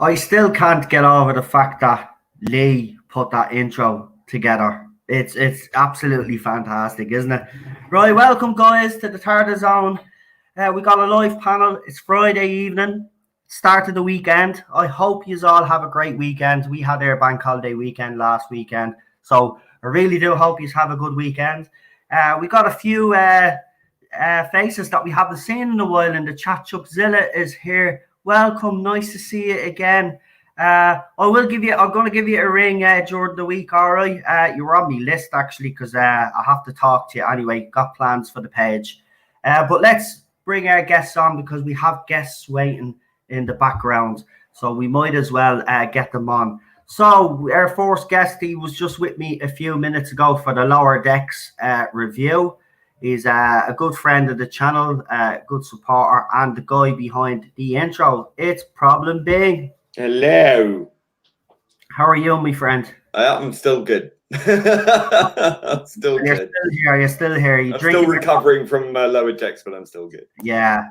I still can't get over the fact that Lee put that intro together. It's absolutely fantastic, isn't it? Right, welcome guys to the Tardis Zone. We got a live panel. It's Friday evening, start of the weekend. I hope you all have a great weekend. We had our bank holiday weekend last weekend, so I really do hope you have a good weekend. We got a few faces that we haven't seen in a while in the chat. Chuckzilla is here. Welcome, nice to see you again. I'm going to give you a ring during the week, all right? You're on my list actually because I have to talk to you anyway. Got plans for the page. But let's bring our guests on because we have guests waiting in the background. So we might as well get them on. So our first guest, he was just with me a few minutes ago for the Lower Decks review. He's a good friend of the channel, good supporter, and the guy behind the intro. It's Problem Big. Hello. How are you, my friend? I'm still good. I'm still You're good. You're still here. I'm still recovering from Lower Decks, but I'm still good. Yeah.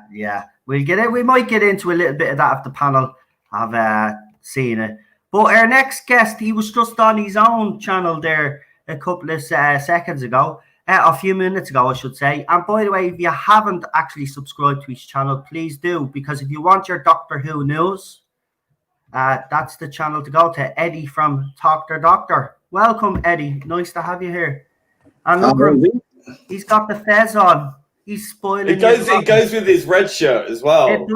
We'll get it. We might get into a little bit of that if the panel have seen it. But our next guest, he was just on his own channel there a couple of seconds ago. A few minutes ago, I should say. And by the way, if you haven't actually subscribed to his channel, please do. Because if you want your Doctor Who news, that's the channel to go to. Eddie from Talk to Doctor. Welcome, Eddie. Nice to have you here. And look, he's got the fez on. He's spoiling. It goes with his red shirt as well. It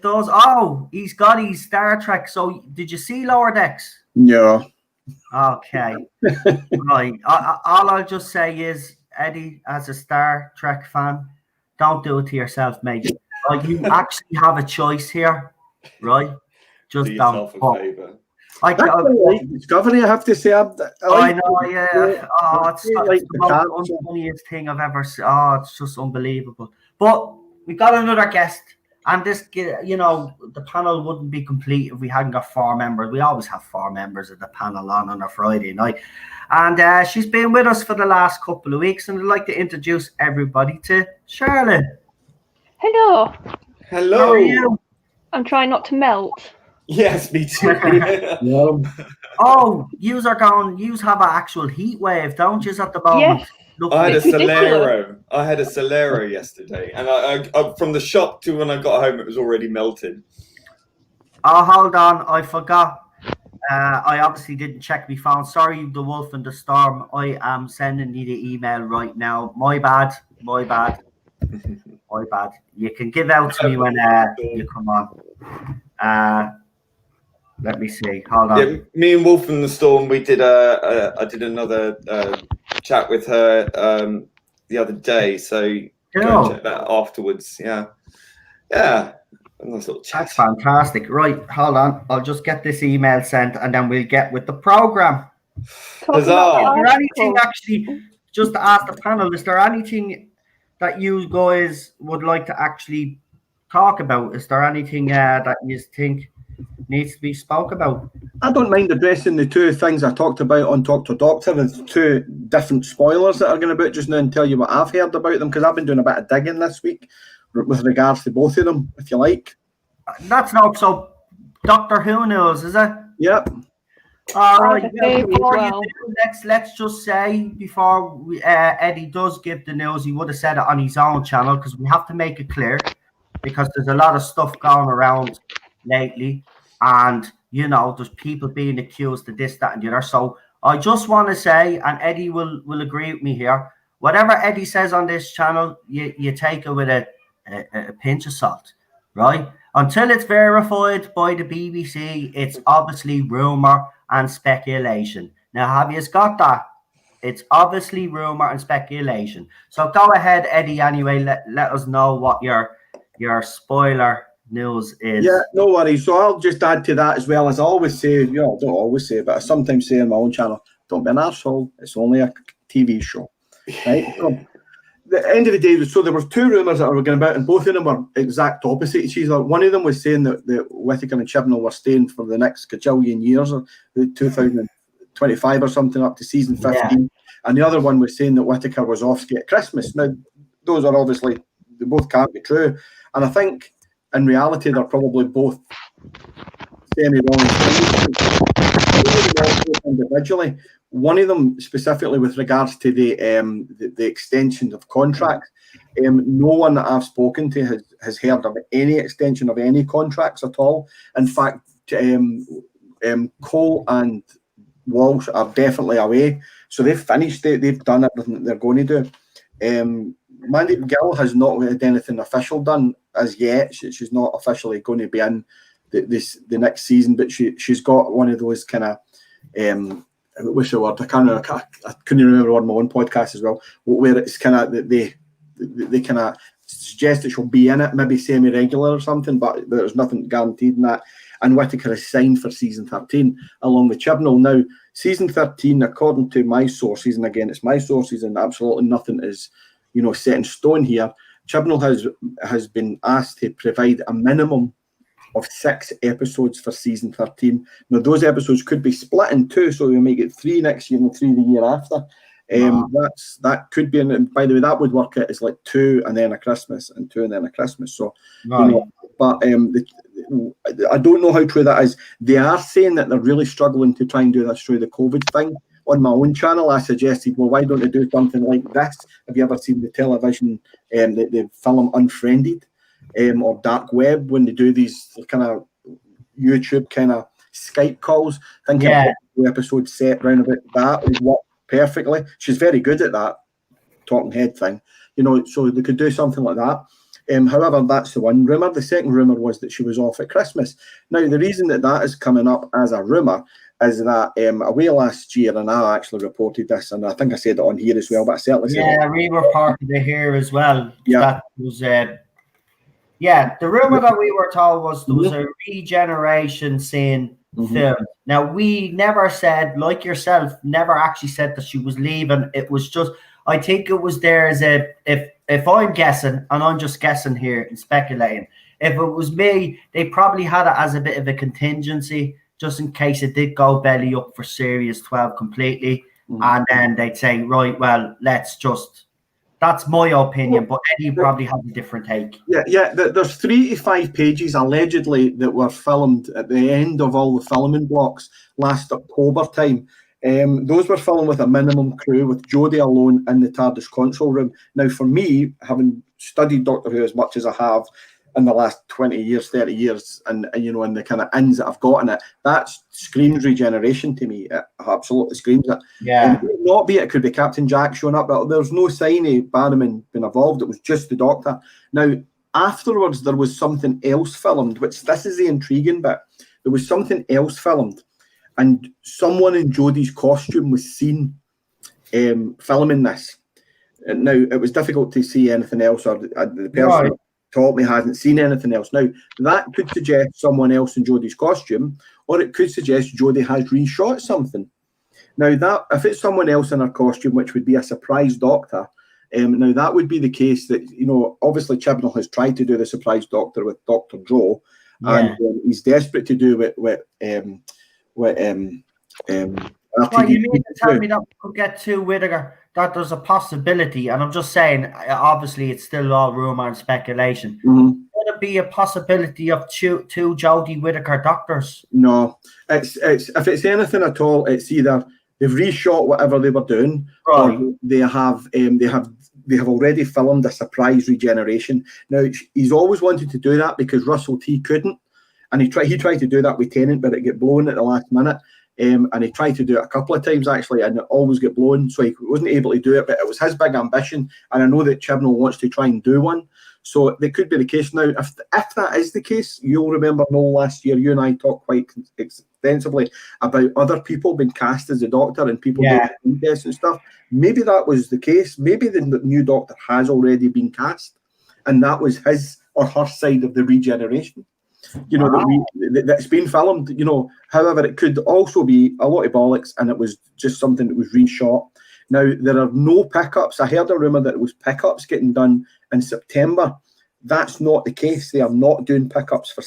does. Oh, he's got his Star Trek. So, did you see Lower Decks? No. Okay. Right. All I'll just say is, Eddie, as a Star Trek fan, don't do it to yourself, mate. Like, you actually have a choice here, right? Just do don't. yourself a favor. Discovery, I have to say. I know, yeah. Oh, it's the most funniest thing I've ever seen. Oh, it's just unbelievable. But we got another guest. And this, the panel wouldn't be complete if we hadn't got 4 members. We always have 4 members of the panel on a Friday night. And she's been with us for the last couple of weeks. And I'd like to introduce everybody to Charlotte. Hello. Hello. How are you? I'm trying not to melt. Yes, me too. Oh, yous have an actual heat wave, don't you, at the moment? Yes. I had a Solero. I had a Solero yesterday, and I from the shop to when I got home, it was already melted. Oh, hold on, I forgot. I obviously didn't check my phone. Sorry, the Wolf and the Storm. I am sending you the email right now. My bad. My bad. You can give out to me when you come on. Let me see. Hold on. Yeah, me and Wolf and the Storm, I did another chat with her the other day, so go and check that afterwards. Yeah. Nice little chat. That's fantastic. Right, hold on. I'll just get this email sent and then we'll get with the program. Huzzah. Is there anything actually, just to ask the panel, is there anything that you guys would like to actually talk about? Is there anything that you think needs to be spoke about? I don't mind addressing the 2 things I talked about on Talk to Doctor. There's 2 different spoilers that are going about just now and tell you what I've heard about them, because I've been doing a bit of digging this week with regards to both of them, if you like. That's not so. Doctor Who news, is it? Yep. All right. Let's just say before Eddie does give the news, he would have said it on his own channel, because we have to make it clear, because there's a lot of stuff going around lately, and there's people being accused of this, that, and the other. So I just want to say, and Eddie will agree with me here, whatever Eddie says on this channel, you take it with a pinch of salt, right? Until it's verified by the BBC, it's obviously rumor and speculation. Now, have you got that? It's obviously rumor and speculation. So go ahead, Eddie. Anyway, let us know what your spoiler news is. Yeah, no worries. So I'll just add to that as well, as I always say, I don't always say, but I sometimes say on my own channel, don't be an arsehole. It's only a TV show. Right? So, the end of the day, so there were two rumours that were going about, and both of them were exact opposite each other. One of them was saying that Whittaker and Chibnall were staying for the next gajillion years, or 2025 or something, up to season 15. Yeah. And the other one was saying that Whittaker was off ski at Christmas. Now, those are obviously, they both can't be true. And I think, in reality, they're probably both semi-wrong individually. One of them specifically with regards to the extension of contracts. No one that I've spoken to has heard of any extension of any contracts at all. In fact, Cole and Walsh are definitely away. So they've finished it. They've done everything that they're going to do. Mandy Gill has not had anything official done as yet. She's not officially going to be in the next season, but she's got one of those kind of what's the word? I couldn't remember on my own podcast as well, where it's kind of they kind of suggest that she'll be in it, maybe semi-regular or something, but there's nothing guaranteed in that. And Whittaker is signed for season 13 along with Chibnall. Now, season 13, according to my sources, and again, it's my sources, and absolutely nothing is, set in stone here. Chibnall has been asked to provide a minimum of 6 episodes for season 13. Now, those episodes could be split in 2, so we may get 3 next year and 3 the year after. That could be, and by the way, that would work out as like 2 and then a Christmas and 2 and then a Christmas. So, but I don't know how true that is. They are saying that they're really struggling to try and do this through the COVID thing. On my own channel, I suggested, well, why don't they do something like this? Have you ever seen the television, the film Unfriended, or Dark Web, when they do these kind of YouTube kind of Skype calls? I think the episode set around about that would work perfectly. She's very good at that talking head thing, so they could do something like that. However, that's the one rumour. The second rumour was that she was off at Christmas. Now, the reason that is coming up as a rumour is that away last year, and I actually reported this, and I think I said it on here as well, but I certainly said it. Yeah, we reported it here as well. Yeah. That was, the rumour that we were told was there was a Regeneration scene filmed. Now, we never said, like yourself, never actually said that she was leaving. It was just, I think it was there as if I'm guessing, and I'm just guessing here and speculating, if it was me, they probably had it as a bit of a contingency, just in case it did go belly up for Series 12 completely. And then they'd say, right, well, let's just, that's my opinion, but Eddie probably has a different take. Yeah. There's 3 to 5 pages allegedly that were filmed at the end of all the filming blocks last October time. Those were filmed with a minimum crew, with Jodie alone in the Tardis console room. Now, for me, having studied Doctor Who as much as I have in the last 20 years, 30 years, and and the kind of ins that I've got in it, that screams Regeneration to me. It absolutely screams it. Yeah. Not be it could be Captain Jack showing up, but there's no sign of Barrowman being involved. It was just the Doctor. Now, afterwards, there was something else filmed, which this is the intriguing bit. There was something else filmed, and someone in Jodie's costume was seen filming this. And now, it was difficult to see anything else, or the person that told me hasn't seen anything else. Now, that could suggest someone else in Jodie's costume, or it could suggest Jodie has reshot something. Now, that if it's someone else in her costume, which would be a surprise Doctor, now that would be the case that, obviously Chibnall has tried to do the surprise Doctor with Dr. Joe, and he's desperate to do it with Well, you mean to tell me that we could get to Whittaker, that there's a possibility, and I'm just saying, obviously it's still all rumour and speculation. Could it be a possibility of two Jodie Whittaker Doctors? No, it's if it's anything at all, it's either they've reshot whatever they were doing, or they have already filmed a surprise Regeneration. Now, he's always wanted to do that because Russell T couldn't, and he tried to do that with Tennant, but it got blown at the last minute. And he tried to do it a couple of times actually, and it always got blown, so he wasn't able to do it. But it was his big ambition, and I know that Chibnall wants to try and do one, so that could be the case. Now, if that is the case, you'll remember, Noel, last year you and I talked quite extensively about other people being cast as the Doctor and people doing tests and stuff. Maybe that was the case. Maybe the new Doctor has already been cast, and that was his or her side of the regeneration. You know, that's been filmed, you know. However, it could also be a lot of bollocks and it was just something that was reshot. Now, there are no pickups. I heard a rumour that it was pickups getting done in September. That's not the case. They are not doing pickups for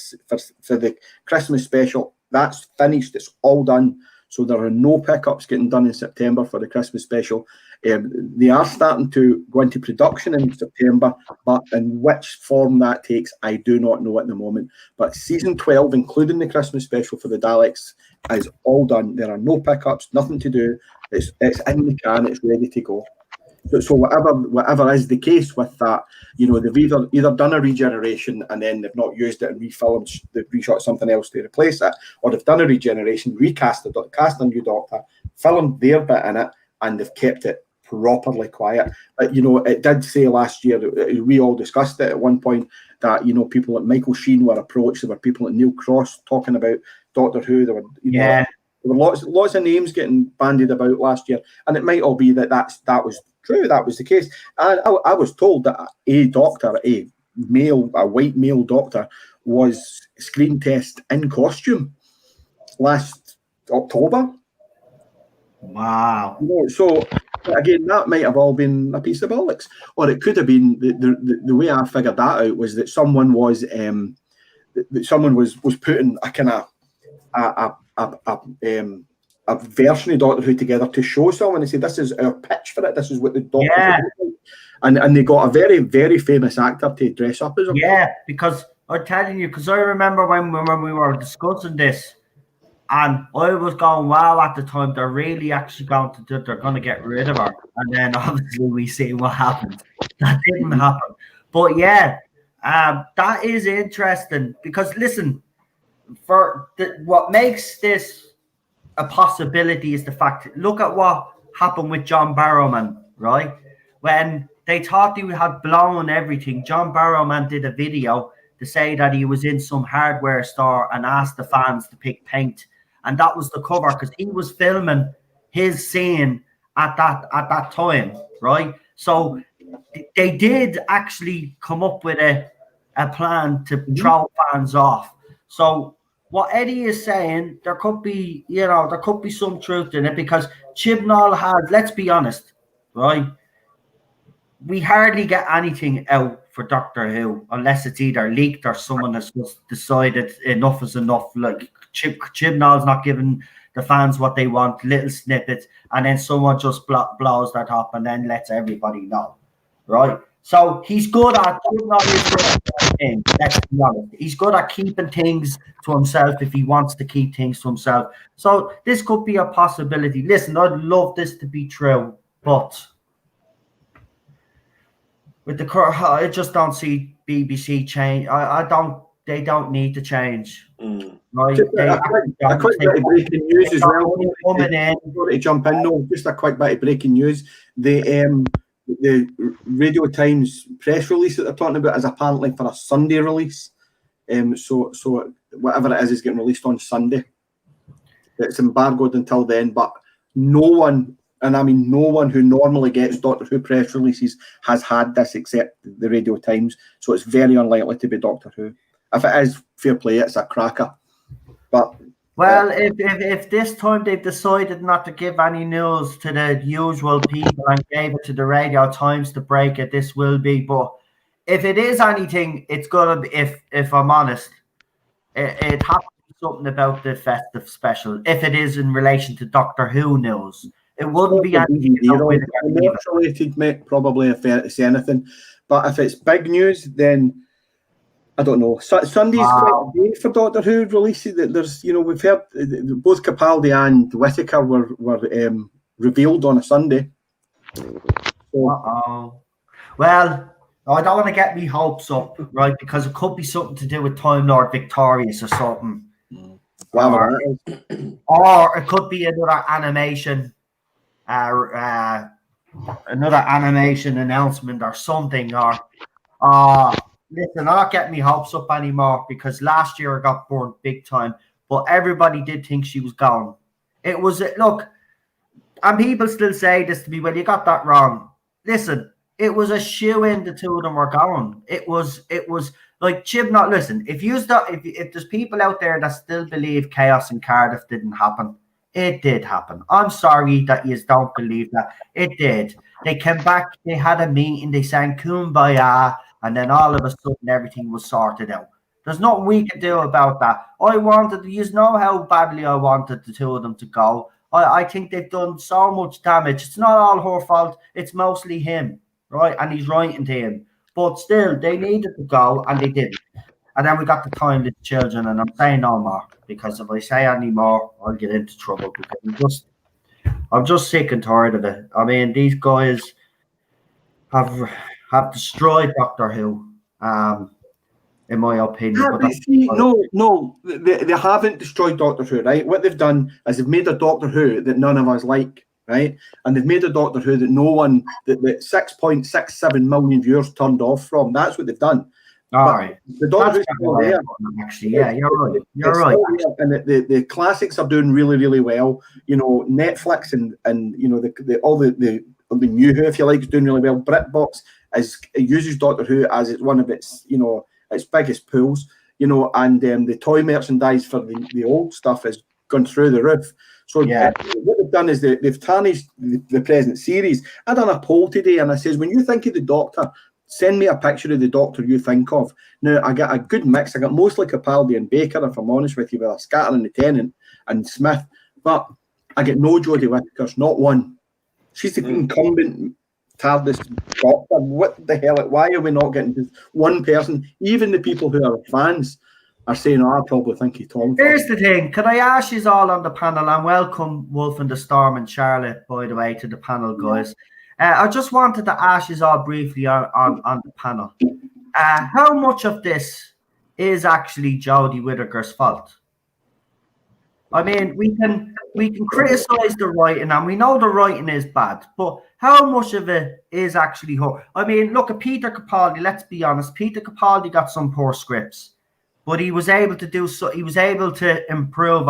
the Christmas special. That's finished. It's all done. So there are no pickups getting done in September for the Christmas special. They are starting to go into production in September, but in which form that takes, I do not know at the moment. But season 12, including the Christmas special for the Daleks, is all done. There are no pickups, nothing to do. It's in the can. It's ready to go. So whatever is the case with that, you know, they've either done a regeneration and then they've not used it and refilmed, they've reshot something else to replace it, or they've done a regeneration, cast a new Doctor, filmed their bit in it, and they've kept it properly quiet. But, you know, it did say last year, we all discussed it at one point, that, you know, people like Michael Sheen were approached. There were people like Neil Cross talking about Doctor Who. There were, you know, there were lots of names getting bandied about last year, and it might all be that was true. That was the case. And I was told that a doctor, a white male doctor, was screen test in costume last October. Wow. You know, so again, that might have all been a piece of bollocks, or it could have been the way I figured that out was that someone was putting a kind of a version of Doctor Who together to show someone and say, this is our pitch for it, this is what the Doctor Who is. And they got a very, very famous actor to dress up as him. Yeah, because I'm telling you, because I remember when we were discussing this, and I was going, wow, at the time, they're really actually they're going to get rid of her. And then obviously we see what happened. That didn't happen. But yeah, that is interesting because, listen, what makes this a possibility is the fact, look at what happened with John Barrowman, right? When they thought he had blown everything, John Barrowman did a video to say that he was in some hardware store and asked the fans to pick paint. And that was the cover because he was filming his scene at that time, right? So they did actually come up with a plan to throw fans off. So what Eddie is saying, there could be some truth in it because Chibnall has, let's be honest, right? We hardly get anything out for Doctor Who unless it's either leaked or someone has just decided enough is enough. Like Chibnall's not giving the fans what they want, little snippets, and then someone just blows that up and then lets everybody know, right? So he's good at let's be honest. He's good at keeping things to himself if he wants to keep things to himself. So this could be a possibility. Listen, I'd love this to be true, but with the current, I just don't see BBC change. They don't need to change. Right? A quick bit of breaking news as well. To jump in, though, just a quick bit of breaking news. The Radio Times press release that they're talking about is apparently for a Sunday release. So whatever it is getting released on Sunday. It's embargoed until then, but no one, and I mean no one who normally gets Doctor Who press releases has had this except the Radio Times. So it's very unlikely to be Doctor Who. If it is, fair play, it's a cracker. But well, if this time they've decided not to give any news to the usual people and gave it to the Radio Times to break it, this will be. But if it is anything, it's gonna be. If I'm honest, it has to be something about the festive special. If it is in relation to Doctor Who news, it wouldn't be anything related, mate. Probably if it's anything, but if it's big news, then I don't know. Sunday's quite a day for Doctor Who releases. There's, we've heard both Capaldi and Whittaker were revealed on a Sunday. So, well, I don't want to get me hopes up, right? Because it could be something to do with Time Lord Victorious or something. Or it could be another animation, announcement or something. Listen, I'm not getting me hopes up anymore because last year I got burnt big time, but everybody did think she was gone. It was, look, and people still say this to me, well, you got that wrong. Listen, it was a shoe-in the two of them were going. It was like Chibnall. Listen, if there's people out there that still believe Chaos in Cardiff didn't happen, it did happen. I'm sorry that you don't believe that. It did. They came back, they had a meeting, they sang Kumbaya, and then all of a sudden everything was sorted out. There's nothing we can do about that. You know how badly I wanted the two of them to go. I think they've done so much damage. It's not all her fault. It's mostly him, right? And he's writing to him. But still, they needed to go, and they didn't. And then we got the timeless children, and I'm saying no more, because if I say any more, I'll get into trouble, because I'm just sick and tired of it. I mean, these guys have destroyed Doctor Who, in my opinion. Yeah, but see, no, they haven't destroyed Doctor Who, right? What they've done is they've made a Doctor Who that none of us like, right? And they've made a Doctor Who that no one, that 6.67 million viewers turned off from. That's what they've done. All right. The Doctor Who's still there. Actually, yeah, you're right. You're right. And the classics are doing really, really well. You know, Netflix and you know all the new Who, if you like, is doing really well. BritBox uses Doctor Who as it's one of its, you know, its biggest pools, you know, and the toy merchandise for the old stuff has gone through the roof. So yeah, what they've done is they've tarnished the present series. I done a poll today, and I says, when you think of the Doctor, send me a picture of the Doctor you think of. Now, I got a good mix. I got mostly Capaldi and Baker, if I'm honest with you, with a scattering the Tennant and Smith. But I get no Jodie Whittaker, not one. She's the incumbent Tardis Doctor. What the hell? Why are we not getting just one person? Even the people who are fans are saying, I probably think he's Tom. Here's the thing. Could I ask you all on the panel, and welcome Wolf and the Storm and Charlotte, by the way, to the panel, guys. I just wanted to ask you all briefly on the panel. How much of this is actually Jodie Whittaker's fault? I mean, we can criticize the writing, and we know the writing is bad, but how much of it is actually her? I mean, look at Peter Capaldi. Let's be honest. Peter Capaldi got some poor scripts, but he was able to do so. He was able to improve.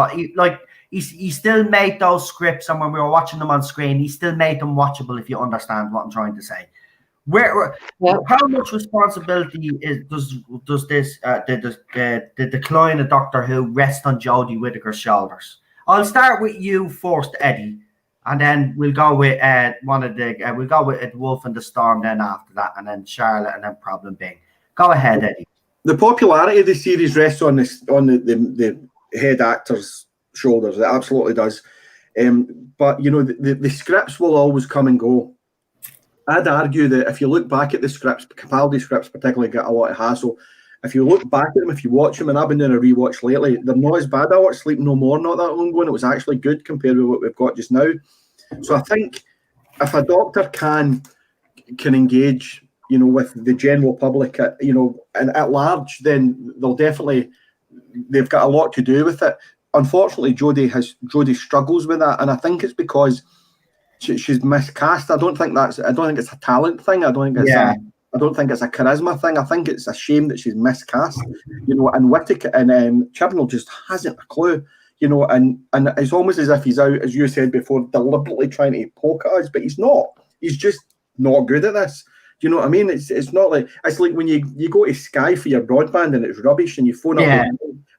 He still made those scripts, and when we were watching them on screen, he still made them watchable, if you understand what I'm trying to say. How much responsibility does the decline of Doctor Who rest on Jodie Whittaker's shoulders? I'll start with you first, Eddie, and then we'll go with we'll go with Wolf and the Storm then after that, and then Charlotte, and then Problem Bing. Go ahead, Eddie. The popularity of the series rests on the head actors' shoulders. It absolutely does. But you know, the scripts will always come and go. I'd argue that if you look back at the scripts, Capaldi scripts particularly get a lot of hassle. If you look back at them, if you watch them, and I've been doing a rewatch lately, they're not as bad. I watched Sleep No More not that long ago, and it was actually good compared with what we've got just now. So I think if a Doctor can engage, you know, with the general public, you know, and at large, then they've got a lot to do with it. Unfortunately, Jodie struggles with that, and I think it's because she's miscast. I don't think it's a talent thing. I don't think it's a charisma thing. I think it's a shame that she's miscast. You know, and Whittaker and Chibnall just hasn't a clue. You know, and it's almost as if he's out, as you said before, deliberately trying to poke at us, but he's not. He's just not good at this. Do you know what I mean? It's not like, it's like when you go to Sky for your broadband and it's rubbish, and you phone up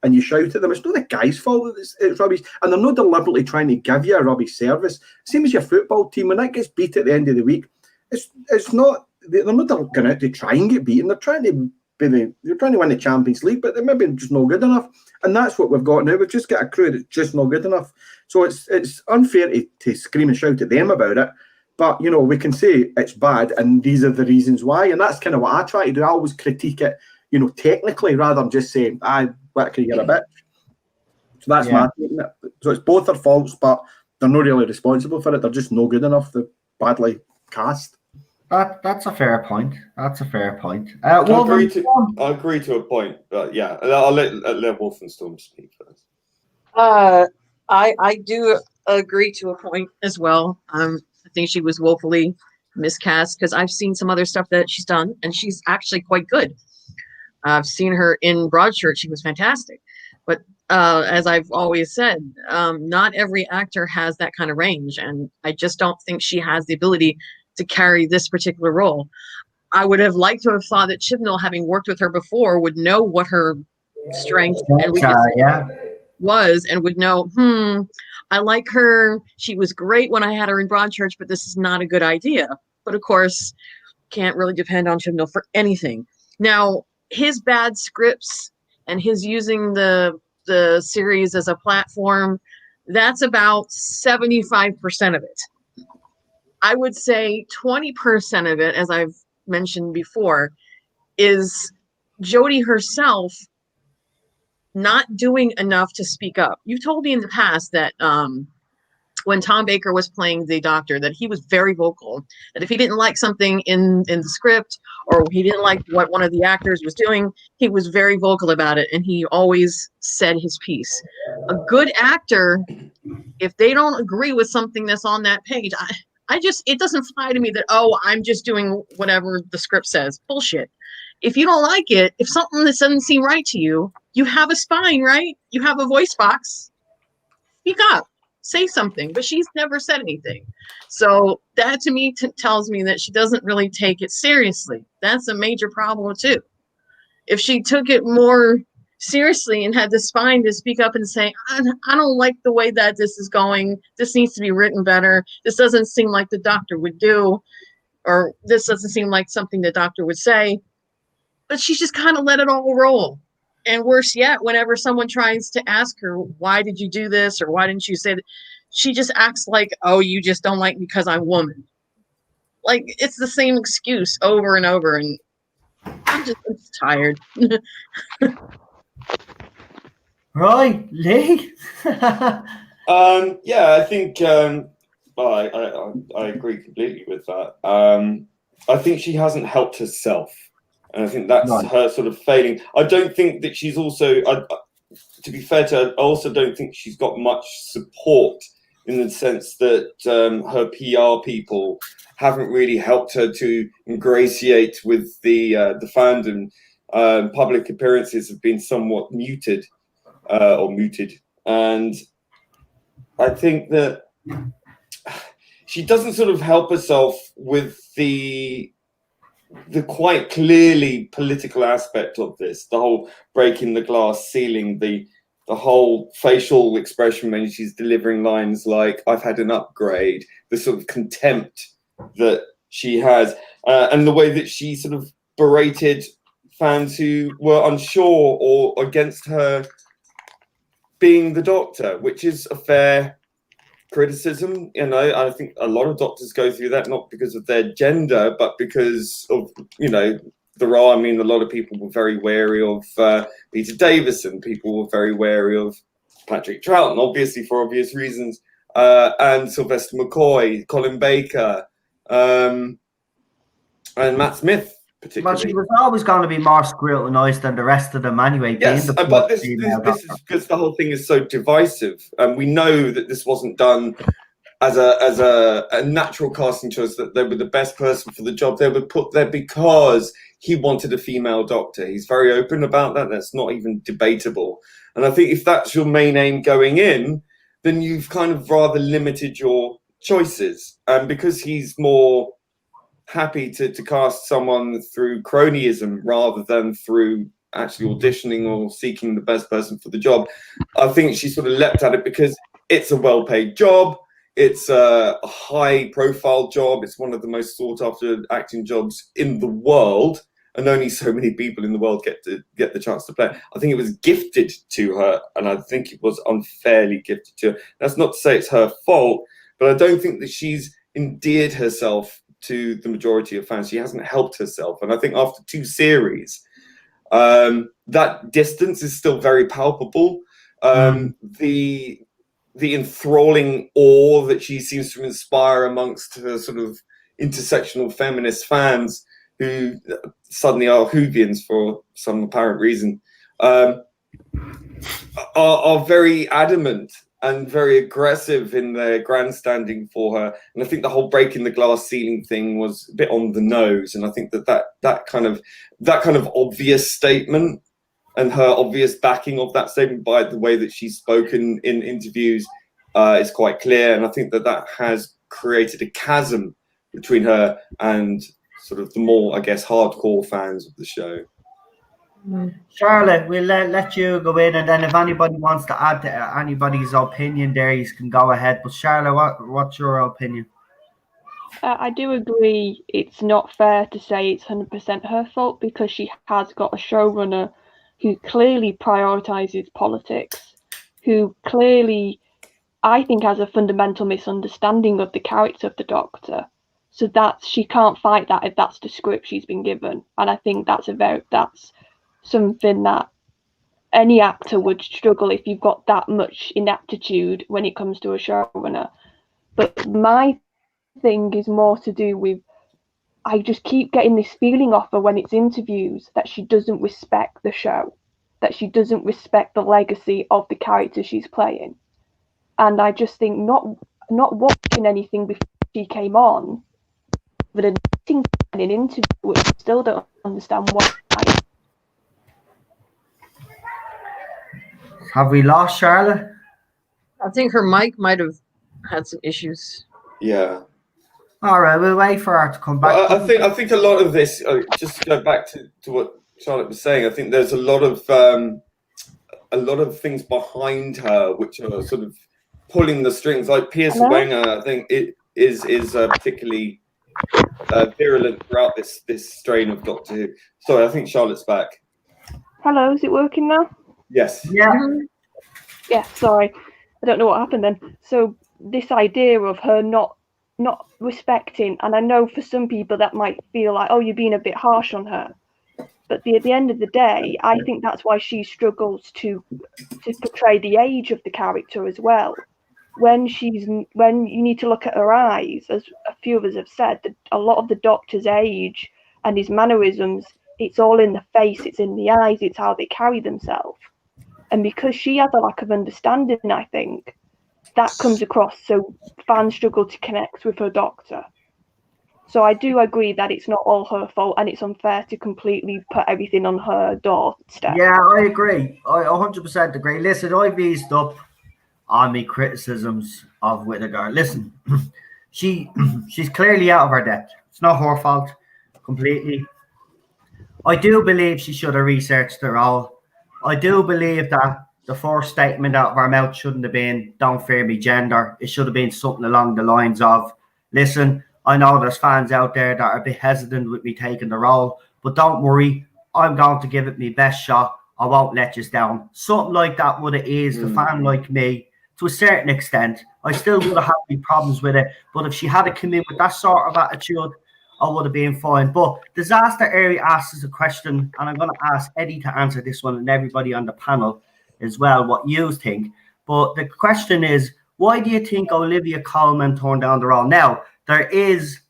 and you shout at them. It's not the guy's fault that it's rubbish, and they're not deliberately trying to give you a rubbish service. Same as your football team, when that gets beat at the end of the week, it's not, they're not going out to try and get beaten. They're trying to win the Champions League, but they're maybe just not good enough. And that's what we've got now. We've just got a crew that's just not good enough. So it's unfair to scream and shout at them about it. But, you know, we can say it's bad and these are the reasons why. And that's kind of what I try to do. I always critique it, you know, technically, rather than just saying, Whittaker, you're a bitch. So that's my taking it. So it's both their faults, but they're not really responsible for it. They're just no good enough. They're badly cast. That's a fair point. That's a fair point. I agree to a point, but yeah, I'll let Wolf and Storm speak first. I do agree to a point as well. I think she was woefully miscast, because I've seen some other stuff that she's done, and she's actually quite good. I've seen her in Broadchurch; she was fantastic. But as I've always said, not every actor has that kind of range, and I just don't think she has the ability to carry this particular role. I would have liked to have thought that Chibnall, having worked with her before, would know what her strength and weakness was, and would know, I like her. She was great when I had her in Broadchurch, but this is not a good idea. But of course, can't really depend on Chibnall for anything. Now, his bad scripts and his using the series as a platform, that's about 75% of it. I would say 20% of it, as I've mentioned before, is Jodie herself not doing enough to speak up. You told me in the past that when Tom Baker was playing the Doctor, that he was very vocal, that if he didn't like something in the script, or he didn't like what one of the actors was doing, he was very vocal about it, and he always said his piece. A good actor, if they don't agree with something that's on that page, it doesn't fly to me that, oh, I'm just doing whatever the script says. Bullshit. If you don't like it, if something that doesn't seem right to you, you have a spine, right? You have a voice box. Speak up. Say something. But she's never said anything. So that to me tells me that she doesn't really take it seriously. That's a major problem too. If she took it more seriously and had the spine to speak up and say, I don't like the way that this is going. This needs to be written better. This doesn't seem like the Doctor would do, or this doesn't seem like something the Doctor would say. But she just kind of let it all roll. And worse yet, whenever someone tries to ask her, why did you do this? Or why didn't you say that? She just acts like, oh, you just don't like me because I'm a woman. Like, it's the same excuse over and over. And I'm just tired. Right, Lee? Yeah, I think I agree completely with that. I think she hasn't helped herself. And I think that's her sort of failing. I don't think that she's also, to be fair to her, I also don't think she's got much support in the sense that her PR people haven't really helped her to ingratiate with the fandom. Public appearances have been somewhat muted. And I think that she doesn't sort of help herself with the quite clearly political aspect of this, the whole breaking the glass ceiling, the whole facial expression when she's delivering lines like, I've had an upgrade, the sort of contempt that she has, and the way that she sort of berated fans who were unsure or against her being the Doctor, which is a fair criticism. You know, I think a lot of doctors go through that, not because of their gender, but because of, you know, the role. I mean, a lot of people were very wary of Peter Davison. People were very wary of Patrick Troughton, obviously for obvious reasons, and Sylvester McCoy, Colin Baker, and Matt Smith. Well, she was always going to be more scrutinized than the rest of them anyway. Yes, but this is because the whole thing is so divisive, and we know that this wasn't done as a natural casting choice, that they were the best person for the job. They were put there because he wanted a female Doctor. He's very open about that. That's not even debatable. And I think if that's your main aim going in, then you've kind of rather limited your choices. And because he's more happy to cast someone through cronyism rather than through actually auditioning or seeking the best person for the job, I think she sort of leapt at it because it's a well-paid job, it's a high-profile job, it's one of the most sought-after acting jobs in the world, and only so many people in the world get the chance to play. I think it was gifted to her, and I think it was unfairly gifted to her. That's not to say it's her fault, but I don't think that she's endeared herself to the majority of fans. She hasn't helped herself, and I think after 2 series, that distance is still very palpable. The enthralling awe that she seems to inspire amongst her sort of intersectional feminist fans, who suddenly are Whovians for some apparent reason, are very adamant and very aggressive in their grandstanding for her. And I think the whole breaking the glass ceiling thing was a bit on the nose. And I think that kind of obvious statement and her obvious backing of that statement by the way that she's spoken in interviews is quite clear. And I think that has created a chasm between her and sort of the more, I guess, hardcore fans of the show. Charlotte, we'll let you go in, and then if anybody wants to add to anybody's opinion there, you can go ahead. But Charlotte, what's your opinion? I do agree it's not fair to say it's 100% her fault, because she has got a showrunner who clearly prioritises politics, who clearly, I think, has a fundamental misunderstanding of the character of the Doctor. So she can't fight that if that's the script she's been given. And I think that's something that any actor would struggle if you've got that much ineptitude when it comes to a showrunner. But my thing is more to do with, I just keep getting this feeling off her when it's interviews that she doesn't respect the show, that she doesn't respect the legacy of the character she's playing. And I just think not watching anything before she came on, but admitting in an interview, which I still don't understand why. Have we lost Charlotte? I think her mic might have had some issues. Yeah. All right, we'll wait for her to come back. I think a lot of this, just to go back to what Charlotte was saying, I think there's a lot of things behind her which are sort of pulling the strings. Like Pierce Wenger, I think it is particularly virulent throughout this strain of Doctor Who. Sorry, I think Charlotte's back. Hello, is it working now? Yes. Yeah. Yeah, sorry. I don't know what happened then. So this idea of her not respecting, and I know for some people that might feel like, oh, you're being a bit harsh on her. But at the end of the day, I think that's why she struggles to portray the age of the character as well. When you need to look at her eyes, as a few of us have said, that a lot of the Doctor's age and his mannerisms, it's all in the face, it's in the eyes, it's how they carry themselves. And because she has a lack of understanding, I think, that comes across, so fans struggle to connect with her Doctor. So I do agree that it's not all her fault, and it's unfair to completely put everything on her doorstep. Yeah, I agree. I 100% agree. Listen, I've eased up on my criticisms of Whittaker. Listen, she's clearly out of her depth. It's not her fault completely. I do believe she should have researched the role. I do believe that the first statement out of her mouth shouldn't have been, don't fear me gender. It should have been something along the lines of, listen, I know there's fans out there that are a bit hesitant with me taking the role, but don't worry, I'm going to give it my best shot. I won't let you down. Something like that would have eased a fan like me to a certain extent. I still would have had any problems with it, but if she had to come in with that sort of attitude, I would have been fine. But Disaster Area asks us a question, and I'm going to ask Eddie to answer this one and everybody on the panel as well, what you think. But the question is, why do you think Olivia Colman turned down the role? Now, there is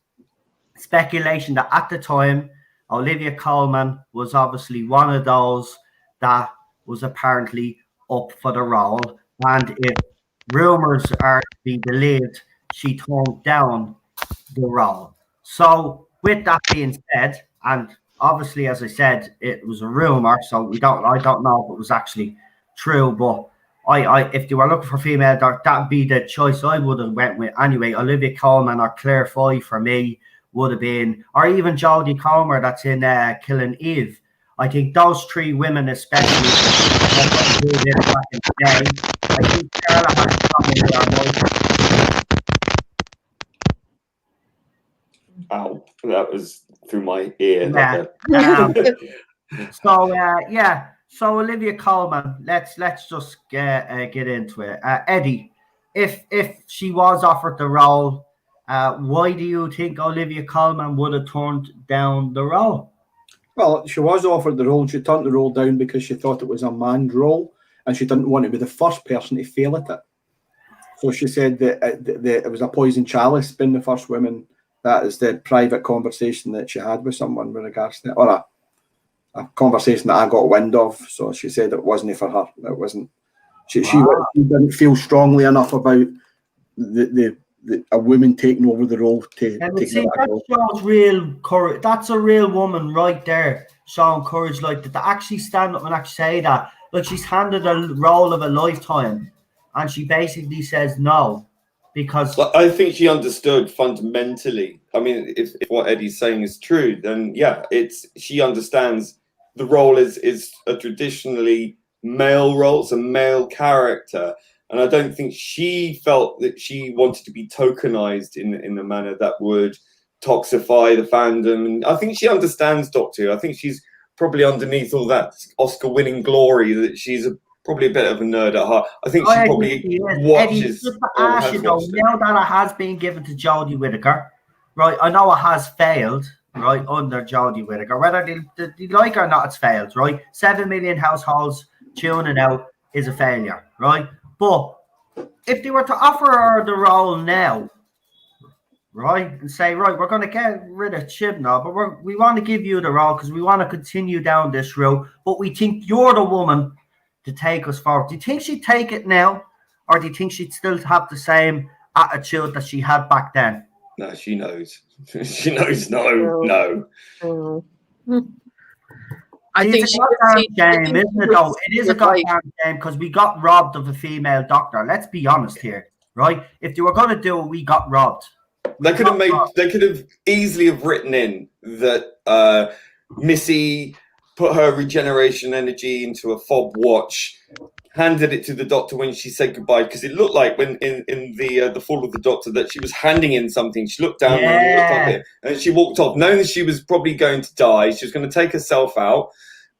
speculation that at the time, Olivia Colman was obviously one of those that was apparently up for the role. And if rumours are to be believed, she turned down the role. So with that being said, and obviously, as I said, it was a rumour, so I don't know if it was actually true, but if you were looking for female, that'd be the choice I would have went with anyway. Olivia Colman or Claire Foy for me would have been, or even Jodie Comer that's in Killing Eve. I think those three women, especially, back in the day, I think Carla has to come in there. Ow, that was through my ear. Yeah. So Olivia Colman, let's just get into it. Eddie, if she was offered the role, why do you think Olivia Colman would have turned down the role? Well, she was offered the role. She turned the role down because she thought it was a manned role, and she didn't want to be the first person to fail at it. So she said that it was a poison chalice being the first woman. That is the private conversation that she had with someone with regards to it, or a conversation that I got wind of. So she said it wasn't for her. It wasn't. She didn't feel strongly enough about a woman taking over the role to take that shows real courage. That's a real woman right there, showing courage like that, to actually stand up and actually say that. Like, she's handed a role of a lifetime, and she basically says no because I think she understood fundamentally. I mean, if what Eddie's saying is true, then yeah, she understands the role is a traditionally male role, it's a male character, and I don't think she felt that she wanted to be tokenized in a manner that would toxify the fandom. And I think she understands Doctor Who. I think she's probably underneath all that Oscar-winning glory that she's probably a bit of a nerd at heart. I think she probably watches. Just to ask you though, now that it has been given to Jodie Whittaker, right? I know it has failed, right, under Jodie Whittaker. Whether they like her or not, it's failed, right? 7 million households tuning out is a failure, right? But if they were to offer her the role now, right, and say, right, we're going to get rid of Chibnall, but we want to give you the role because we want to continue down this route, but we think you're the woman to take us forward. Do you think she'd take it now, or do you think she'd still have the same attitude that she had back then? No, she knows. She knows. No. I think it's a goddamn shame, isn't it? Though it is a goddamn shame because we got robbed of a female doctor. Let's be honest here, right? If they were going to do it, we got robbed. They could have easily have written in that Missy put her regeneration energy into a fob watch, handed it to the Doctor when she said goodbye, because it looked like when in the Fall of the Doctor that she was handing in something. She looked down and looked up it, and she walked off, knowing that she was probably going to die. She was going to take herself out,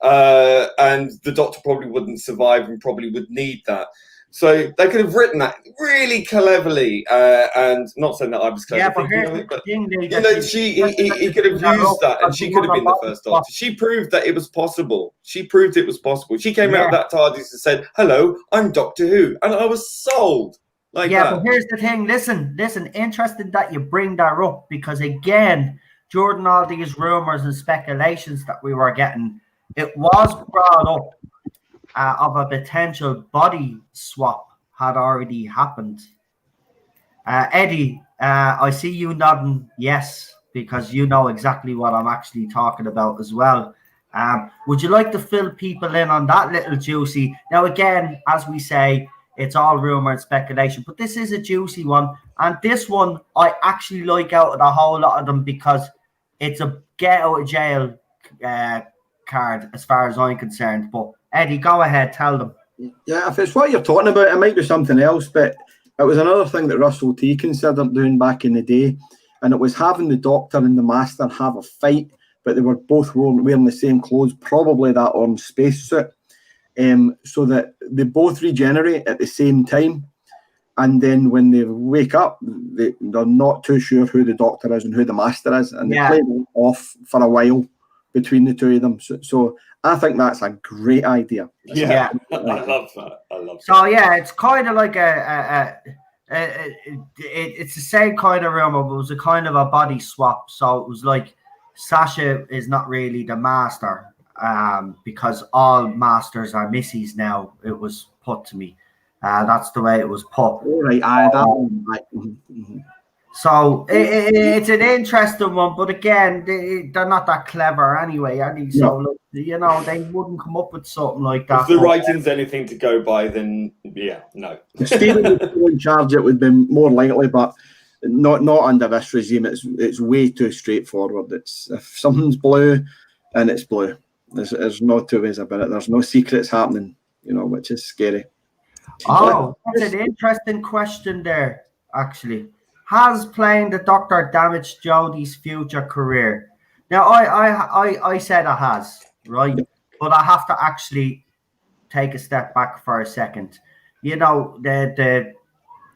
and the Doctor probably wouldn't survive and probably would need that. So they could have written that really cleverly, and not saying that I was clever. Yeah, but here's the thing, he could have used that, and she could have been the first Doctor. She proved that it was possible. She proved it was possible. She came out of that TARDIS and said, "Hello, I'm Doctor Who," and I was sold. But here's the thing. Listen. Interesting that you bring that up, because again, during all these rumors and speculations that we were getting, it was brought up. Of a potential body swap had already happened. Eddie, I see you nodding yes, because you know exactly what I'm actually talking about as well. Would you like to fill people in on that little juicy? Now, again, as we say, it's all rumor and speculation, but this is a juicy one. And this one I actually like out of the whole lot of them because it's a get out of jail card as far as I'm concerned. But Eddie, go ahead, tell them. Yeah, if it's what you're talking about, it might be something else, but it was another thing that Russell T considered doing back in the day, and it was having the Doctor and the Master have a fight, but they were both wearing the same clothes, probably that orange spacesuit, so that they both regenerate at the same time, and then when they wake up, they're not too sure who the Doctor is and who the Master is, and they play them off for a while between the two of them. So I think that's a great idea. I love that. So it's kind of like it's the same kind of rumor, but it was a kind of a body swap. So it was like Sasha is not really the Master, because all Masters are Missies now. It was put to me. That's the way it was put. So it's an interesting one, but again, they're not that clever anyway. So they wouldn't come up with something like that. If the writing's anything to go by, then no. If Stephen was in charge, it would be more likely, but not under this regime. It's way too straightforward. It's if something's blue, then it's blue. There's no two ways about it. There's no secrets happening, which is scary. Oh, that's an interesting question there, actually. Has playing the Doctor damaged Jodie's future career? Now, I said it has, right? But I have to actually take a step back for a second. The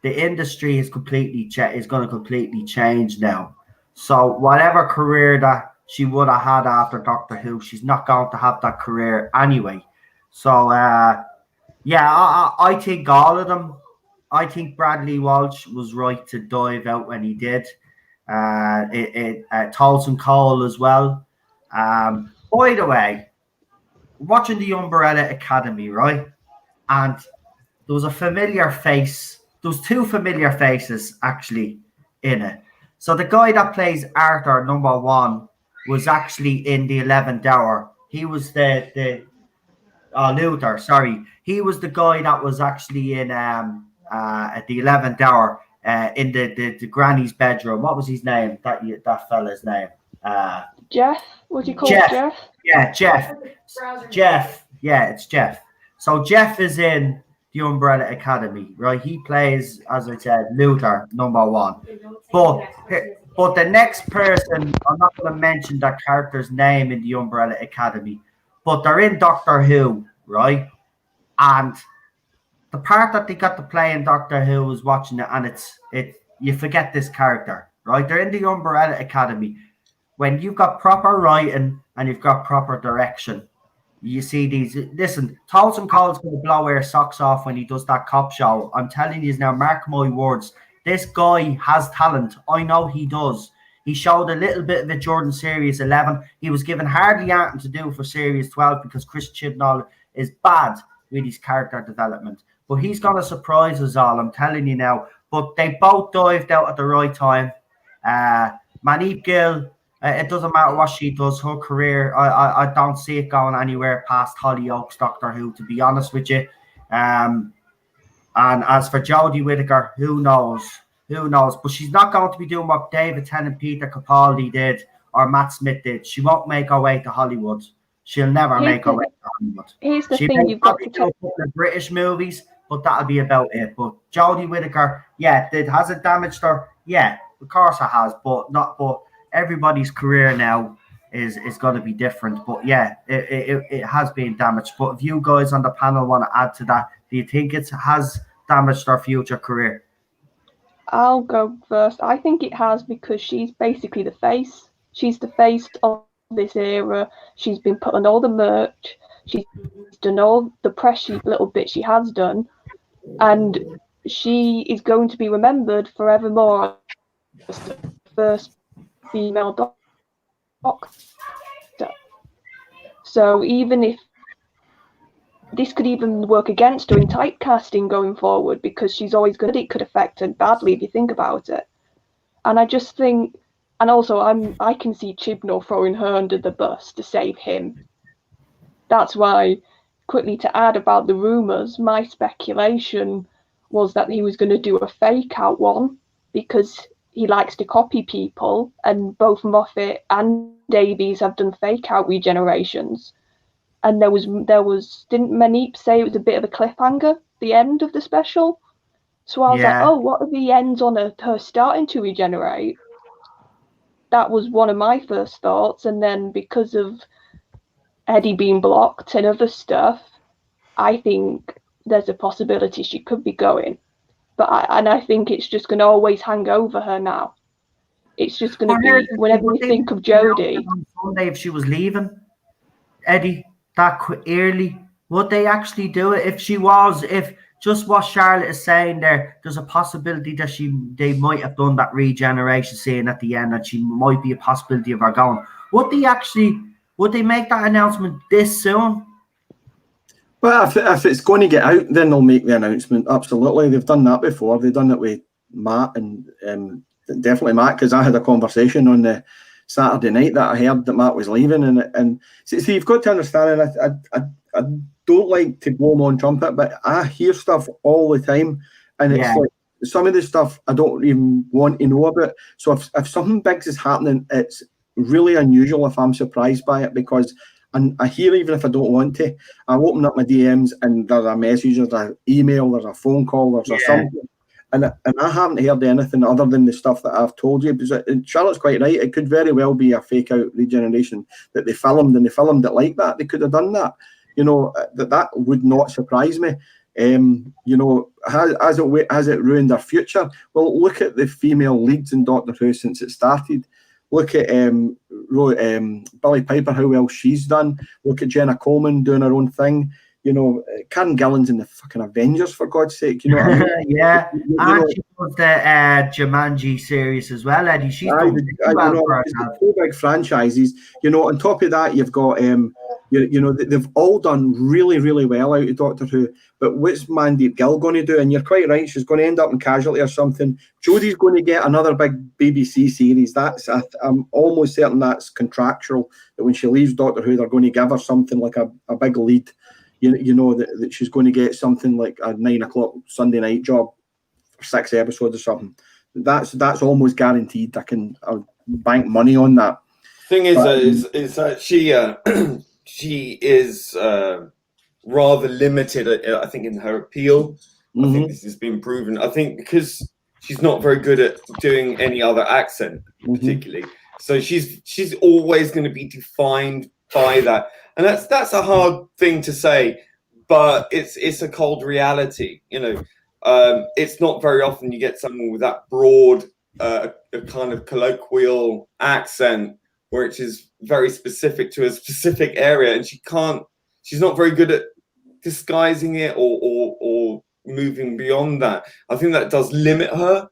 industry is going to completely change now. So whatever career that she would have had after Doctor Who, she's not going to have that career anyway. So I think all of them. I think Bradley Walsh was right to dive out when he did. Tolson Cole as well. By the way, watching the Umbrella Academy, right? And there was a familiar face. There was two familiar faces actually in it. So the guy that plays Arthur, number 1, was actually in the 11th Hour. He was Luther. Sorry, he was the guy that was actually in. At the 11th Hour. in the granny's bedroom. What was his name? That fella's name? Jeff? What do you call Jeff. Jeff? Yeah, Jeff. Jeff. Yeah, it's Jeff. So Jeff is in the Umbrella Academy, right? He plays, as I said, Luther, number 1. But the next person, I'm not going to mention that character's name in the Umbrella Academy, but they're in Doctor Who, right? And the part that they got to play in Doctor Who was watching it, and you forget this character, right? They're in the Umbrella Academy. When you've got proper writing and you've got proper direction, you see these. Listen, Tolson Cole's going to blow our socks off when he does that cop show. I'm telling you now, mark my words. This guy has talent. I know he does. He showed a little bit of it during Series 11. He was given hardly anything to do for Series 12 because Chris Chibnall is bad with his character development. But he's going to surprise us all, I'm telling you now. But they both dived out at the right time. Manip Gill, it doesn't matter what she does. Her career, I don't see it going anywhere past Hollyoaks Doctor Who, to be honest with you. And as for Jodie Whittaker, who knows? Who knows? But she's not going to be doing what David Tennant, Peter Capaldi did or Matt Smith did. She won't make her way to Hollywood. She'll never make her way to Hollywood. Here's the She thing may you've got probably to do a couple of British movies, but that'll be about it. But Jodie Whittaker, yeah, has it damaged her? Yeah, of course it has, but everybody's career now is going to be different. But yeah, it has been damaged. But if you guys on the panel want to add to that, do you think it has damaged her future career? I'll go first. I think it has, because she's basically the face. She's the face of this era. She's been put on all the merch. She's done all the pressy little bits she has done. And she is going to be remembered forevermore as the first female doctor. So even if this could even work against her in typecasting going forward, because she's always good, it could affect her badly if you think about it. And I just think, and also I can see Chibnall throwing her under the bus to save him. That's why, quickly to add about the rumours, my speculation was that he was going to do a fake out one, because he likes to copy people, and both Moffat and Davies have done fake out regenerations. And there was didn't Manip say it was a bit of a cliffhanger, the end of the special? So I was like, oh, what are the ends on her starting to regenerate? That was one of my first thoughts. And then because of Eddie being blocked and other stuff, I think there's a possibility she could be going. But I think it's just going to always hang over her now. It's just going to be, whenever you think of Jodie. On Sunday, if she was leaving Eddie that early, would they actually do it? If just what Charlotte is saying there's a possibility that they might have done that regeneration scene at the end, and she might be a possibility of her going. Would they make that announcement this soon? Well, if it's going to get out, then they'll make the announcement. Absolutely. They've done that before. They've done it with Matt, and definitely Matt, because I had a conversation on the Saturday night that I heard that Matt was leaving. And see, you've got to understand, and I don't like to blow my own trumpet, but I hear stuff all the time, and it's like some of the stuff I don't even want to know about. So if something big is happening, it's really unusual if I'm surprised by it, because I hear, even if I don't want to, I open up my DMs and there's a message, there's an email, there's a phone call, there's a something. And I haven't heard anything other than the stuff that I've told you. Because Charlotte's quite right. It could very well be a fake out regeneration that they filmed, and they filmed it like that. They could have done that. You know, that would not surprise me. You know, has it ruined their future? Well, look at the female leads in Doctor Who since it started. Look at Billie Piper, how well she's done. Look at Jenna Coleman doing her own thing. You know, Karen Gillan's in the fucking Avengers, for God's sake. You know what I mean? Yeah, and she was the Jumanji series as well, Eddie. She's done two big franchises. You know, on top of that, you've got you know, they've all done really, really well out of Doctor Who. But what's Mandeep Gill going to do? And you're quite right, she's going to end up in Casualty or something. Jodie's going to get another big BBC series. I'm almost certain that's contractual, that when she leaves Doctor Who, they're going to give her something like a big lead. You know, that she's going to get something like a 9 o'clock Sunday night job 6 episodes or something. That's almost guaranteed. I'll bank money on that. Thing is that she is rather limited, I think, in her appeal. Mm-hmm. I think this has been proven. I think because she's not very good at doing any other accent, particularly. So she's always going to be defined by that, and that's a hard thing to say, but it's a cold reality. It's not very often you get someone with that broad, a kind of colloquial accent, which is very specific to a specific area, and she's not very good at disguising it or moving beyond that. I think that does limit her.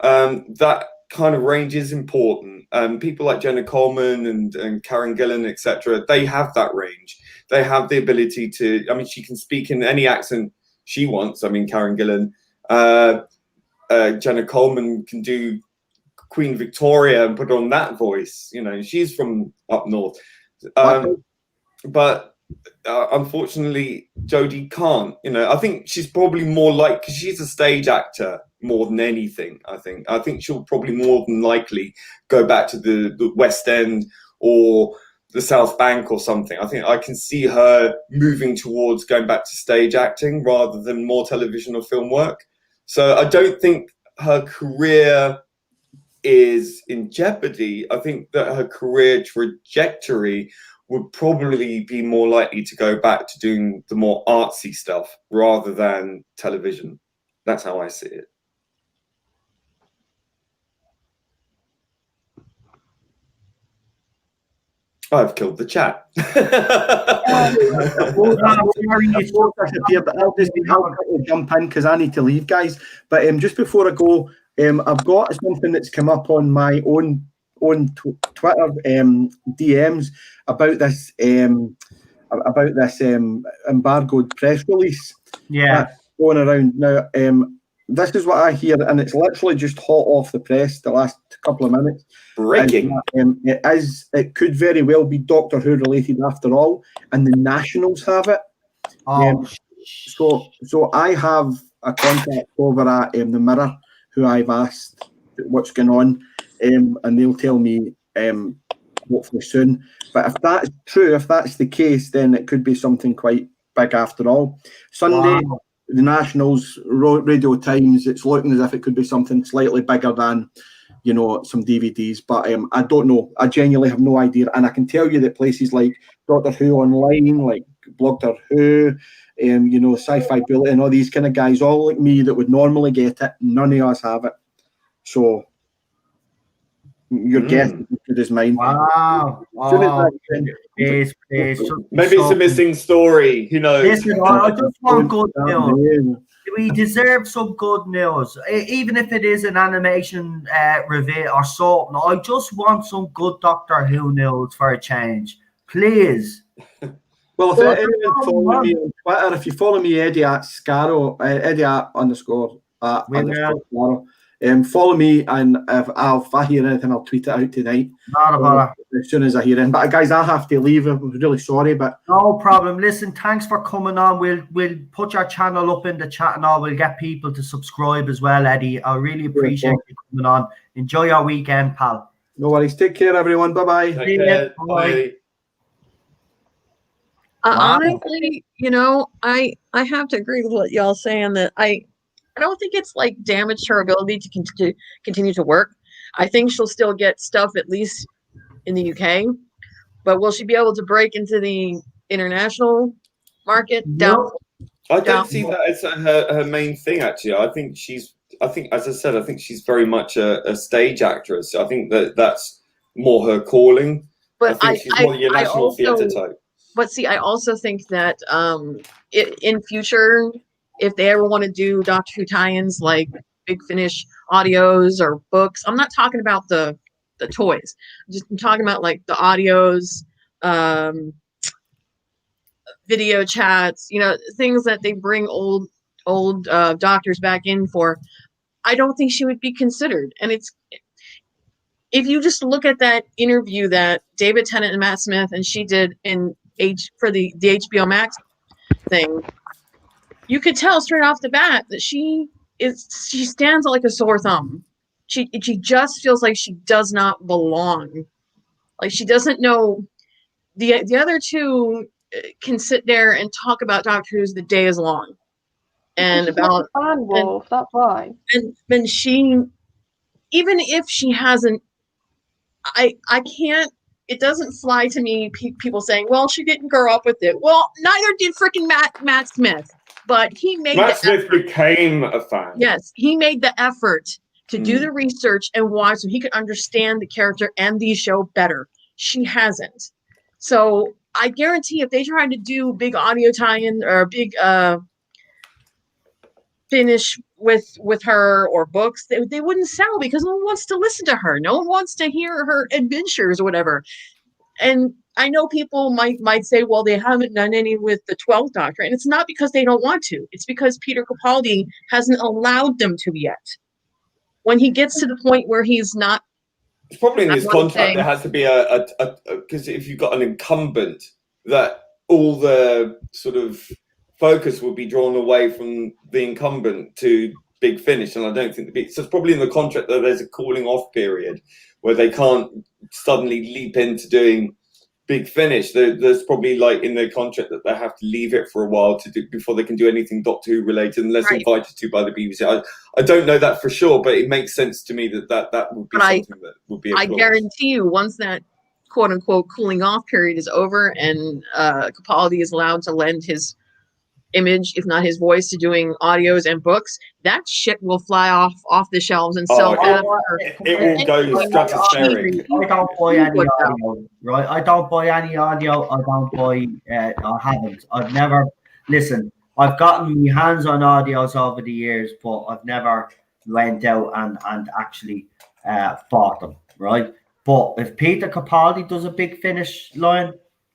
That kind of range is important. People like Jenna Coleman and Karen Gillan, etc., they have that range. They have the ability to, she can speak in any accent she wants. Karen Gillan, Jenna Coleman can do Queen Victoria and put on that voice. She's from up north. But unfortunately, Jodie can't. I think she's probably more like, because she's a stage actor more than anything. I think she'll probably more than likely go back to the West End or the South Bank or something. I think I can see her moving towards going back to stage acting rather than more television or film work. So I don't think her career is in jeopardy. I think that her career trajectory would probably be more likely to go back to doing the more artsy stuff rather than television. That's how I see it. I've killed the chat. I'll jump in because I need to leave, guys. But just before I go, I've got something that's come up on my own Twitter DMs about this embargoed press release. Yeah, going around now. This is what I hear, and it's literally just hot off the press the last couple of minutes. Breaking. It could very well be Doctor Who related after all, and the Nationals have it. So I have a contact over at the Mirror who I've asked what's going on, and they'll tell me hopefully soon. But if that's true, if that's the case, then it could be something quite big after all. Sunday. Wow. The Nationals, Radio Times, it's looking as if it could be something slightly bigger than, some DVDs. But I don't know. I genuinely have no idea. And I can tell you that places like Doctor Who Online, like Doctor Who, Sci-Fi Bulletin, and all these kind of guys, all like me that would normally get it, none of us have it. So your guess is as good as mine. Wow. Maybe it's a missing story. Who knows? Listen, I just want good news. We deserve some good news. Even if it is an animation reveal or something, I just want some good Doctor Who news for a change. Please. Well, if anyone follow me on Twitter, if you follow me, Eddie at Scarrow, Eddie at _. Follow me, and if I hear anything, I'll tweet it out tonight. As soon as I hear it. But guys, I have to leave. I'm really sorry, but no problem. Listen, thanks for coming on. We'll put your channel up in the chat and all. We'll get people to subscribe as well, Eddie. I really appreciate you coming on. Enjoy your weekend, pal. No worries. Take care, everyone. Bye-bye. Take care. Bye. Honestly, I have to agree with what y'all saying, that I don't think it's like damaged her ability to continue to work. I think she'll still get stuff, at least in the UK, but will she be able to break into the international market? I don't see that as her main thing. Actually, I think, as I said, I think she's very much a stage actress. I think that's more her calling. But I think she's more your national theatre type. But see, I also think that in future, if they ever want to do Doctor Who tie-ins like Big Finish audios or books, I'm not talking about the toys. I'm talking about like the audios, video chats, things that they bring old doctors back in for. I don't think she would be considered. And if you just look at that interview that David Tennant and Matt Smith and she did for the HBO Max thing, you could tell straight off the bat that she she stands like a sore thumb. She just feels like she does not belong. Like she doesn't know. The other two can sit there and talk about Doctor Who's the day is long, and about fan wolf. That's why. And she, even if she hasn't, I can't. It doesn't fly to me. People saying, "Well, she didn't grow up with it." Well, neither did freaking Matt Smith. But he made Matt Smith became a fan. Yes, he made the effort to do the research and watch so he could understand the character and the show better. She hasn't. So I guarantee if they tried to do big audio tie-in or a big finish with her or books, they wouldn't sell because no one wants to listen to her. No one wants to hear her adventures or whatever. And I know people might say, well, they haven't done any with the 12th Doctor. And it's not because they don't want to. It's because Peter Capaldi hasn't allowed them to yet. When he gets to the point where he's not... It's probably in his contract there has to be because if you've got an incumbent, that all the sort of focus will be drawn away from the incumbent to Big Finish. And I don't think so it's probably in the contract that there's a cooling off period where they can't suddenly leap into doing Big Finish. There's probably like in their contract that they have to leave it for a while to do before they can do anything Doctor Who related unless invited to by the BBC. I don't know that for sure, but it makes sense to me that would be something that would be. I guarantee you, once that quote unquote cooling off period is over and Capaldi is allowed to lend his image, if not his voice, to doing audios and books, that shit will fly off the shelves and sell it will go stratospheric. I don't buy any audio, right? I don't buy any audio. I don't buy. I haven't. I've never. Listen, I've gotten my hands on audios over the years, but I've never went out and actually bought them, right? But if Peter Capaldi does a Big Finish line,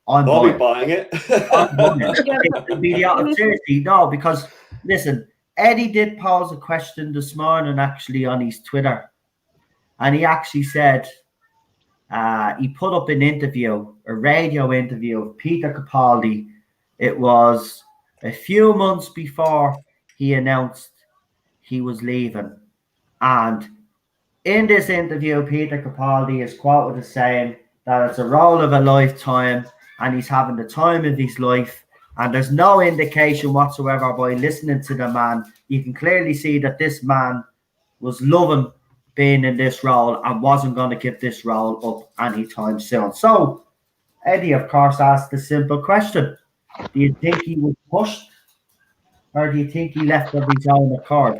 I'll be buying it. I'm buying it. Seriously, no, because listen, Eddie did pose a question this morning actually on his Twitter, and he actually said he put up an interview, a radio interview of Peter Capaldi. It was a few months before he announced he was leaving, and in this interview, Peter Capaldi is quoted as saying that it's a role of a lifetime and he's having the time of his life. And there's no indication whatsoever by listening to the man. You can clearly see that this man was loving being in this role and wasn't going to give this role up anytime soon. So Eddie, of course, asked the simple question. Do you think he was pushed or do you think he left of his own accord?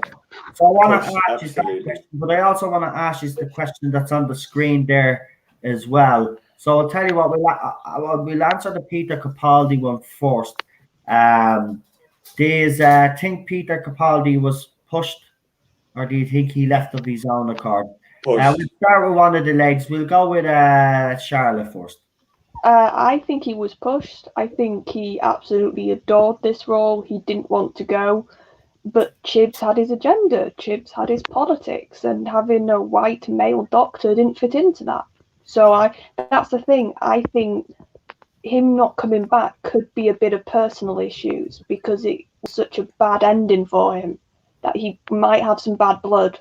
So I want to ask you that question, but I also want to ask you the question that's on the screen there as well. So I'll tell you what, we'll answer the Peter Capaldi one first. Do you think Peter Capaldi was pushed, or do you think he left of his own accord? We'll start with one of the legs. We'll go with Charlotte first. I think he was pushed. I think he absolutely adored this role. He didn't want to go. But Chibs had his agenda. Chibs had his politics, and having a white male doctor didn't fit into that. So that's the thing. I think him not coming back could be a bit of personal issues because it was such a bad ending for him that he might have some bad blood,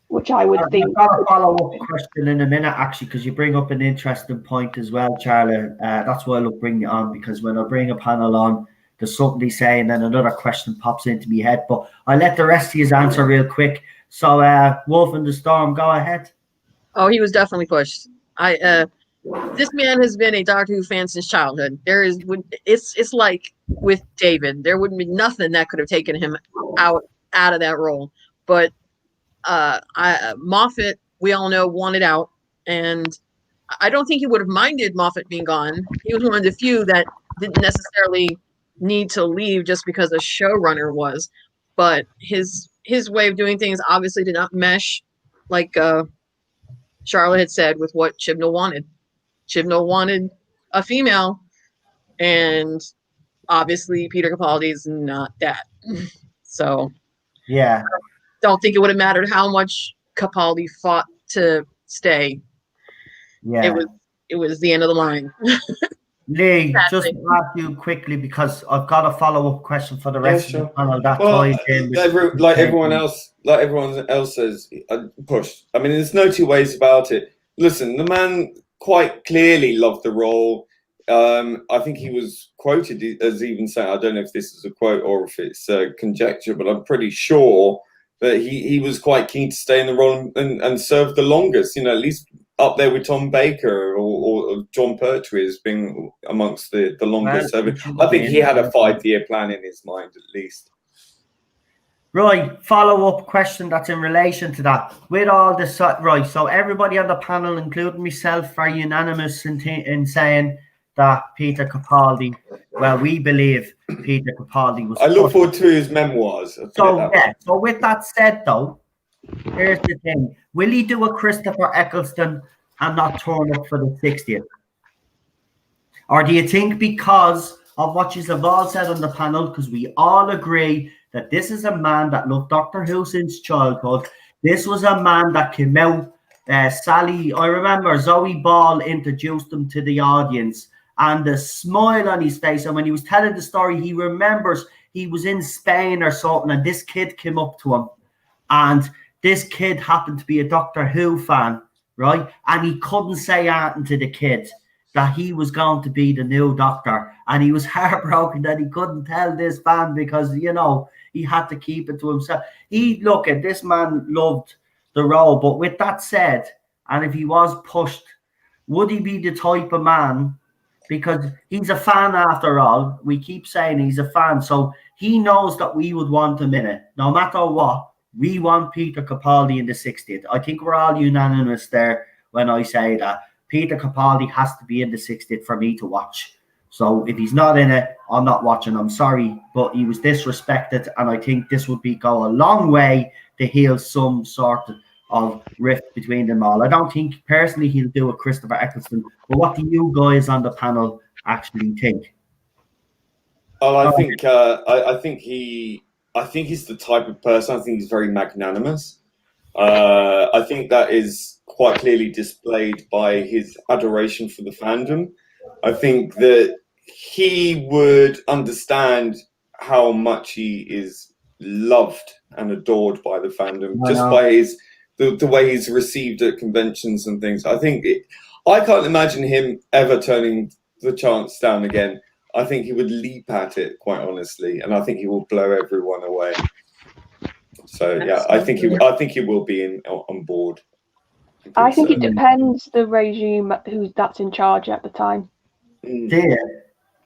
which I would think. I've got a follow-up question in a minute, actually, because you bring up an interesting point as well, Charlie. That's why I'll bring you on, because when I bring a panel on, there's something they say, and then another question pops into my head. But I'll let the rest of you answer real quick. So, Wolf in the Storm, go ahead. Oh, he was definitely pushed. This man has been a Doctor Who fan since childhood. It's like with David, there wouldn't be nothing that could have taken him out of that role. But Moffat, we all know, wanted out, and I don't think he would have minded Moffat being gone. He was one of the few that didn't necessarily need to leave just because a showrunner was. But his way of doing things obviously did not mesh, like Charlotte had said, with what Chibnall wanted. Chibnall wanted a female, and obviously Peter Capaldi is not that. So yeah, don't think it would have mattered how much Capaldi fought to stay. Yeah, it was the end of the line. Lee, Exactly. just to ask you quickly because I've got a follow-up question for the rest of the panel that Well, ties in with like everyone else says, pushed. I mean, there's no two ways about it. Listen, the man quite clearly loved the role. I think he was quoted as even saying, I don't know if this is a quote or if it's conjecture, but I'm pretty sure that he was quite keen to stay in the role and serve the longest, at least up there with Tom Baker or John Pertwee as being amongst the longest serving. I think he had a 5-year plan in his mind at least. Right, follow-up question that's in relation to that. With all this, right, so everybody on the panel, including myself, are unanimous in saying that Peter Capaldi, well, we believe Peter Capaldi was... I look forward to his memoirs. So, yeah, so with that said, though, here's the thing. Will he do a Christopher Eccleston and not turn up for the 60th? Or do you think because of what you've all said on the panel, because we all agree that this is a man that loved Doctor Who since childhood. This was a man that came out, Sally, I remember Zoe Ball introduced him to the audience and the smile on his face. And when he was telling the story, he remembers he was in Spain or something and this kid came up to him. And this kid happened to be a Doctor Who fan, right? And he couldn't say anything to the kid that he was going to be the new Doctor. And he was heartbroken that he couldn't tell this fan because, he had to keep it to himself. Look at this man loved the role. But with that said, and if he was pushed, would he be the type of man? Because he's a fan after all. We keep saying he's a fan. So he knows that we would want him in it. No matter what, we want Peter Capaldi in the 60th. I think we're all unanimous there when I say that. Peter Capaldi has to be in the 60th for me to watch. So if he's not in it, I'm not watching. I'm sorry, but he was disrespected, and I think this would go a long way to heal some sort of rift between them all. I don't think personally he'll do a Christopher Eccleston, but what do you guys on the panel actually think? Oh, I think he's the type of person. I think he's very magnanimous. I think that is quite clearly displayed by his adoration for the fandom. I think that he would understand how much he is loved and adored by the fandom just by the way he's received at conventions and things. I can't imagine him ever turning the chance down again. I think he would leap at it, quite honestly, and I think he will blow everyone away. So yeah, I think he will be on board. I think it depends the regime that's in charge at the time.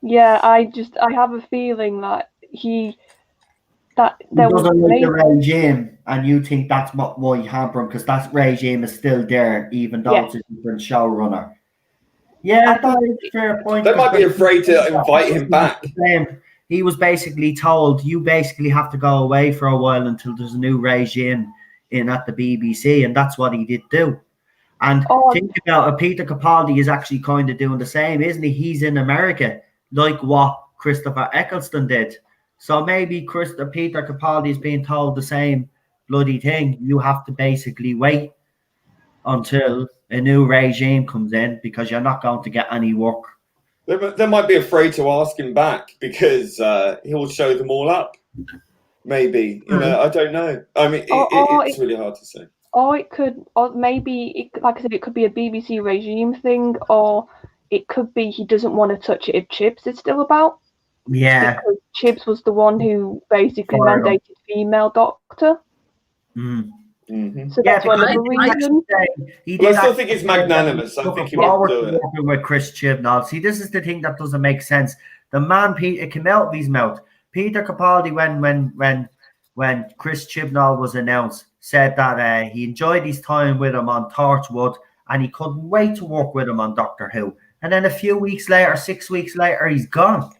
Yeah, I have a feeling that he doesn't like the regime, and you think that's what why hamper him because that regime is still there, even though it's a different showrunner. Yeah, that is a fair point. They might be afraid to invite him back. He was basically told, you basically have to go away for a while until there's a new regime in at the BBC, and that's what he did do. And think about it, Peter Capaldi is actually kind of doing the same, isn't he? He's in America, like what Christopher Eccleston did. So maybe Peter Capaldi is being told the same bloody thing. You have to basically wait until a new regime comes in because you're not going to get any work. They might be afraid to ask him back because he'll show them all up. Maybe, I don't know. I mean, it's really hard to say. Or it could, or maybe, like I said, it could be a BBC regime thing, or it could be he doesn't want to touch it if Chibs is still about. Yeah. Because Chibs was the one who basically mandated female Doctor. Mm-hmm. So that's one of the reasons. I still think it's magnanimous. I think he will do it. With Chris Chibnall. See, this is the thing that doesn't make sense. The man, it came out of his mouth. Peter Capaldi, when Chris Chibnall was announced, said that he enjoyed his time with him on Torchwood and he couldn't wait to work with him on Doctor Who. And then a few weeks later, 6 weeks later, he's gone.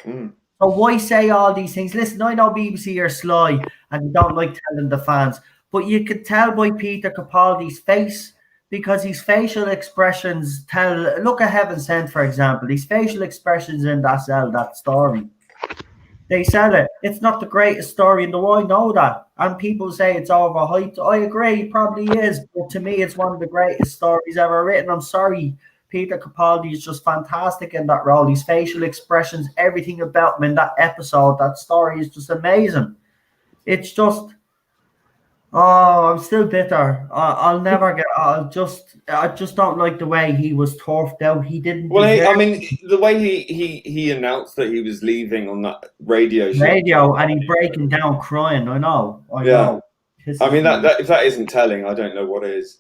So why say all these things? Listen, I know BBC are sly and you don't like telling the fans, but you could tell by Peter Capaldi's face because his facial expressions tell. Look at Heaven Sent, for example. His facial expressions in that story. They said it. It's not the greatest story in the world. I know that. And people say it's overhyped. I agree, it probably is. But to me, it's one of the greatest stories ever written. I'm sorry Peter Capaldi is just fantastic in that role. His facial expressions, everything about him in that episode, that story is just amazing. It's just, I'm still bitter. I'll never get. I just don't like the way he was turfed out. He didn't. Well, I mean, the way he announced that he was leaving on that radio show, and he breaking down, crying. I know. I mean, that if that isn't telling, I don't know what is.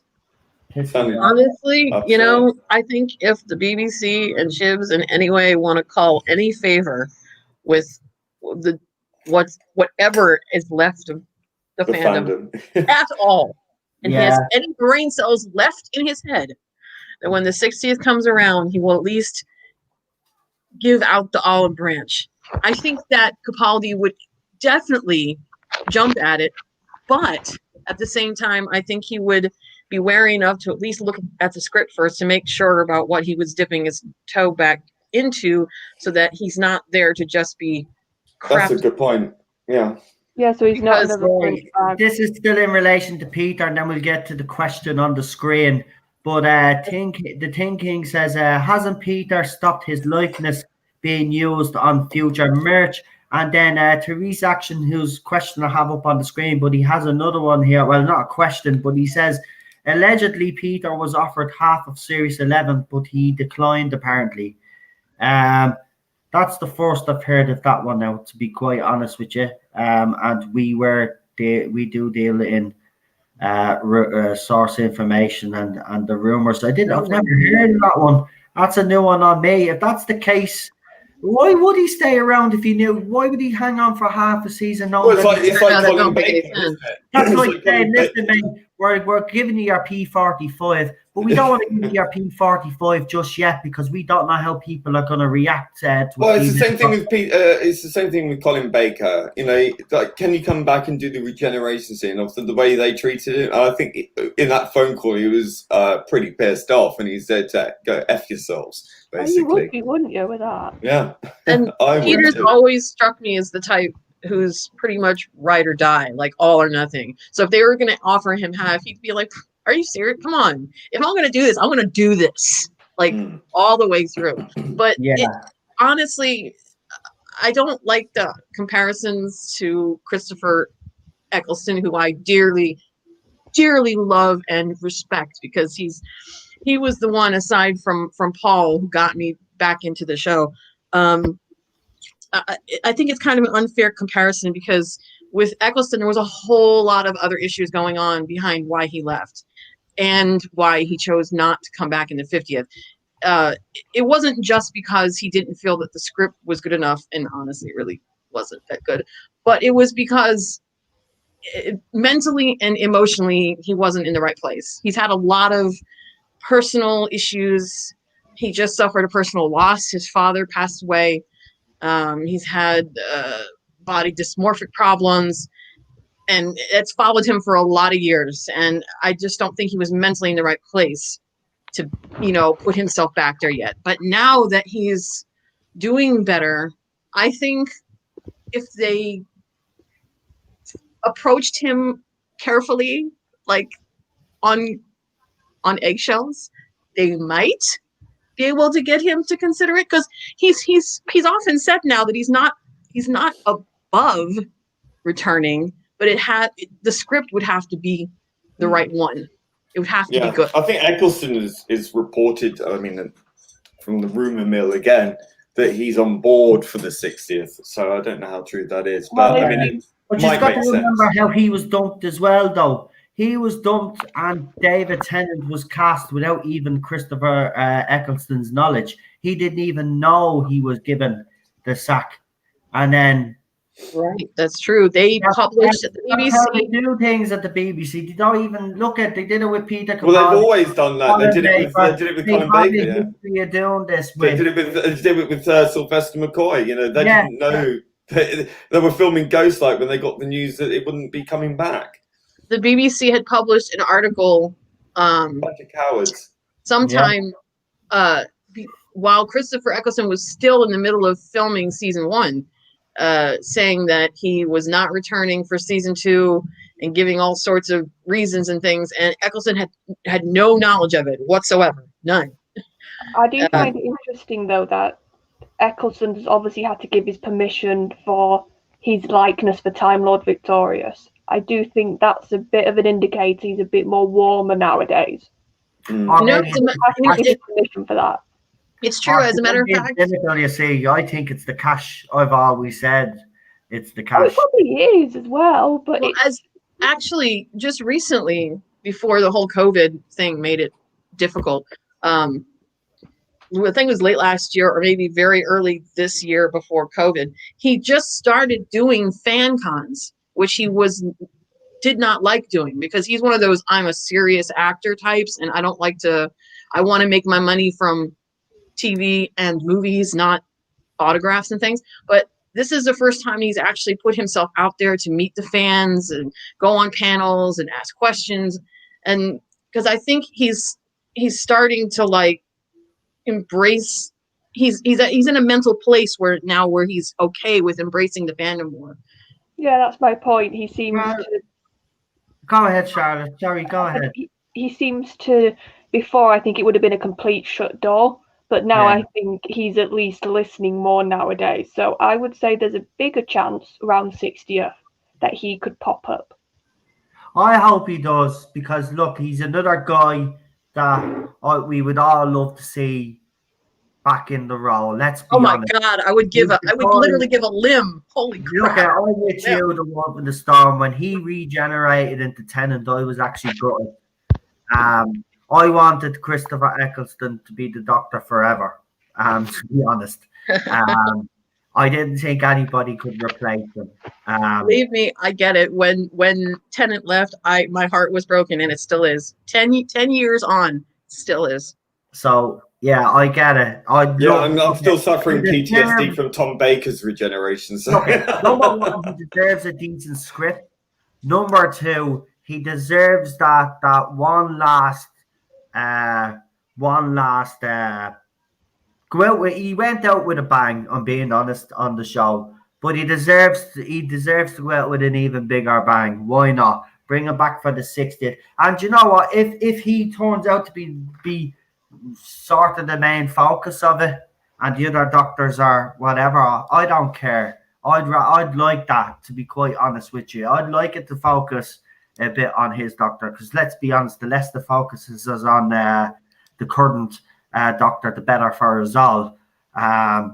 Honestly, you know, I think if the BBC and Shibs in any way want to call any favor with whatever is left of the fandom at all, and he has any brain cells left in his head, that when the 60th comes around, he will at least give out the olive branch. I think that Capaldi would definitely jump at it, but at the same time, I think he would be wary enough to at least look at the script first to make sure about what he was dipping his toe back into, so that he's not there to just be crap. That's a good point. Yeah. Yeah, so he's not another This is still in relation to Peter, and then we'll get to the question on the screen. But the Tin King says, hasn't Peter stopped his likeness being used on future merch? And then Therese Action, whose question I have up on the screen, but he has another one here. Well, not a question, but he says, allegedly Peter was offered half of Series 11, but he declined apparently. That's the first I've heard of that one now, to be quite honest with you. And we do deal in source information and the rumors. I've never heard of that one. That's a new one on me. If that's the case, why would he stay around if he knew? Why would he hang on for half a season? Well, it's like Colin Baker, isn't it? That's like saying, listen, man, we're giving you your P45, but we don't want to give you your P45 just yet because we don't know how people are going to react to well, it's the same thing with it's the same thing with Colin Baker. You know, like, can you come back and do the regeneration scene after the way they treated him? I think in that phone call he was pretty pissed off, and he said, "Go F yourselves." Basically. You would be, wouldn't you, with that? Yeah. And Peter's always struck me as the type who's pretty much ride or die, like all or nothing. So if they were going to offer him half, he'd be like, are you serious? Come on. If I'm going to do this, I'm going to do this, like all the way through. But honestly, I don't like the comparisons to Christopher Eccleston, who I dearly, dearly love and respect, because he was the one, aside from Paul, who got me back into the show. I think it's kind of an unfair comparison, because with Eccleston, there was a whole lot of other issues going on behind why he left and why he chose not to come back in the 50th. It wasn't just because he didn't feel that the script was good enough, and honestly, it really wasn't that good, but it was because mentally and emotionally, he wasn't in the right place. He's had a lot of personal issues. He just suffered a personal loss. His father passed away. He's had body dysmorphic problems, and it's followed him for a lot of years. And I just don't think he was mentally in the right place to, put himself back there yet. But now that he's doing better, I think if they approached him carefully, like on eggshells, they might be able to get him to consider it, because he's often said now that he's not above returning, but the script would have to be the right one. It would have to be good. I think Eccleston is reported, I mean, from the rumor mill again, that he's on board for the 60th. So I don't know how true that is, but I mean, but you've got to remember how he was dumped as well, though. He was dumped, and David Tennant was cast without even Christopher Eccleston's knowledge. He didn't even know he was given the sack. And then... Right, that's true. They published at the BBC. That's how they do things at the BBC. They don't even look at... They did it with Peter Capaldi. Well, they've always done that. They did it with Colin Baker, You're doing this with... They did it with Sylvester McCoy. They didn't know... They were filming Ghostlight when they got the news that it wouldn't be coming back. The BBC had published an article bunch of cowards. Sometime while Christopher Eccleston was still in the middle of filming season 1, saying that he was not returning for season 2 and giving all sorts of reasons and things, and Eccleston had no knowledge of it whatsoever, none. I do find it interesting, though, that Eccleston has obviously had to give his permission for his likeness for Time Lord Victorious. I do think that's a bit of an indicator he's a bit more warmer nowadays. Mm. I think give permission for that. It's true, as a matter of fact. You see, I think it's the cash. I've always said it's the cash. Oh, it probably is as well, but as actually just recently, before the whole COVID thing made it difficult. I think it was late last year or maybe very early this year before COVID. He just started doing fan cons, which he did not like doing because he's one of those I'm a serious actor types, and I don't like to. I want to make my money from TV and movies, not autographs and things. But this is the first time he's actually put himself out there to meet the fans and go on panels and ask questions. And because I think he's starting to like embrace, he's in a mental place where he's okay with embracing the fandom more. Yeah, that's my point. He seems to. Go ahead, Charlotte. Sorry, go ahead. He seems to. Before, I think it would have been a complete shut door. But now I think he's at least listening more nowadays. So I would say there's a bigger chance around 60th that he could pop up. I hope he does because, look, he's another guy that we would all love to see back in the role. Let's be honest. My God, I would literally give a limb. Holy crap. Look, I'm with you, the one in the storm. When he regenerated into Tennant, I was actually gutted. I wanted Christopher Eccleston to be the Doctor forever, to be honest. I didn't think anybody could replace him. Believe me, I get it. When Tennant left, my heart was broken, and it still is. 10 years on, still is. So, yeah, I get it. I'm still suffering PTSD from Tom Baker's Regeneration. So. Number one, he deserves a decent script. Number two, he deserves that one last he went out with a bang, I'm being honest, on the show, but he deserves to go out with an even bigger bang. Why not bring him back for the 60th? And you know what, if he turns out to be sort of the main focus of it and the other doctors are whatever, I don't care. I'd like that, to be quite honest with you. I'd like it to focus a bit on his Doctor, because let's be honest, the less the focus is on the current Doctor, the better for us all. I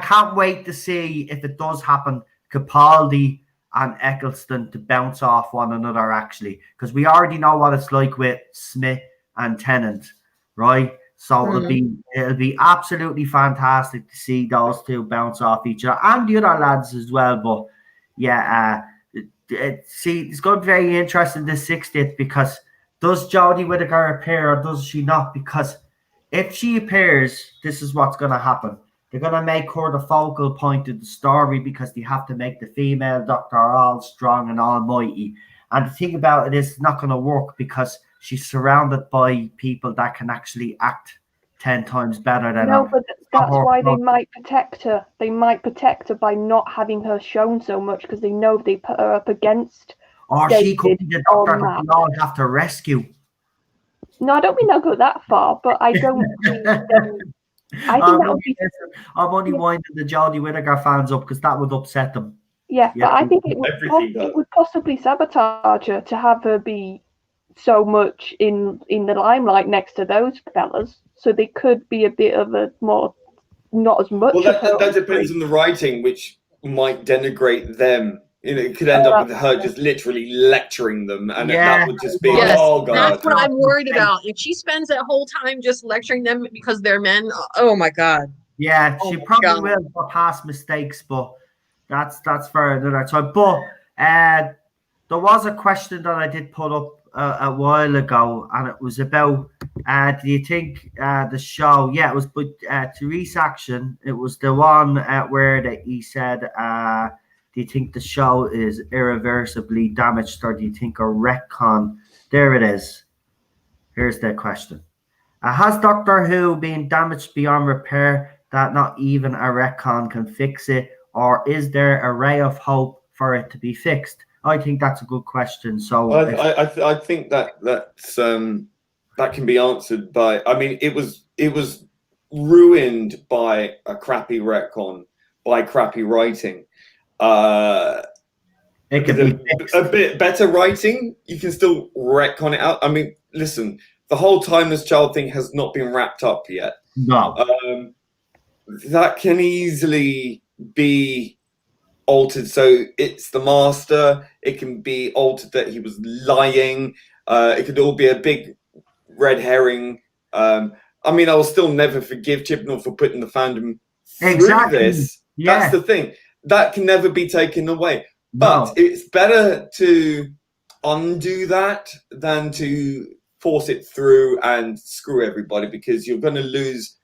can't wait to see if it does happen, Capaldi and Eccleston to bounce off one another, actually, because we already know what it's like with Smith and Tennant, right? So it'll be absolutely fantastic to see those two bounce off each other and the other lads as well. But yeah, it's going to be very interesting this 60th, because does Jodie Whittaker appear or does she not? Because if she appears, this is what's going to happen. They're going to make her the focal point of the story because they have to make the female Doctor all strong and almighty. And the thing about it is, it's not going to work because she's surrounded by people that can actually act 10 times better than her. No, but that's why they might protect her. They might protect her by not having her shown so much, because they know if they put her up against. Or she could be the Doctor that we all have to rescue. No, I don't mean they'll go that far, but I don't think. I think I'm only winding the Jodie Whittaker fans up because that would upset them. Yeah, but I think it would possibly sabotage her to have her be so much in the limelight next to those fellas. So they could be a bit of a more, not as much. Well, that depends on the writing, which might denigrate them. You know, it could end up with her just literally lecturing them, and that would just be, oh god. That's what I'm worried about. If she spends that whole time just lecturing them because they're men, oh my god. Yeah, she probably will for past mistakes, but that's for another time. But there was a question that I did put up a while ago, and it was about do you think the show? Yeah, it was, but Therese Action. It was the one where he said, do you think the show is irreversibly damaged, or do you think a retcon? There it is. Here's the question: has Doctor Who been damaged beyond repair that not even a retcon can fix it, or is there a ray of hope for it to be fixed? I think that's a good question. So I think that's that can be answered by. I mean, it was ruined by a crappy retcon, by crappy writing. It could be a bit better writing, you can still retcon it out. I mean, listen, the whole Timeless Child thing has not been wrapped up yet. No. That can easily be altered. So it's the Master. It can be altered that he was lying. It could all be a big red herring. I mean, I will still never forgive Chibnall for putting the fandom through this. Yeah. That's the thing. That can never be taken away. But No. it's better to undo that than to force it through and screw everybody, because you're going to lose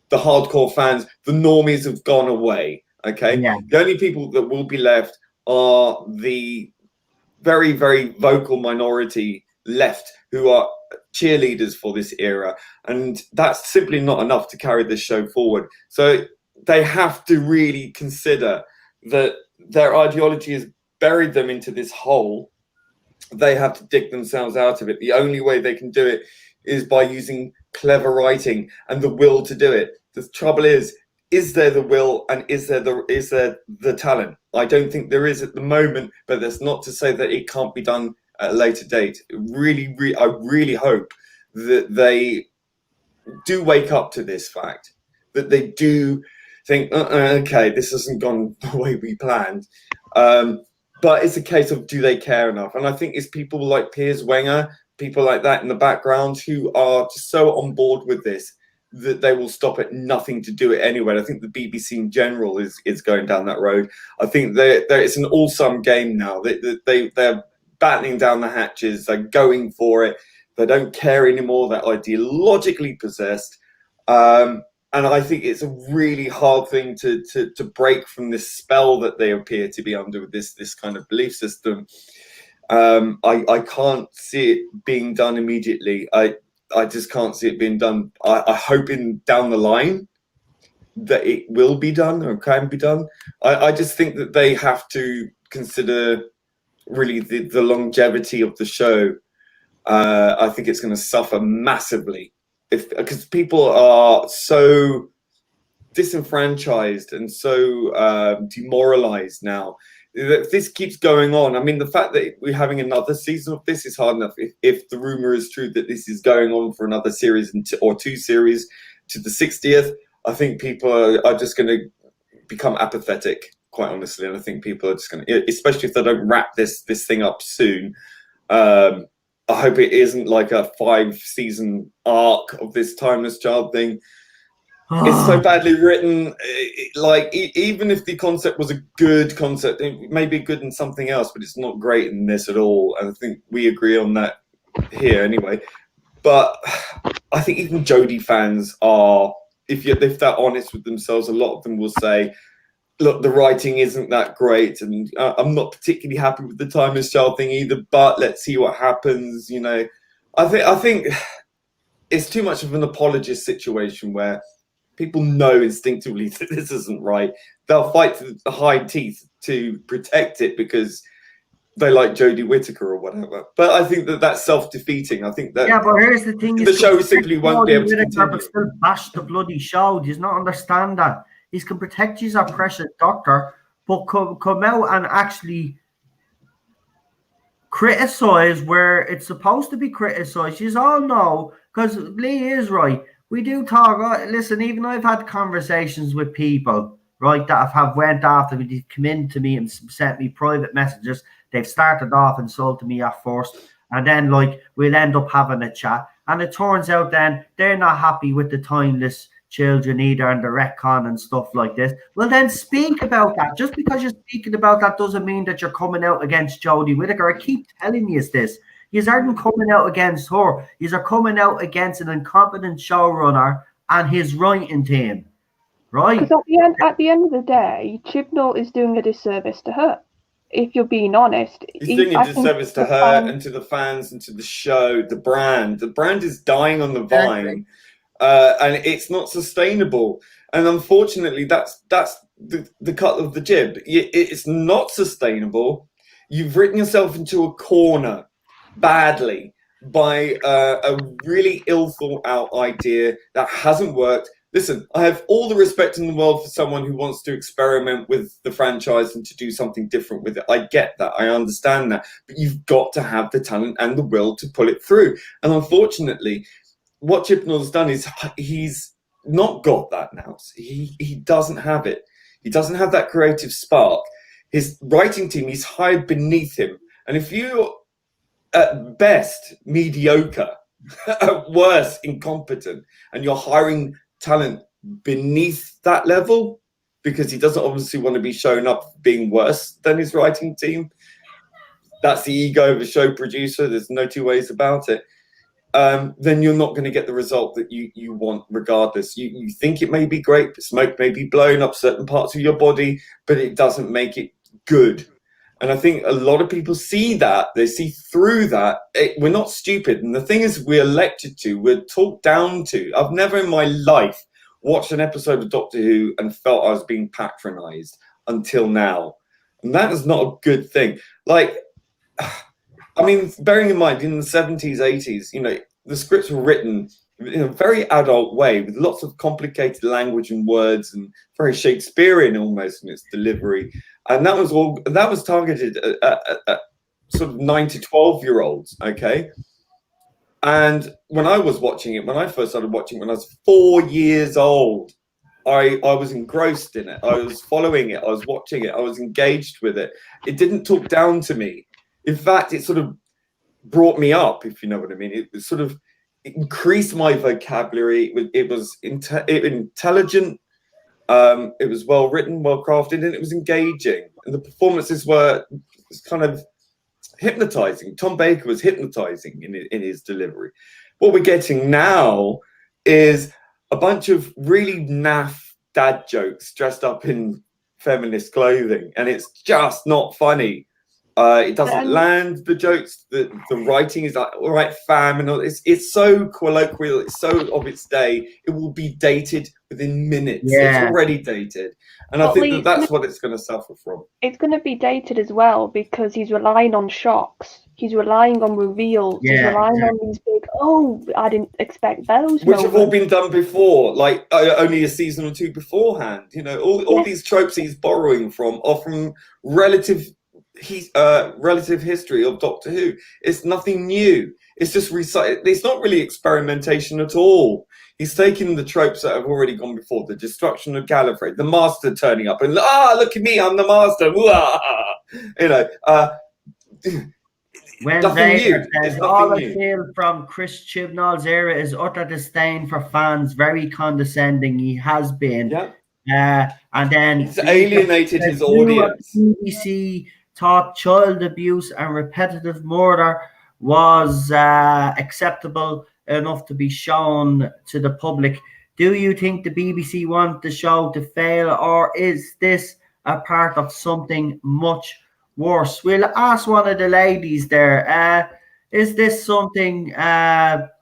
the hardcore fans. The normies have gone away. Okay. Yeah. The only people that will be left are the very, very vocal minority left who are cheerleaders for this era. And that's simply not enough to carry this show forward. So they have to really consider that their ideology has buried them into this hole. They have to dig themselves out of it. The only way they can do it is by using clever writing and the will to do it. The trouble is there the will and is there the talent? I don't think there is at the moment, but that's not to say that it can't be done at a later date. I really hope that they do wake up to this fact, that they do think, okay, this hasn't gone the way we planned. But it's a case of, do they care enough? And I think it's people like Piers Wenger, people like that in the background who are just so on board with this that they will stop at nothing to do it anyway. I think the BBC in general is going down that road. I think it's an all-sum game now. They're battening down the hatches. They're going for it. They don't care anymore. They're ideologically possessed. And I think it's a really hard thing to break from this spell that they appear to be under with this kind of belief system. I can't see it being done immediately. I just can't see it being done. I hope down the line that it will be done or can be done. I just think that they have to consider really the longevity of the show. I think it's going to suffer massively because people are so disenfranchised and so demoralized now. If this keeps going on, I mean, the fact that we're having another season of this is hard enough. If the rumor is true that this is going on for another series or two series to the 60th, I think people are just going to become apathetic, quite honestly. And I think people are just going to, especially if they don't wrap this thing up soon. I hope it isn't like a 5-season arc of this Timeless Child thing. It's so badly written. Even if the concept was a good concept, it may be good in something else, but it's not great in this at all. And I think we agree on that here anyway. But I think even Jodie fans are, if they're honest with themselves, a lot of them will say, look, the writing isn't that great, and I'm not particularly happy with the Timeless Child thing either, but let's see what happens. You know, I think it's too much of an apologist situation where people know instinctively that this isn't right. They'll fight to the hide teeth to protect it because they like Jodie Whittaker or whatever. But I think that's self-defeating. I think that but here's the thing: the show simply won't be able to continue. But still bash the bloody show. Does not understand that. He can protect you, our precious doctor, but come out and actually criticize where it's supposed to be criticized. You all know, because Lee is right. We do talk. Listen, even I've had conversations with people, right, that have went after me. They've come in to me and sent me private messages. They've started off insulting me at first, and then we'll end up having a chat. And it turns out then they're not happy with the Timeless Children either and the retcon and stuff like this. Well, then speak about that. Just because you're speaking about that doesn't mean that you're coming out against Jodie Whittaker. I keep telling you this. You aren't coming out against her. You are coming out against an incompetent showrunner and his writing team, right? Because at the end of the day, Chibnall is doing a disservice to her. If you're being honest, he's doing a disservice to her and to the fans and to the show, the brand. The brand is dying on the vine, and it's not sustainable. And unfortunately, that's the cut of the jib. It's not sustainable. You've written yourself into a corner. Badly. by a really ill thought out idea that hasn't worked. Listen, I have all the respect in the world for someone who wants to experiment with the franchise and to do something different with it. I get that. I understand that. But you've got to have the talent and the will to pull it through. And unfortunately, what Chibnall's done is he's not got that now. He doesn't have it. He doesn't have that creative spark. His writing team, he's hired beneath him. And if you're at best mediocre, at worst incompetent, and you're hiring talent beneath that level, because he doesn't obviously want to be shown up being worse than his writing team, that's the ego of a show producer. There's no two ways about it. Then you're not going to get the result that you want regardless. You think it may be great, but smoke may be blown up certain parts of your body, but it doesn't make it good. And I think a lot of people see that. They see through that. We're not stupid. And the thing is, we're lectured to, we're talked down to. I've never in my life watched an episode of Doctor Who and felt I was being patronized until now. And that is not a good thing. Like, I mean, bearing in mind, in the 70s, 80s, you know, the scripts were written in a very adult way with lots of complicated language and words and very Shakespearean almost in its delivery. And that was targeted at sort of 9 to 12-year-olds, okay? And when I was watching it, when I first started watching it, when I was 4 years old, I was engrossed in it. I was following it. I was watching it. I was engaged with it. It didn't talk down to me. In fact, it sort of brought me up, if you know what I mean. It sort of increased my vocabulary. It was intelligent. It was well written, well crafted, and it was engaging. And the performances were kind of hypnotizing. Tom Baker was hypnotizing in his delivery. What we're getting now is a bunch of really naff dad jokes dressed up in feminist clothing, and it's just not funny. It doesn't land the jokes. The writing is like, all right, fam, and all. It's so colloquial. It's so of its day. It will be dated within minutes. Yeah. It's already dated, and I think that's what it's going to suffer from. It's going to be dated as well because he's relying on shocks. He's relying on reveals. He's relying on these big, I didn't expect those. Which have all been done before, like only a season or two beforehand. You know, all these tropes he's borrowing from are from relative history of Doctor Who. It's nothing new. It's just it's not really experimentation at all. He's taking the tropes that have already gone before: the destruction of Gallifrey, the Master turning up, and look at me, I'm the Master. You know, when Vader says, all I feel from Chris Chibnall's era is utter disdain for fans, very condescending. He has been. Yeah. And then it's alienated his audience. BBC thought child abuse and repetitive murder was acceptable enough to be shown to the public. Do you think the BBC want the show to fail, or is this a part of something much worse? We'll ask one of the ladies there. Is this something?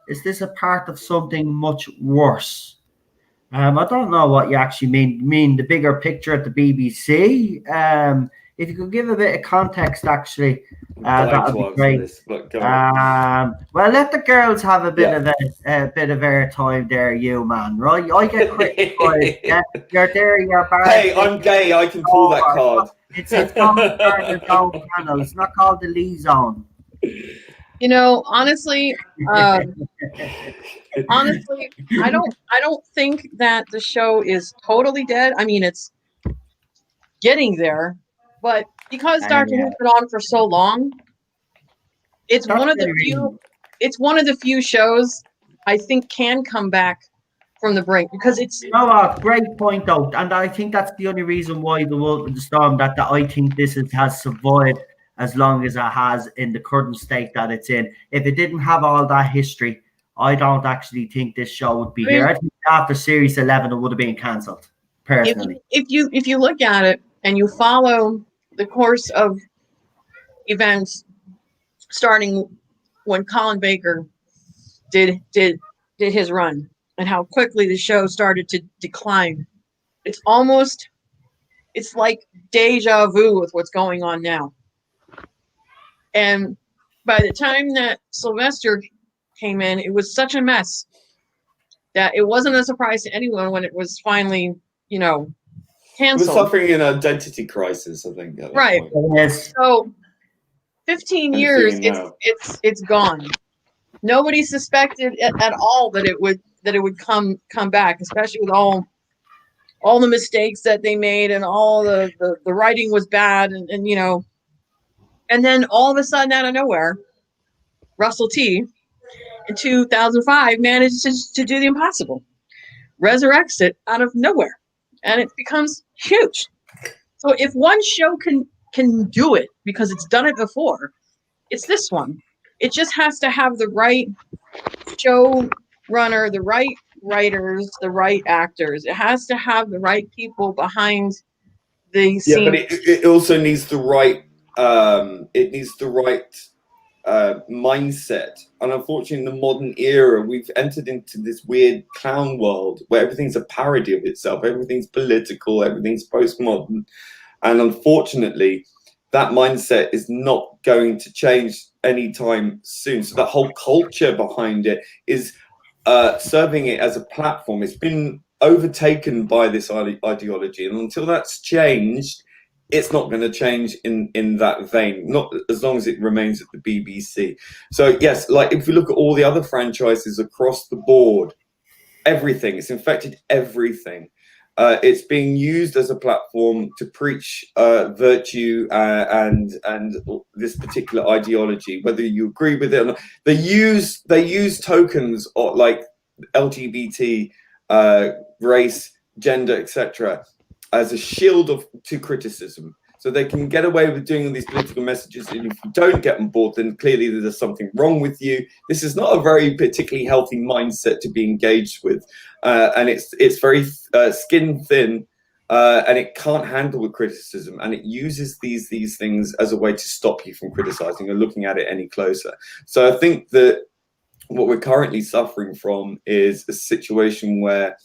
Is this a part of something much worse? I don't know what you actually mean the bigger picture at the BBC. If you could give a bit of context, actually, that would be great. Well, let the girls have a bit of airtime there, you man. Right? I get criticised. You're there. You're bad. Hey, I'm gay. I can pull that card. It's called the Zone Channel. It's not called the Lee Zone. You know, honestly, I don't think that the show is totally dead. I mean, it's getting there, but because Doctor Who's been on for so long, it's one of the few shows I think can come back from the brink, because it's great point though, and I think that's the only reason why The Wolf and the Storm that I think this has survived as long as it has in the current state that it's in. If it didn't have all that history, I don't actually think this show would be here. I think after series 11 it would have been cancelled, personally. If you look at it and you follow the course of events, starting when Colin Baker did his run, and how quickly the show started to decline, it's like deja vu with what's going on now. And by the time that Sylvester came in, it was such a mess that it wasn't a surprise to anyone when it was finally, It was canceled. suffering an identity crisis, I think. At that Right. point. Yes. So 15 And years, seeing now. it's gone. Nobody suspected at all that it would come back, especially with all the mistakes that they made and all the writing was bad and and then all of a sudden out of nowhere, Russell T in 2005 managed to do the impossible, resurrects it out of nowhere, and it becomes huge. So if one show can do it because it's done it before, it's this one. It just has to have the right showrunner, the right writers, the right actors. It has to have the right people behind the Yeah, scene. but it also needs the right. It needs the right mindset. And unfortunately, in the modern era, we've entered into this weird clown world where everything's a parody of itself. Everything's political. Everything's postmodern. And unfortunately, that mindset is not going to change anytime soon. So that whole culture behind it is serving it as a platform. It's been overtaken by this ideology. And until that's changed, it's not going to change in that vein, not as long as it remains at the BBC. So yes, like if you look at all the other franchises across the board, everything, it's infected everything. It's being used as a platform to preach virtue and this particular ideology, whether you agree with it or not. They use tokens or like LGBT, race, gender, etc., as a shield to criticism. So they can get away with doing all these political messages, and if you don't get on board, then clearly there's something wrong with you. This is not a very particularly healthy mindset to be engaged with, and it's very skin thin, and it can't handle the criticism, and it uses these things as a way to stop you from criticizing or looking at it any closer. So I think that what we're currently suffering from is a situation where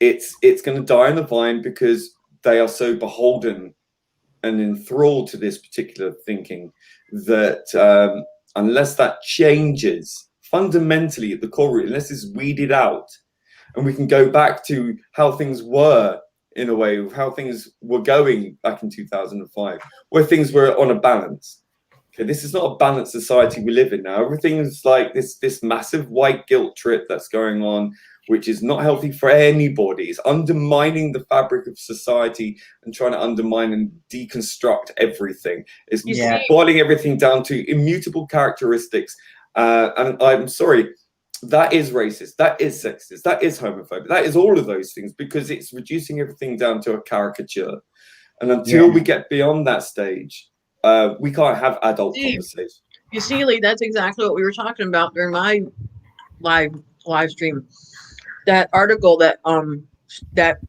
it's going to die on the vine because they are so beholden and enthralled to this particular thinking that unless that changes fundamentally at the core root, unless it's weeded out and we can go back to how things were in a way, of how things were going back in 2005, where things were on a balance. Okay, this is not a balanced society we live in now. Everything's like this massive white guilt trip that's going on, which is not healthy for anybody. It's undermining the fabric of society and trying to undermine and deconstruct everything. It's boiling everything down to immutable characteristics. And I'm sorry, that is racist, that is sexist, that is homophobic, that is all of those things, because it's reducing everything down to a caricature. And until we get beyond that stage, we can't have adult conversations. You see, Lee, that's exactly what we were talking about during my live stream. That article that that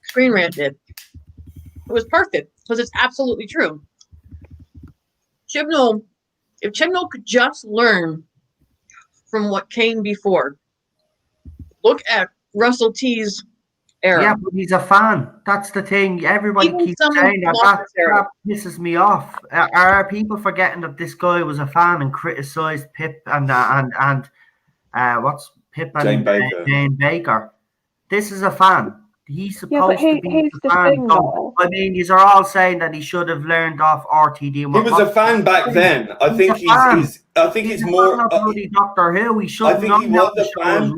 Screen Rant did, it was perfect because it's absolutely true. Chibnall, if Chibnall could just learn from what came before, look at Russell T's era. Yeah, but he's a fan. That's the thing. Everybody Even keeps saying that. That pisses me off. Are people forgetting that this guy was a fan and criticised Pip and what's Pip and Jane Baker? This is a fan. He's supposed to be a fan. I mean, these are all saying that he should have learned off RTD. He was a fan back then. I think he's more. Doctor Who. He should. I think he was a fan.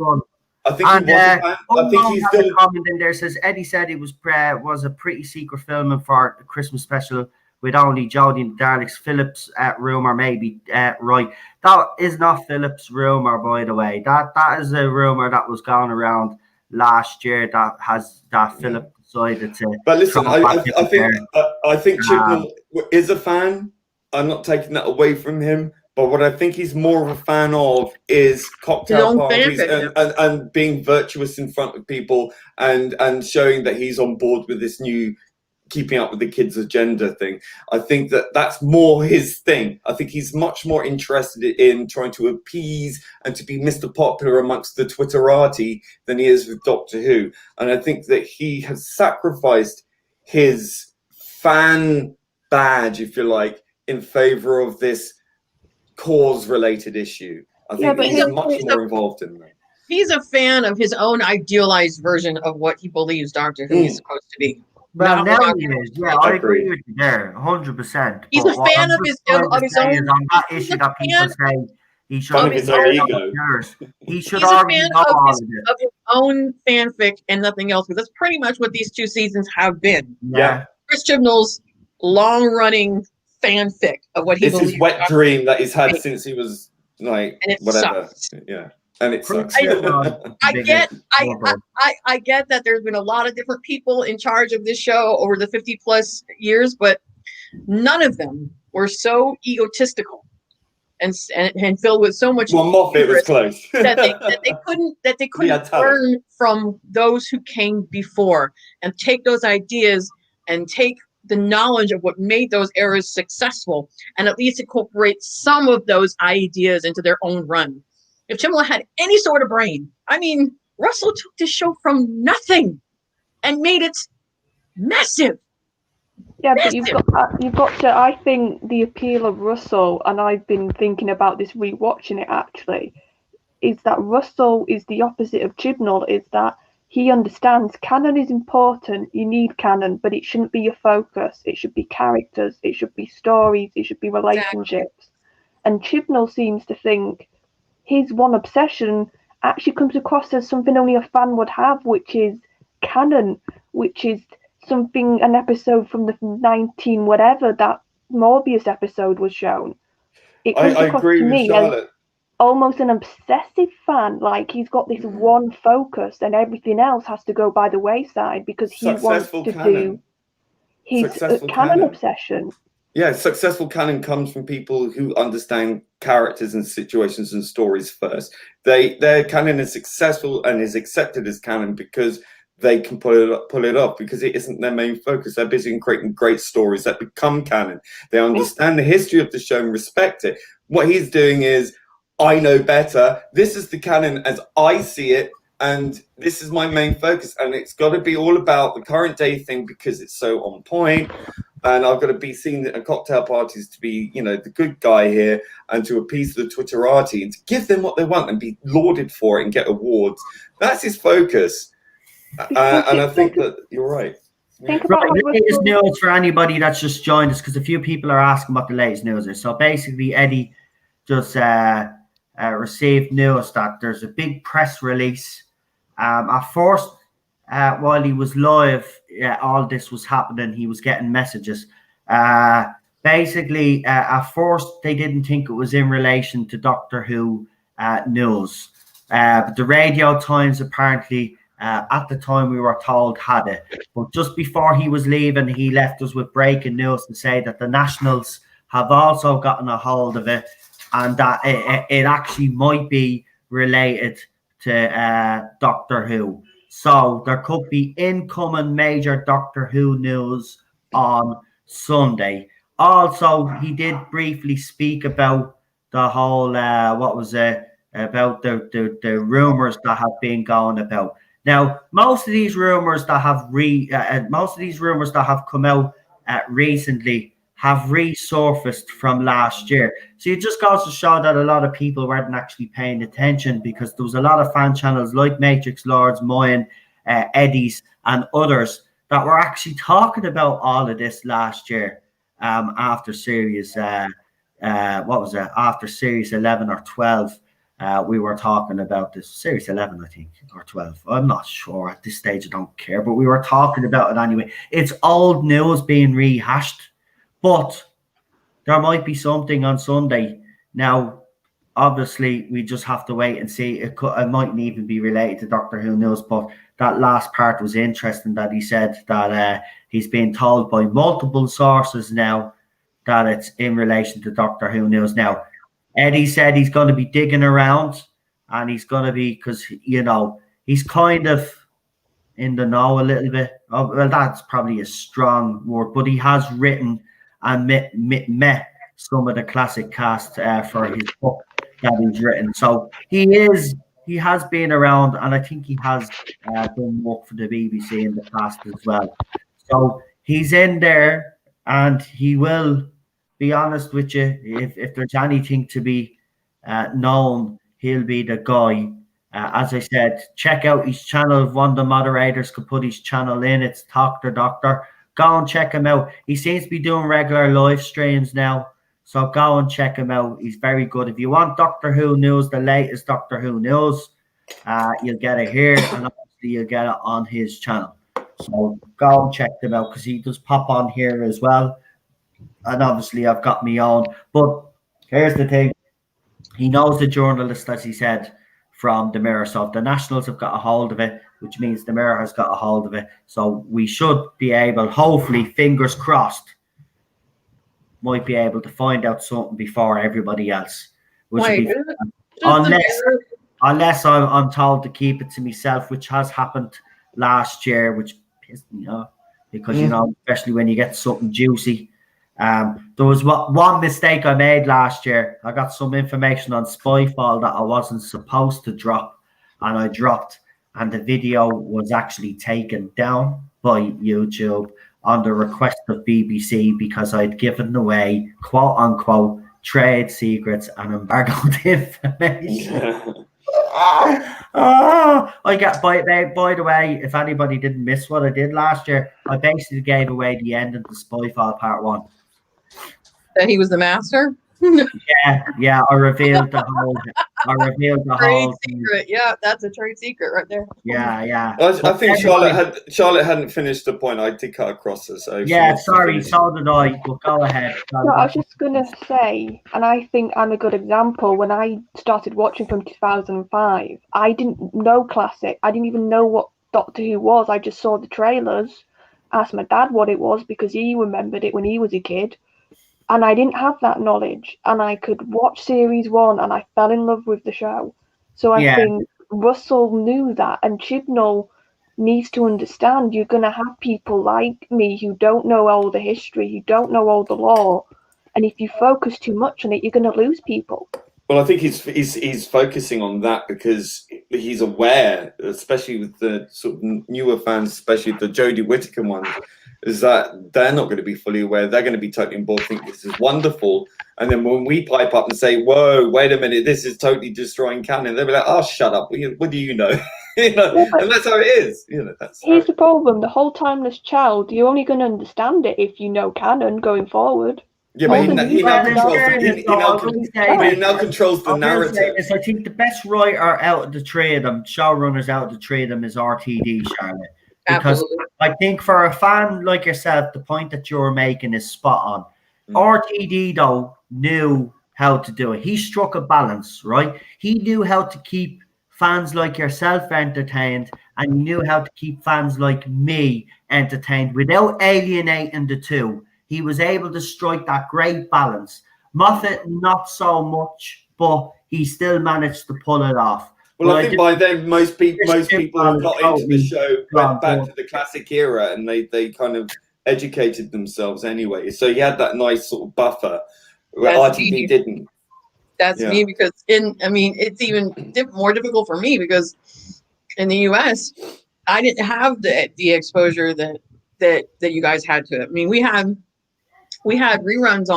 I think he was a fan. I think he's still. A comment in there says Eddie said it was a pretty secret filming for the Christmas special with only Jodie and the Daleks. Phillips rumor maybe right. That is not Phillips rumor, by the way. That is a rumor that was going around last year that Philip decided to. But listen, I think Chibnall is a fan. I'm not taking that away from him. But what I think he's more of a fan of is cocktail parties and being virtuous in front of people and showing that he's on board with this new keeping up with the kids' agenda thing. I think that's more his thing. I think he's much more interested in trying to appease and to be Mr. Popular amongst the Twitterati than he is with Doctor Who. And I think that he has sacrificed his fan badge, if you like, in favor of this cause-related issue. I think but he's much more involved in that. He's a fan of his own idealized version of what he believes Doctor Who is supposed to be. Well, Not now what he Doctor is. Who Yeah, is. I agree with you there, 100%. He's But a what fan I'm of just his trying of to his say own. is on that He's issue a that people fan say he should Fan have of his been own out ego. of years. He should He's a already fan know all of of it. his own fanfic and nothing else. Because that's pretty much what these 2 seasons have been. Yeah. Chris Chibnall's long-running fanfic of what he It's believes. his wet Doctor dream that he's had Who since he was like and it whatever. sucks. Yeah. And it sucks. I get that there's been a lot of different people in charge of this show over the 50+ years, but none of them were so egotistical and filled with so much Well, Moffat was close. that they couldn't learn from those who came before and take those ideas and take the knowledge of what made those eras successful and at least incorporate some of those ideas into their own run. If Chibnall had any sort of brain, I mean, Russell took this show from nothing and made it massive. Yeah, but you've got to. I think the appeal of Russell, and I've been thinking about this rewatching it actually, is that Russell is the opposite of Chibnall. Is that he understands canon is important. You need canon, but it shouldn't be your focus. It should be characters. It should be stories. It should be relationships. And Chibnall seems to think his one obsession actually comes across as something only a fan would have, which is canon, which is something, an episode from the 19 whatever that Morbius episode was shown. It comes I across agree to with me Charlotte. as almost an obsessive fan, like he's got this one focus and everything else has to go by the wayside because he wants to do his canon obsession. Yeah, successful canon comes from people who understand characters and situations and stories first. Their canon is successful and is accepted as canon because they can pull it off because it isn't their main focus. They're busy in creating great stories that become canon. They understand the history of the show and respect it. What he's doing is, I know better. This is the canon as I see it, and this is my main focus. And it's got to be all about the current day thing because it's so on point. And I've got to be seen at cocktail parties to be, the good guy here and to appease the Twitterati and to give them what they want and be lauded for it and get awards. That's his focus. And I think that you're right. Right, latest news for anybody that's just joined us, because a few people are asking what the latest news is. So basically, Eddie just received news that there's a big press release. At first, while he was live, all this was happening. He was getting messages. Basically, at first, they didn't think it was in relation to Doctor Who news. But the Radio Times apparently, at the time we were told, had it. But just before he was leaving, he left us with breaking news to say that the Nationals have also gotten a hold of it and that it actually might be related to Doctor Who. So there could be incoming major Doctor Who news on Sunday. Also, he did briefly speak about the whole about the rumors that have been going about. Now, most of these rumors that have come out recently have resurfaced from last year. So it just goes to show that a lot of people weren't actually paying attention because there was a lot of fan channels like Matrix Lords, Moyen, Eddie's, and others that were actually talking about all of this last year after series after series 11 or 12. We were talking about this series 11, I think, or 12. I'm not sure at this stage. I don't care, but we were talking about it anyway. It's old news being rehashed, but there might be something on Sunday. Now, obviously, we just have to wait and see. It mightn't even be related to Doctor Who news, but that last part was interesting that he said that he's been told by multiple sources now that it's in relation to Doctor Who news. Now, Eddie said he's going to be digging around and he's going to be, because, he's kind of in the know a little bit. Oh, well, that's probably a strong word, but he has written and met some of the classic cast for his book that he's written. So he has been around, and I think he has done work for the BBC in the past as well. So he's in there, and he will be honest with you, if there's anything to be known, he'll be the guy. As I said, check out his channel. If one of the moderators could put his channel in, it's Talk the Doctor. Go and check him out. He seems to be doing regular live streams now, so go and check him out. He's very good. If you want Doctor Who news, the latest Doctor Who news, you'll get it here, and obviously you'll get it on his channel. So go and check them out, because he does pop on here as well. And obviously I've got me own. But here's the thing. He knows the journalist, as he said, from the Mirror. So if the Nationals have got a hold of it, which means the Mirror has got a hold of it. So we should be able, hopefully, fingers crossed, might be able to find out something before everybody else. Unless I'm told to keep it to myself, which has happened last year, which pissed me off, because you know, especially when you get something juicy. There was one mistake I made last year. I got some information on Spyfall that I wasn't supposed to drop, and I dropped, and the video was actually taken down by YouTube on the request of BBC, because I'd given away, quote unquote, trade secrets and embargoed information. I got by the way, if anybody didn't miss what I did last year, I basically gave away the end of the Spyfall Part 1. That he was the master? Yeah, I revealed the whole trade secret. Yeah, that's a trade secret right there. Yeah. I think Charlotte hadn't finished the point. I did cut across her. So yeah, sorry, so did I. But go ahead. No, I was just gonna say, and I think I'm a good example. When I started watching from 2005, I didn't know classic. I didn't even know what Doctor Who was. I just saw the trailers. Asked my dad what it was, because he remembered it when he was a kid. And I didn't have that knowledge, and I could watch series 1, and I fell in love with the show. So I think Russell knew that, and Chibnall needs to understand you're going to have people like me who don't know all the history, who don't know all the lore, and if you focus too much on it, you're going to lose people. Well, I think he's focusing on that because he's aware, especially with the sort of newer fans, especially the Jodie Whittaker ones, is that they're not going to be fully aware. They're going to be totally on board, think this is wonderful. And then when we pipe up and say, whoa, wait a minute, this is totally destroying canon, they'll be like, oh, shut up. What do you know? And that's how it is. Here's the problem. The whole Timeless Child, you're only going to understand it if you know canon going forward. Yeah, but he now controls the narrative. I think the best writer out of the three of them, showrunners out of the three of them, is RTD, Charlotte. Because absolutely. I think for a fan like yourself, the point that you're making is spot on. RTD, though, knew how to do it. He struck a balance, right? He knew how to keep fans like yourself entertained, and he knew how to keep fans like me entertained without alienating the two. He was able to strike that great balance. Moffat, not so much, but he still managed to pull it off. Well, I think by then most people have got into the show, went back to the classic era, and they kind of educated themselves anyway. So you had that nice sort of buffer where RTD didn't. That's me, because it's even more difficult for me because in the US, I didn't have the exposure that you guys had to it. I mean, we had reruns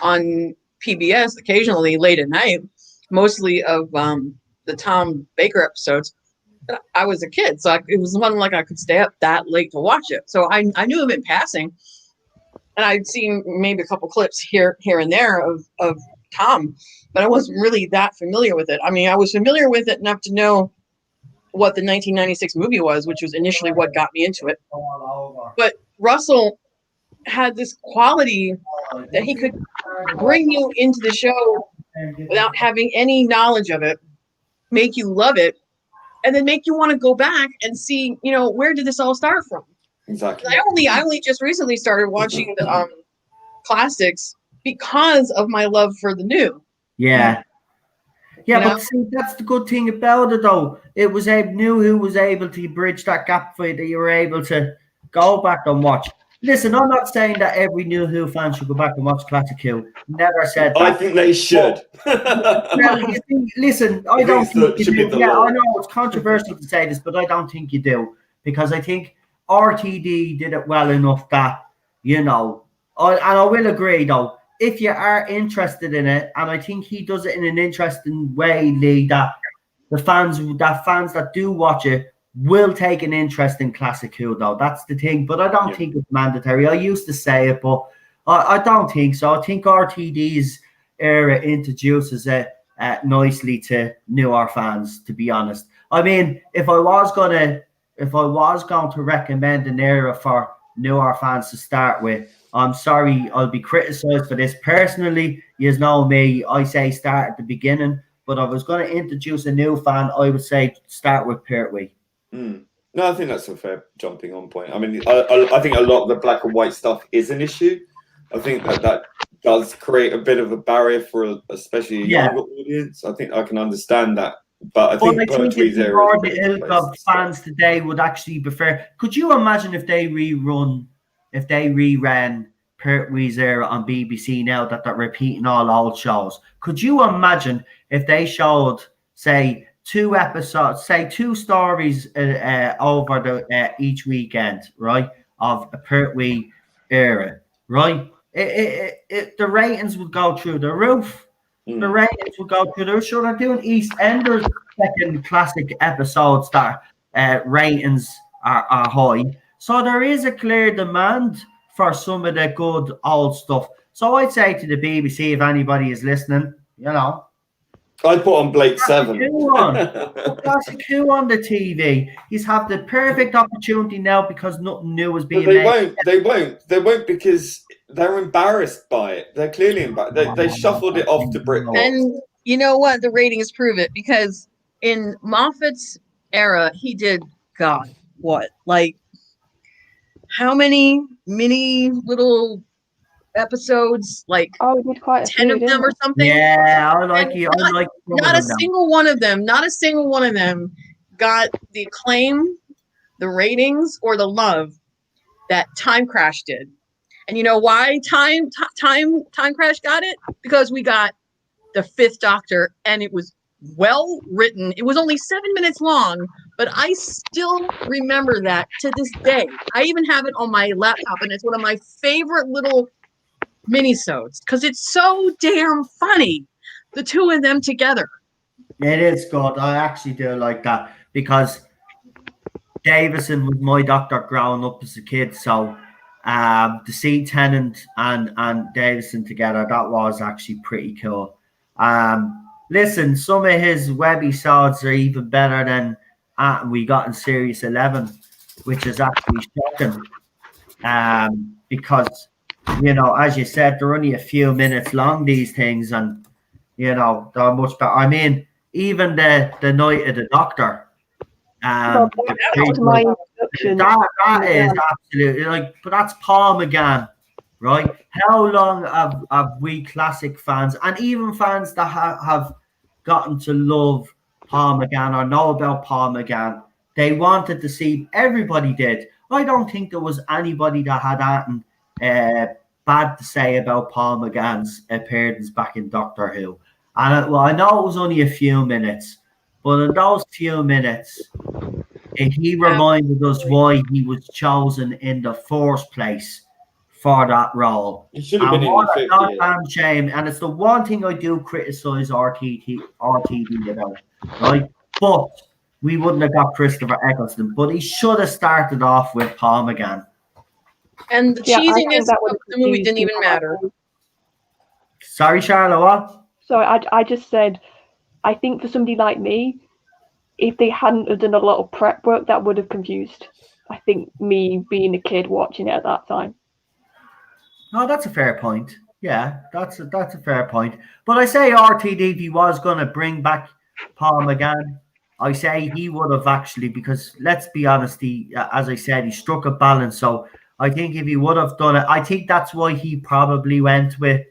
on PBS occasionally late at night, mostly of the Tom Baker episodes. I was a kid, so it was one like I could stay up that late to watch it. So I knew him in passing, and I'd seen maybe a couple clips here and there of Tom, but I wasn't really that familiar with it. I mean, I was familiar with it enough to know what the 1996 movie was, which was initially what got me into it. But Russell had this quality that he could bring you into the show without having any knowledge of it, make you love it, and then make you want to go back and see, where did this all start from? Exactly. I only just recently started watching the classics because of my love for the new. Yeah. Yeah, but see, that's the good thing about it, though. It was New Who was able to bridge that gap for you, that you were able to go back and watch. Listen, I'm not saying that every New Who fan should go back and watch Classic Who. Never said that. I think they should. Listen, I don't think you do. Yeah, I know it's controversial to say this, but I don't think you do. Because I think RTD did it well enough that, and I will agree, though, if you are interested in it, and I think he does it in an interesting way, Lee, that fans that do watch it will take an interest in Classic Who, though. That's the thing. But I don't think it's mandatory. I used to say it, but I don't think so. I think RTD's era introduces it nicely to newer fans, to be honest. I mean, if I was going to recommend an era for newer fans to start with, I'm sorry, I'll be criticised for this. Personally, you know me, I say start at the beginning. But if I was going to introduce a new fan, I would say start with Pertwee. No, I think that's a fair jumping on point. I mean, I think a lot of the black and white stuff is an issue. I think that does create a bit of a barrier for especially a younger audience. I think I can understand that. But I think Pertwee's era is a ilk of fans today would actually prefer. Could you imagine if they reran Pertwee's era on BBC now that they're repeating all old shows? Could you imagine if they showed, say, 2 episodes, say 2 stories over the each weekend, right, of a Pertwee era, right? The ratings would go through the roof. The ratings would go through the roof. Sure, they're doing EastEnders second classic episodes that ratings are high. So there is a clear demand for some of the good old stuff. So I'd say to the BBC, if anybody is listening, I'd put on Blake 7. Classic Who on the TV. He's have the perfect opportunity now because nothing new is being made. They won't because they're embarrassed by it. They're clearly embarrassed. They shuffled it off to Britpop. And you know what? The ratings prove it, because in Moffat's era, he did, God, what? Like, how many mini little episodes? Like, we did quite 10 of them or something? Yeah, I like you. Not a single one of them got the acclaim, the ratings, or the love that Time Crash did. And you know why Time Crash got it? Because we got the 5th Doctor, and it was well written. It was only 7 minutes long, but I still remember that to this day. I even have it on my laptop, and it's one of my favorite little minisodes because it's so damn funny, the 2 of them together. It is good. I actually do like that because Davison was my doctor growing up as a kid, so to see Tennant and Davison together, that was actually pretty cool. Listen, some of his webisodes are even better than we got in Series 11, which is actually shocking. Because, as you said, they're only a few minutes long, these things, and, they're much better. I mean, even the Night of the Doctor. That was my introduction. That is absolutely but that's Paul McGann, right? How long have we classic fans and even fans that have gotten to love Paul McGann or know about Paul McGann? They wanted to see, everybody did. I don't think there was anybody that had anything bad to say about Paul McGann's appearance back in Doctor Who. And I know it was only a few minutes, but in those few minutes, he reminded us why he was chosen in the first place for that role. He should have been in the 50. Damn shame. And it's the one thing I do criticize RTD about, right? But we wouldn't have got Christopher Eccleston, but he should have started off with Paul McGann. And the cheesiness of the movie didn't even matter. Sorry, Charlotte, what? So I just said, I think for somebody like me, if they hadn't have done a lot of prep work, that would have confused, I think, me being a kid watching it at that time. No, that's a fair point. Yeah, that's a fair point. But I say RTD, if he was going to bring back Paul McGann, I say he would have actually, because let's be honest, he, as I said, he struck a balance. So I think if he would have done it, I think that's why he probably went with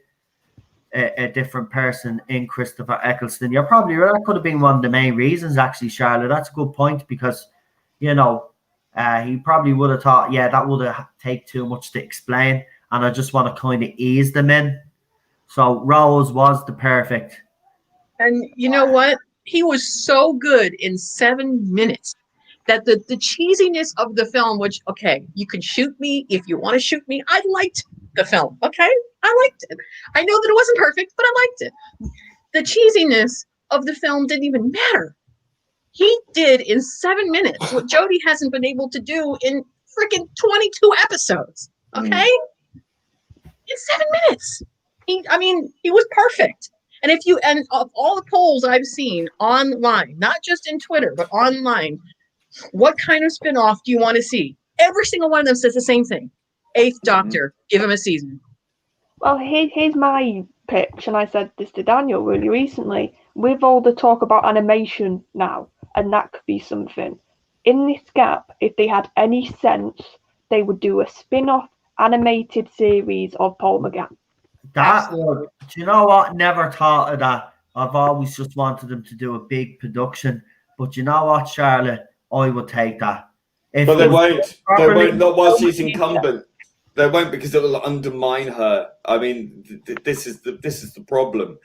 a different person in Christopher Eccleston. You're probably right. That could have been one of the main reasons, actually, Charlotte. That's a good point because, he probably would have thought, that would have taken too much to explain. And I just want to kind of ease them in. So Rose was the perfect. And you know what? He was so good in 7 minutes that the cheesiness of the film, which, okay, you can shoot me if you want to shoot me. I liked the film. Okay, I liked it. I know that it wasn't perfect, but I liked it. The cheesiness of the film didn't even matter. He did in 7 minutes what Jodie hasn't been able to do in freaking 22 episodes. Okay, in 7 minutes. He was perfect. And of all the polls I've seen online, not just in Twitter, but online, what kind of spinoff do you want to see? Every single one of them says the same thing. Eighth Doctor, give him a season. Well, here's my pitch, and I said this to Daniel really recently. With all the talk about animation now, and that could be something. In this gap, if they had any sense, they would do a spin-off animated series of Paul McGann. Do you know what? Never thought of that. I've always just wanted them to do a big production. But you know what, Charlotte? I would take that. But they won't. They won't. Not while she's incumbent. They won't, because it will undermine her. I mean, this is the problem.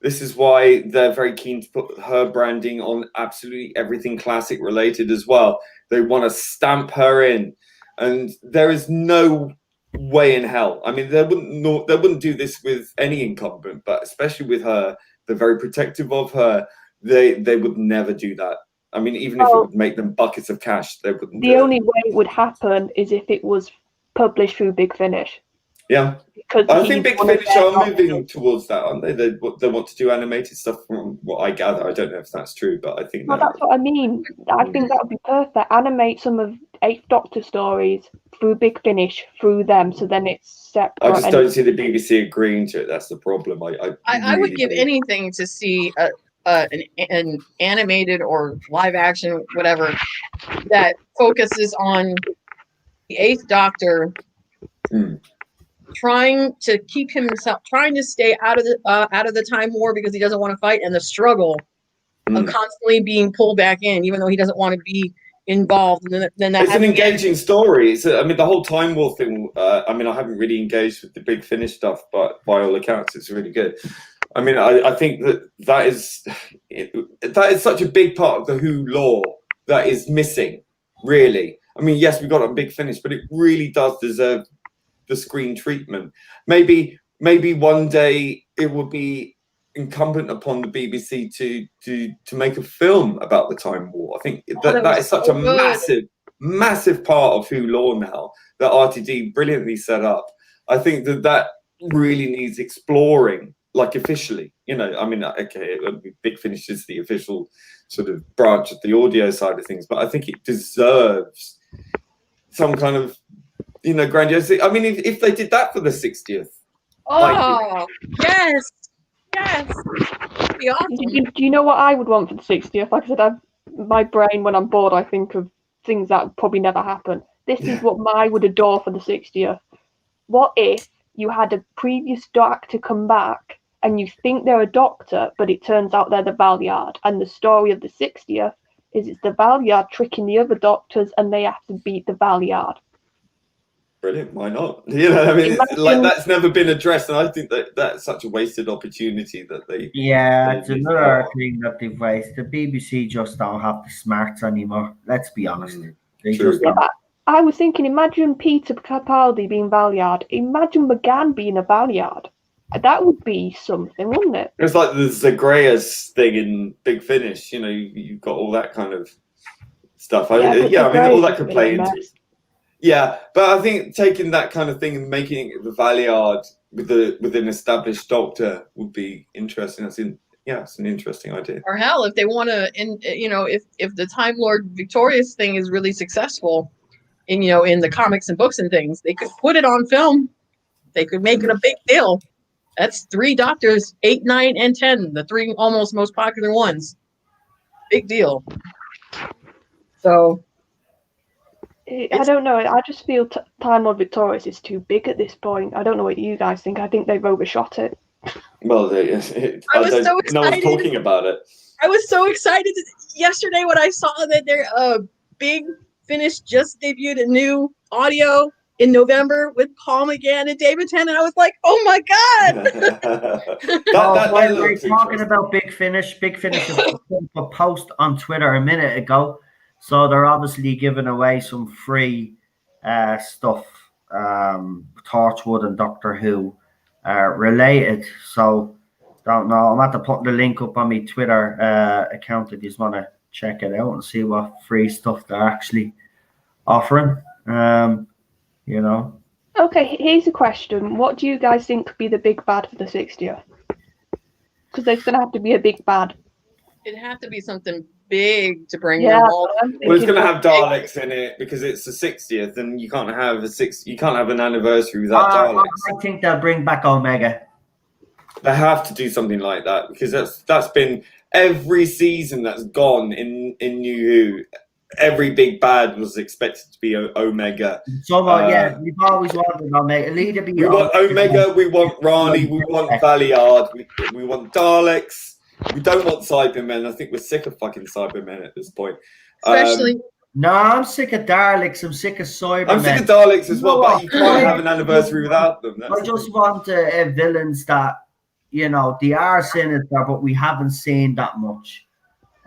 This is why they're very keen to put her branding on absolutely everything classic related as well. They want to stamp her in, and there is no way in hell. I mean, they wouldn't do this with any incumbent, but especially with her. They're very protective of her. They would never do that. I mean, even if it would make them buckets of cash, they wouldn't. The only way it would happen is if it was published through Big Finish. Yeah, because I think Big Finish are moving towards that, aren't they? They want to do animated stuff, from what I gather. I don't know if that's true, but I think that's what I mean. I think that would be perfect. Animate some of Eighth Doctor stories through Big Finish, through them, so then it's separate. I just don't see the BBC agreeing to it. That's the problem. I would give anything to see an animated or live action, whatever, that focuses on the Eighth Doctor. Trying to keep himself, trying to stay out of the Time War because he doesn't want to fight, and the struggle of constantly being pulled back in, even though he doesn't want to be involved. And then it's an engaging story. I mean, the whole Time War thing. I mean, I haven't really engaged with the Big Finish stuff, but by all accounts, it's really good. I mean, I think that is such a big part of the Who lore that is missing. Really, I mean, yes, we got it on Big Finish, but it really does deserve the screen treatment. Maybe one day it will be incumbent upon the BBC to make a film about the Time War. I think that is such a massive part of Who lore now that RTD brilliantly set up. I think that really needs exploring, like officially. You know, I mean, okay, Big Finish is the official sort of branch of the audio side of things, but I think it deserves some kind of, you know, grandiose. I mean, if they did that for the 60th. Oh, yes. That'd be awesome. Do you know what I would want for the 60th? Like I said, my brain, when I'm bored, I think of things that would probably never happen. This is what I would adore for the 60th. What if you had a previous doctor come back and you think they're a doctor, but it turns out they're the Valeyard, and the story of the 60th is it's the Valeyard tricking the other doctors and they have to beat the Valeyard. Brilliant, why not? You know, I mean, like, that's never been addressed, and I think that's such a wasted opportunity that they. Yeah, it's another thing that they've wasted. The BBC just don't have the smarts anymore. Let's be honest. They just don't. I was thinking, imagine Peter Capaldi being Valeyard. Imagine McGann being a Valeyard. That would be something, wouldn't it? It's like the Zagreus thing in Big Finish. You know, you've got all that kind of stuff. I mean, all that could play into it. Yeah, but I think taking that kind of thing and making it the Valeyard with an established doctor would be interesting. It's an interesting idea. Or hell, if they want to, if the Time Lord Victorious thing is really successful, in the comics and books and things, they could put it on film. They could make it a big deal. That's 3 doctors, 8, 9, and 10, the 3 almost most popular ones. Big deal. So. I don't know. I just feel Time Lord Victorious is too big at this point. I don't know what you guys think. I think they've overshot it. Well, no one's talking about it. I was so excited yesterday when I saw that their Big Finish just debuted a new audio in November with Paul McGann and David Tennant. I was like, oh my God! We're talking about Big Finish. Big Finish put a post on Twitter a minute ago. So they're obviously giving away some free stuff Torchwood and Doctor Who related. So don't know. I'm at to put the link up on my Twitter account if you just want to check it out and see what free stuff they're actually offering. You know. Okay, here's a question. What do you guys think could be the big bad for the 60th? Because there's going to have to be a big bad. It'd have to be something big to bring Yeah, them all. Well, it's going to have Daleks in it because it's the 60th, and you can't have you can't have an anniversary without Daleks. I think they'll bring back Omega. They have to do something like that because that's been every season that's gone in New Who. Every big bad was expected to be Omega. So yeah, we've always wanted Omega. We want Omega. We want Rani. We want Valiard. We want Daleks. We don't want Cybermen. I think we're sick of fucking Cybermen at this point. Especially. No, I'm sick of Daleks. I'm sick of Cybermen. I'm sick of Daleks as well, but you can't have an anniversary without them. I just want villains that, you know, they are sinister, but we haven't seen that much.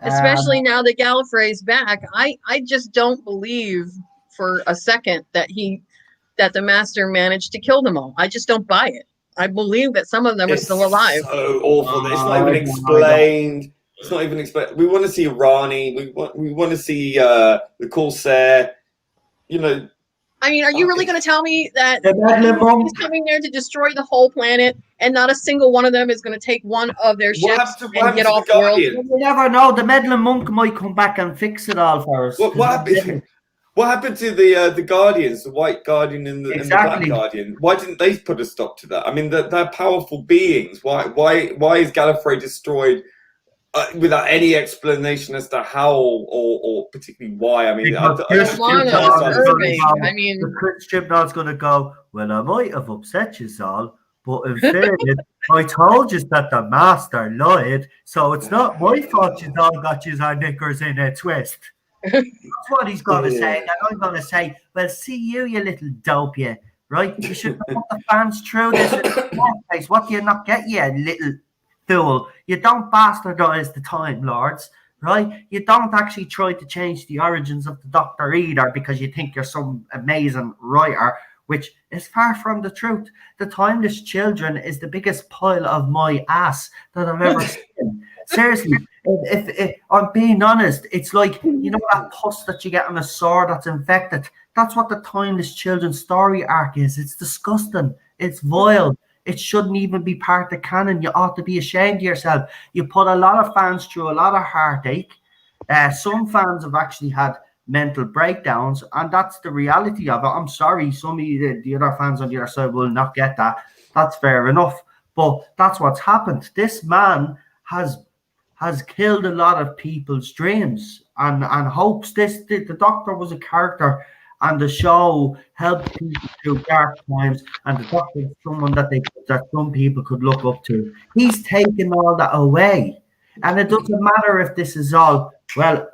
Especially now that Gallifrey's back, I just don't believe for a second that the Master managed to kill them all. I just don't buy it. I believe that some of them are still alive. So awful. It's not even explained. It's not even explained. We want to see Rani. We want to see the Corsair. You know. I mean, are you really going to tell me that he's coming there to destroy the whole planet, and not a single one of them is going to take one of their ships and get off the world? You never know. The meddling monk might come back and fix it all for us. What happened to the Guardians, the White Guardian and the Black Guardian? Why didn't they put a stop to that? I mean, they're powerful beings. Why is Gallifrey destroyed without any explanation as to how or particularly why? I mean, the Chris Chibnall's going to go, well, I might have upset you all, but in fairness, I told you that the Master lied, so it's not my fault you all got your knickers in a twist. That's what he's going to say. And I'm going to say, well, see you little dope, you. Right? You should put the fans through this in the first place. What do you not get, you little fool? You don't bastardize the Time Lords, right? You don't actually try to change the origins of the Doctor either because you think you're some amazing writer, which is far from the truth. The Timeless Children is the biggest pile of my ass that I've ever seen. Seriously, if I'm being honest, it's like, you know that pus that you get on a sword that's infected? That's what the Timeless Children story arc is. It's disgusting. It's vile. It shouldn't even be part of canon. You ought to be ashamed of yourself. You put a lot of fans through a lot of heartache. Some fans have actually had mental breakdowns, and that's the reality of it. I'm sorry, some of the other fans on the other side will not get that. That's fair enough. But that's what's happened. This man has killed a lot of people's dreams and hopes. The Doctor was a character, and the show helped people through dark times, and the Doctor is someone that some people could look up to. He's taken all that away, and it doesn't matter if this is all, well,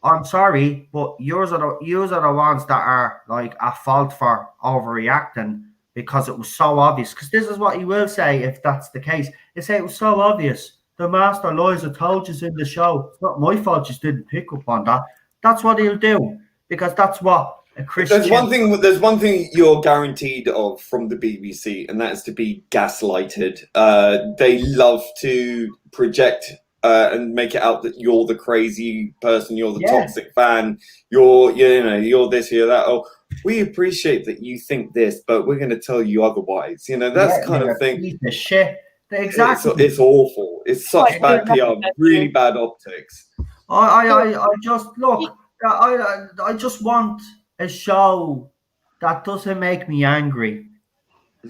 I'm sorry, but yours are the ones that are like at fault for overreacting because it was so obvious. Because this is what he will say if that's the case. He'll say it was so obvious. The Master lies. I told you in the show. It's not my fault. Just didn't pick up on that. That's what he'll do because that's what a Christian. There's one thing you're guaranteed of from the BBC, and that is to be gaslighted. They love to project and make it out that you're the crazy person, you're the toxic fan, you're this, you're that. Oh, we appreciate that you think this, but we're going to tell you otherwise. You know, that's kind of thing. The shit. Exactly. It's awful. It's such bad PR, really bad optics. I just look. I just want a show that doesn't make me angry.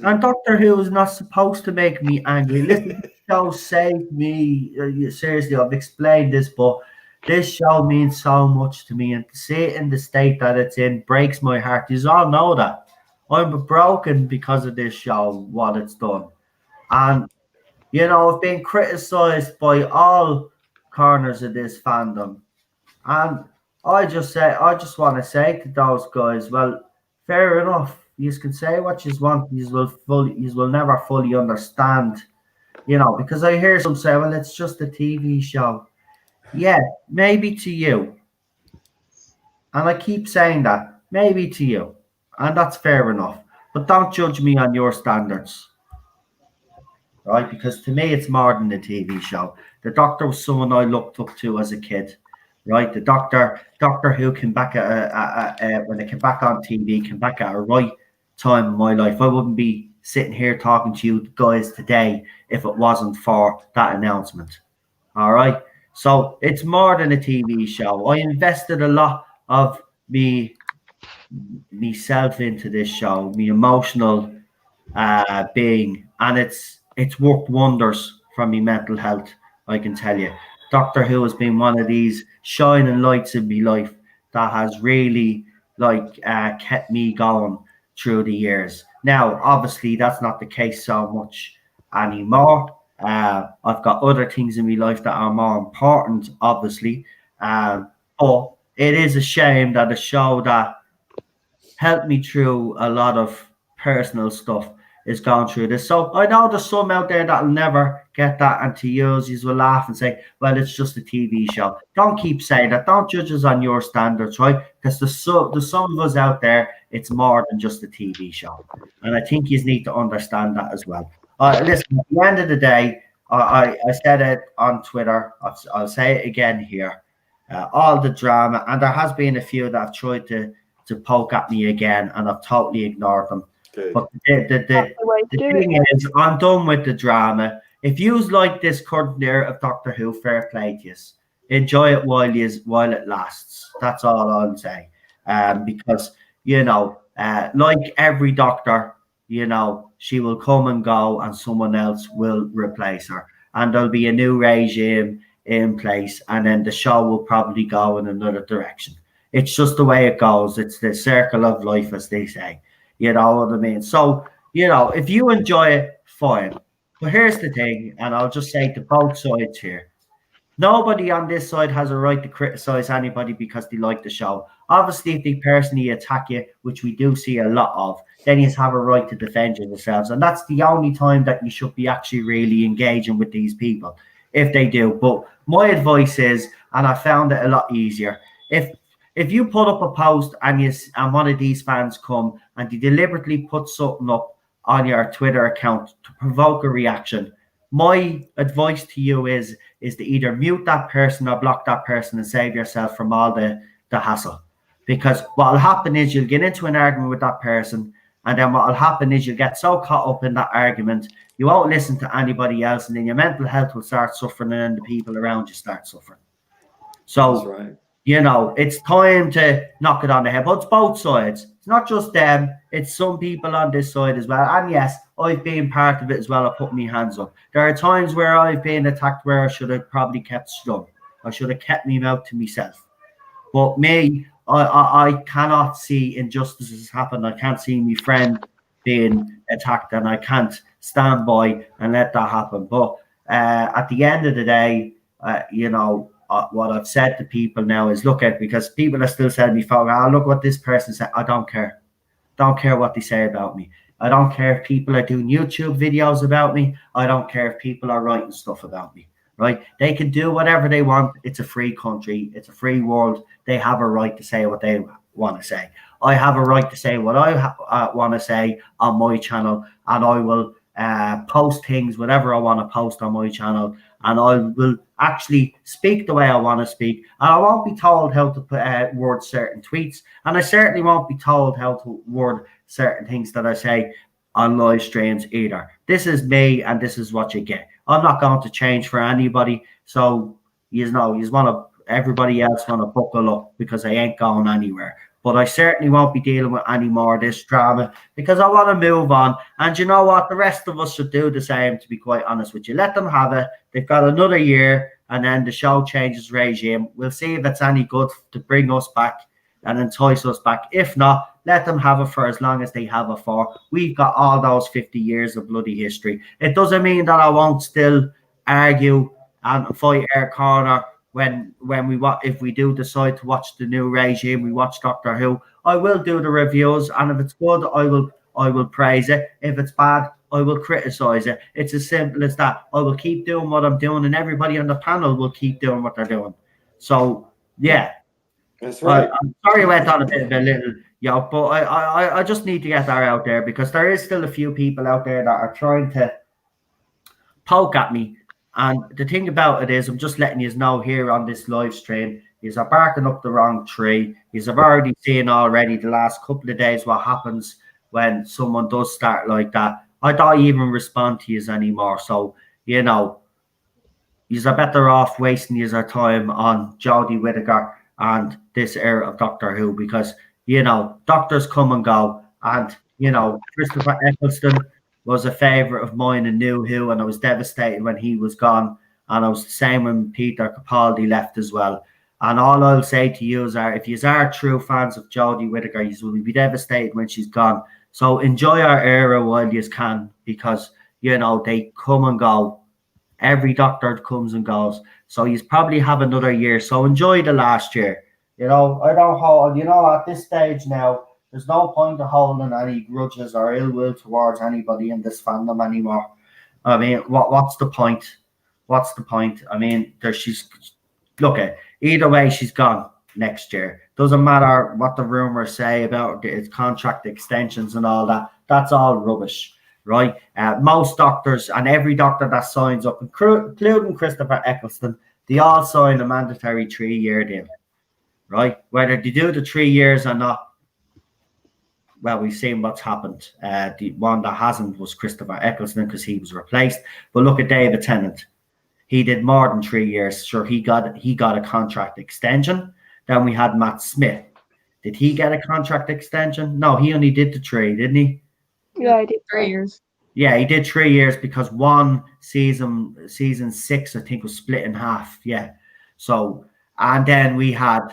And Doctor Who is not supposed to make me angry. Listen, this show saved me. Seriously, I've explained this, but this show means so much to me. And to see it in the state that it's in breaks my heart. You all know that. I'm broken because of this show, what it's done. And, you know, I've been criticised by all corners of this fandom. And I just want to say to those guys, well, fair enough. You can say what you want. You will never fully understand, you know, because I hear some say, well, it's just a TV show. Yeah, maybe to you. And I keep saying that, maybe to you. and that's fair enough. But don't judge me on your standards, right? Because to me, it's more than a TV show. The Doctor was someone I looked up to as a kid, right? The Doctor Who came back when it came back on TV, came back at a right time in my life. I wouldn't be sitting here talking to you guys today if it wasn't for that announcement. All right. So it's more than a TV show. I invested a lot of myself into this show, me emotional being, and it's worked wonders for me mental health. I can tell you, Doctor Who has been one of these shining lights in my life that has really kept me going through the years. Now, obviously, that's not the case so much anymore. I've got other things in my life that are more important, obviously. But it is a shame that a show that helped me through a lot of personal stuff is going through this. So I know there's some out there that'll never get that, and to use, will laugh and say, well, it's just a TV show. Don't keep saying that. Don't judge us on your standards, right? Because there's some of us out there, it's more than just a TV show. And I think you need to understand that as well. Listen, at the end of the day, I said it on Twitter. I'll say it again here. All the drama, and there has been a few that have tried to poke at me again, and I've totally ignored them. Good. But the thing is, I'm done with the drama. If you like this current era of Doctor Who, fair play to you. Enjoy it while it lasts. That's all I'll say. Because like every Doctor, she will come and go, and someone else will replace her, and there'll be a new regime in place, and then the show will probably go in another direction. It's just the way it goes. It's the circle of life, as they say. You know what I mean? So, if you enjoy it, fine. But here's the thing, and I'll just say to both sides here. Nobody on this side has a right to criticize anybody because they like the show. Obviously, if they personally attack you, which we do see a lot of, then you have a right to defend yourselves. And that's the only time that you should be actually really engaging with these people, if they do. But my advice is, and I found it a lot easier, if you put up a post and one of these fans come and they deliberately put something up on your Twitter account to provoke a reaction, my advice to you is to either mute that person or block that person and save yourself from all the hassle. Because what will happen is you'll get into an argument with that person, and then what will happen is you'll get so caught up in that argument, you won't listen to anybody else, and then your mental health will start suffering, and then the people around you start suffering. So, that's right. It's time to knock it on the head. But it's both sides. It's not just them. It's some people on this side as well. And yes, I've been part of it as well. I put my hands up. There are times where I've been attacked where I should have probably kept stum. I should have kept my mouth to myself. But me, I cannot see injustices happen. I can't see my friend being attacked, and I can't stand by and let that happen. But at the end of the day, what I've said to people now is, because people are still saying me, look what this person said. I don't care. Don't care what they say about me. I don't care if people are doing YouTube videos about me. I don't care if people are writing stuff about me, right? They can do whatever they want. It's a free country. It's a free world. They have a right to say what they want to say. I have a right to say what I want to say on my channel, and I will post things, whatever I want to post on my channel, and I will actually speak the way I want to speak. And I won't be told how to word certain tweets, and I certainly won't be told how to word certain things that I say on live streams either. This is me, and this is what you get. I'm not going to change for anybody, so everybody else want to buckle up, because I ain't going anywhere. But I certainly won't be dealing with any more of this drama, because I want to move on. And you know what? The rest of us should do the same, to be quite honest with you. Let them have it. They've got another year, and then the show changes regime. We'll see if it's any good to bring us back and entice us back. If not, let them have it for as long as they have it for. We've got all those 50 years of bloody history. It doesn't mean that I won't still argue and fight our corner if we do decide to watch the new regime, we watch Doctor Who. I will do the reviews, and if it's good, I will praise it. If it's bad, I will criticize it. It's as simple as that. I will keep doing what I'm doing, and everybody on the panel will keep doing what they're doing. So yeah, That's right. I'm sorry I went on a bit of a little, but I just need to get that out there because there is still a few people out there that are trying to poke at me. And the thing about it is, I'm just letting you know here on this live stream, is are barking up the wrong tree. Is I've already seen already the last couple of days what happens when someone does start like that. I don't even respond to you anymore. So, you know, you're better off wasting your time on Jodie Whittaker and this era of Doctor Who because, you know, doctors come and go. And, you know, Christopher Eccleston was a favourite of mine and New Who, and I was devastated when he was gone. And I was the same when Peter Capaldi left as well. And all I'll say to you is, if you are true fans of Jodie Whittaker, you will be devastated when she's gone. So enjoy our era while you can because, you know, they come and go. Every doctor comes and goes. So you probably have another year. So enjoy the last year. You know, I don't hold, you know, at this stage now, there's no point of holding any grudges or ill will towards anybody in this fandom anymore. I mean, what's the point? What's the point? I mean, look at either way, she's gone next year. Doesn't matter what the rumors say about its contract extensions and all that. That's all rubbish, right? Most doctors and every doctor that signs up, including Christopher Eccleston, they all sign a mandatory 3-year deal, right? Whether they do the 3 years or not, well, we've seen what's happened. The one that hasn't was Christopher Eccleston because he was replaced. But look at David Tennant. He did more than 3 years. Sure, he got a contract extension. Then we had Matt Smith. Did he get a contract extension? No, he only did the 3, didn't he? Yeah, he did 3 years. Yeah, he did 3 years because one season 6, I think, was split in half. Yeah. So, and then we had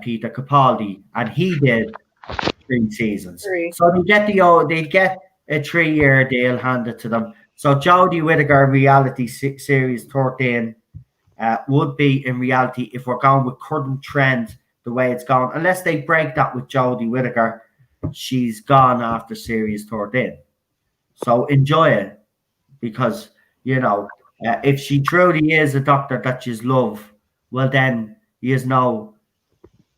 Peter Capaldi, and he did 3 seasons. 3. So they get a 3-year deal handed to them. So Jodie Whittaker reality series 13 would be in reality, if we're going with current trend the way it's gone, unless they break that with Jodie Whittaker, she's gone after series 13. So enjoy it because, you know, if she truly is a doctor that you love, well then you know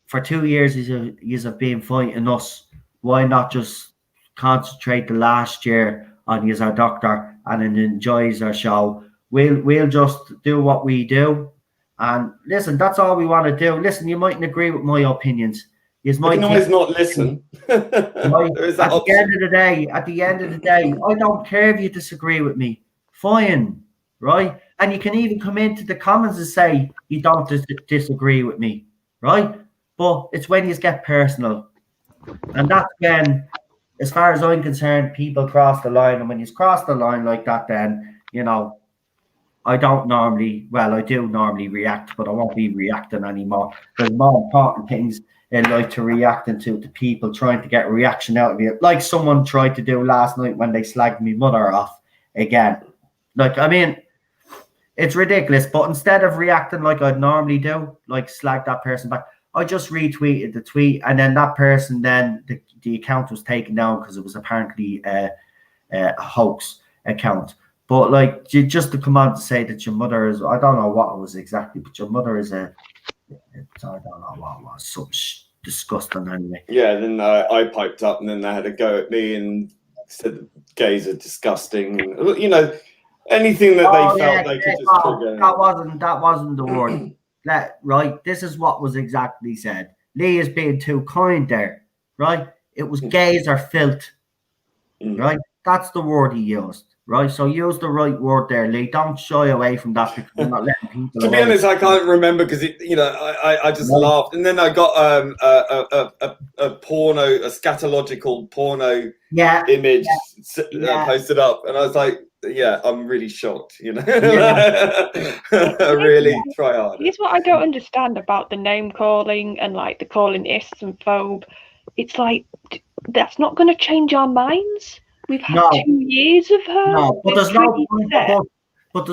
for 2 years you have been fighting us. Why not just concentrate the last year on as our doctor and enjoys our show? We'll just do what we do. And listen, that's all we want to do. Listen, you mightn't agree with my opinions. You can always not listen. At the end of the day, I don't care if you disagree with me. Fine, right? And you can even come into the comments and say you don't disagree with me, right? But it's when you get personal. And that's when, as far as I'm concerned, people cross the line. And when you cross the line like that, then, you know, I do normally react, but I won't be reacting anymore. There's more important things in life to reacting to people trying to get a reaction out of you. Like someone tried to do last night when they slagged me mother off again. Like, I mean, it's ridiculous. But instead of reacting like I'd normally do, like slag that person back, I just retweeted the tweet, and then that person, then the account was taken down because it was apparently a hoax account. But like, just to come on to say that your mother is, I don't know what it was exactly, but your mother is I don't know what it was, something disgusting anyway. Yeah, then I piped up, and then they had a go at me and said gays are disgusting. And, you know, anything that they felt they could just trigger. That wasn't the word. Right, this is what was exactly said. Lee is being too kind there, right? It was gays are filth, right? That's the word he used, right? So use the right word there, Lee. Don't shy away from that because we're not letting people. To be honest, I can't remember because I just laughed, and then I got a porno, a scatological porno image posted up, and I was like, yeah, I'm really shocked, you know. I really try hard. Here's what I don't understand about the name calling and like the calling ists and phobe. It's like that's not going to change our minds. We've had 2 years of her. No, but there's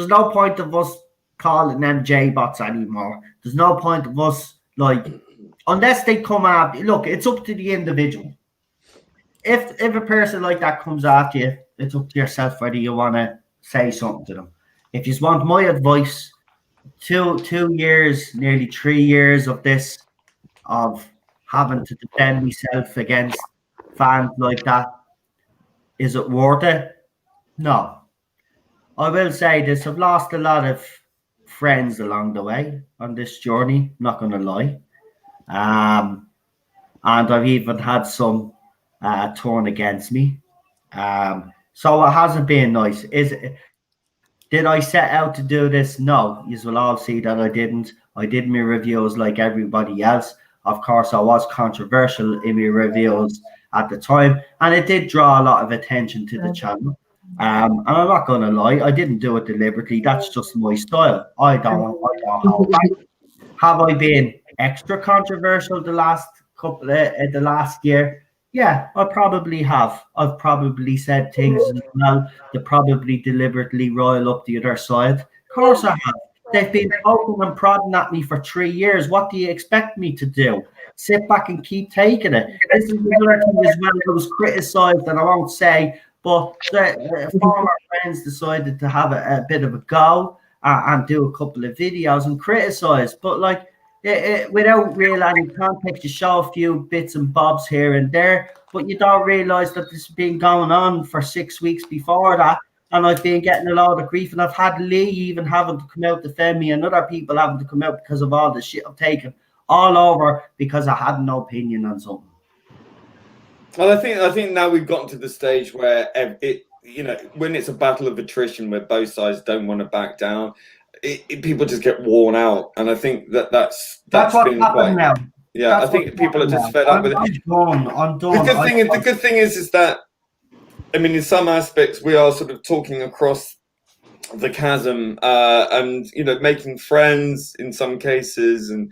no point of us calling them J-bots anymore. There's no point of us, like, unless they come after. Look, it's up to the individual. If a person like that comes after you, it's up to yourself whether you want to say something to them. If you want my advice, 2 years, nearly 3 years of this, of having to defend myself against fans like that. Is it worth it? No. I will say this, I've lost a lot of friends along the way on this journey, not going to lie. And I've even had some turn against me. So it hasn't been nice. Did I set out to do this? No. You will all see that I didn't. I did my reviews like everybody else. Of course, I was controversial in my reviews at the time, and it did draw a lot of attention to the channel. And I'm not going to lie, I didn't do it deliberately. That's just my style. I don't hold back. Have I been extra controversial the last year? Yeah, I probably have. I've probably said things as well that probably deliberately rile up the other side. Of course I have. They've been poking and prodding at me for 3 years. What do you expect me to do? Sit back and keep taking it. This is another thing as well that was criticised, and I won't say, but the former friends decided to have a bit of a go and do a couple of videos and criticise. But like, without real any context, you show a few bits and bobs here and there, but you don't realise that this has been going on for 6 weeks before that, and I've been getting a lot of grief, and I've had Lee even having to come out to defend me, and other people having to come out because of all the shit I've taken all over because I had no opinion on something. Well, I think now we've gotten to the stage where when it's a battle of attrition where both sides don't want to back down, people just get worn out, and I think that's what been happened now. Yeah, I think people are just fed up with it. I'm done. The good thing is that, I mean, in some aspects, we are sort of talking across the chasm, and making friends in some cases, and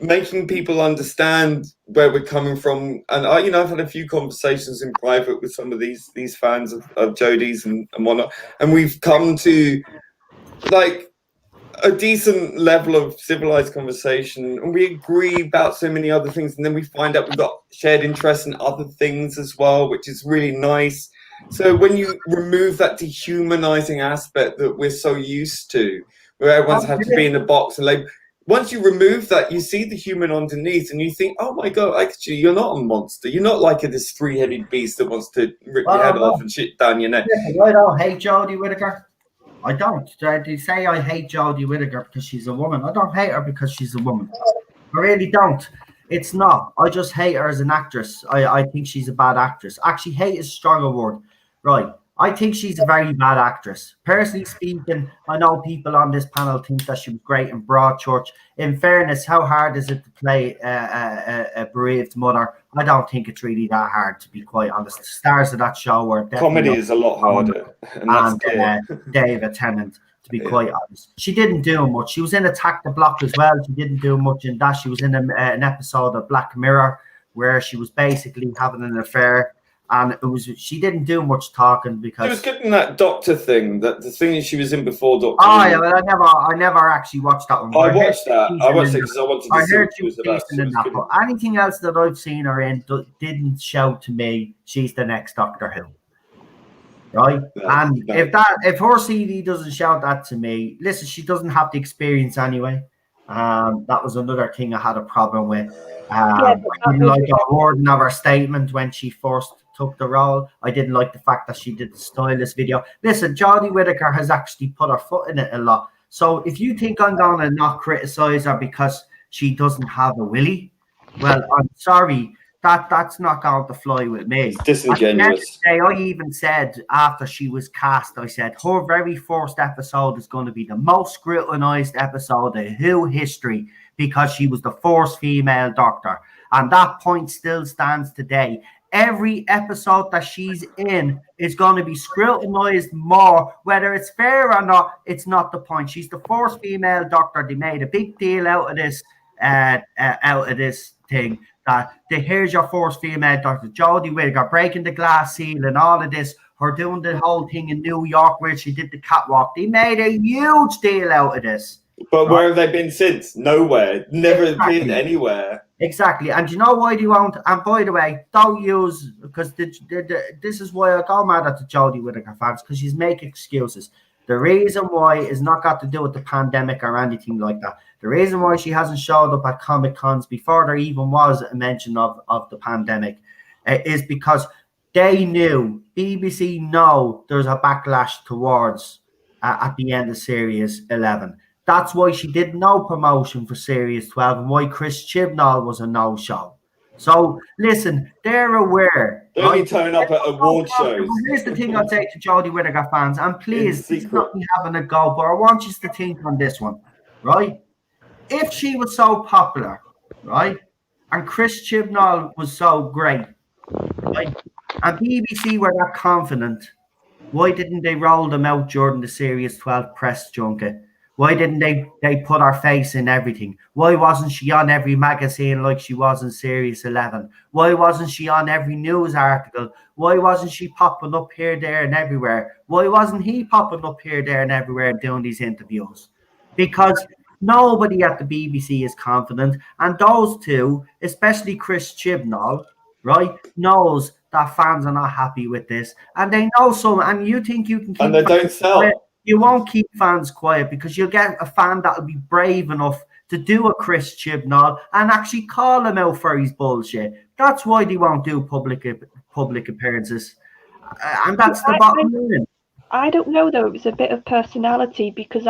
making people understand where we're coming from. And I've had a few conversations in private with some of these fans of Jodie's and whatnot, and we've come to like a decent level of civilized conversation, and we agree about so many other things, and then we find out we've got shared interests in other things as well, which is really nice. So when you remove that dehumanizing aspect that we're so used to, where everyone's had to be in a box and label, once you remove that, you see the human underneath, and you think, oh my God, actually, you're not a monster. You're not like this three-headed beast that wants to rip your head off and shit down your neck. I don't hate Jodie Whittaker. I don't. They say I hate Jodie Whittaker because she's a woman. I don't hate her because she's a woman. I really don't. It's not. I just hate her as an actress. I think she's a bad actress. Actually, hate is a stronger word. Right. I think she's a very bad actress. Personally speaking, I know people on this panel think that she was great in Broadchurch. In fairness, how hard is it to play a bereaved mother? I don't think it's really that hard, to be quite honest. The stars of that show were comedy is a lot harder. And David Tennant, to be quite honest. She didn't do much. She was in Attack the Block as well. She didn't do much in that. She was in an episode of Black Mirror where she was basically having an affair. And she didn't do much talking because she was getting that doctor thing, the thing she was in before Doctor. Oh yeah, well, I never actually watched that one. I watched that. I watched it because I wanted to see what she was about. But anything else that I've seen her in didn't show to me she's the next Doctor Who. Right? If her CV doesn't shout that to me, listen, she doesn't have the experience anyway. That was another thing I had a problem with. I didn't like the wording of her statement when she first took the role. I didn't like the fact that she did the stylist video. Listen, Jodie Whittaker has actually put her foot in it a lot. So if you think I'm going to not criticize her because she doesn't have a willy, well, I'm sorry. That's not going to fly with me. It's disingenuous. I even said after she was cast, I said her very first episode is going to be the most scrutinized episode of Who history because she was the first female Doctor. And that point still stands today. Every episode that she's in is going to be scrutinized more. Whether it's fair or not, it's not the point. She's the first female Doctor. They made a big deal out of this thing. Here's your first female Doctor, Jodie Whittaker, breaking the glass seal and all of this. Her doing the whole thing in New York where she did the catwalk. They made a huge deal out of this. But where have they been since? Nowhere. Never been anywhere. Exactly. And you know why they won't? And by the way, don't use, because this is why I go mad at the Jodie Whittaker fans, because she's making excuses. The reason why is not got to do with the pandemic or anything like that. The reason why she hasn't showed up at Comic Cons before there even was a mention of the pandemic is because they knew, BBC know there's a backlash towards at the end of Series 11. That's why she did no promotion for Series 12 and why Chris Chibnall was a no-show. So, listen, they're aware. They only turn up at award shows. Here's the thing I'd say to Jodie Whittaker fans, and please, this is not me having a go, but I want you to think on this one, right? If she was so popular, right, and Chris Chibnall was so great, right, and BBC were that confident, why didn't they roll them out during the Series 12 press junket? Why didn't they put her face in everything? Why wasn't she on every magazine like she was in Series 11? Why wasn't she on every news article? Why wasn't she popping up here, there, and everywhere? Why wasn't he popping up here, there, and everywhere doing these interviews? Because nobody at the BBC is confident, and those two, especially Chris Chibnall, right, knows that fans are not happy with this, and they know some, and you think you can keep, and they don't sell. Quiet. You won't keep fans quiet because you'll get a fan that'll be brave enough to do a Chris Chibnall and actually call him out for his bullshit. That's why they won't do public appearances, and that's the bottom line. I don't know though. It was a bit of personality because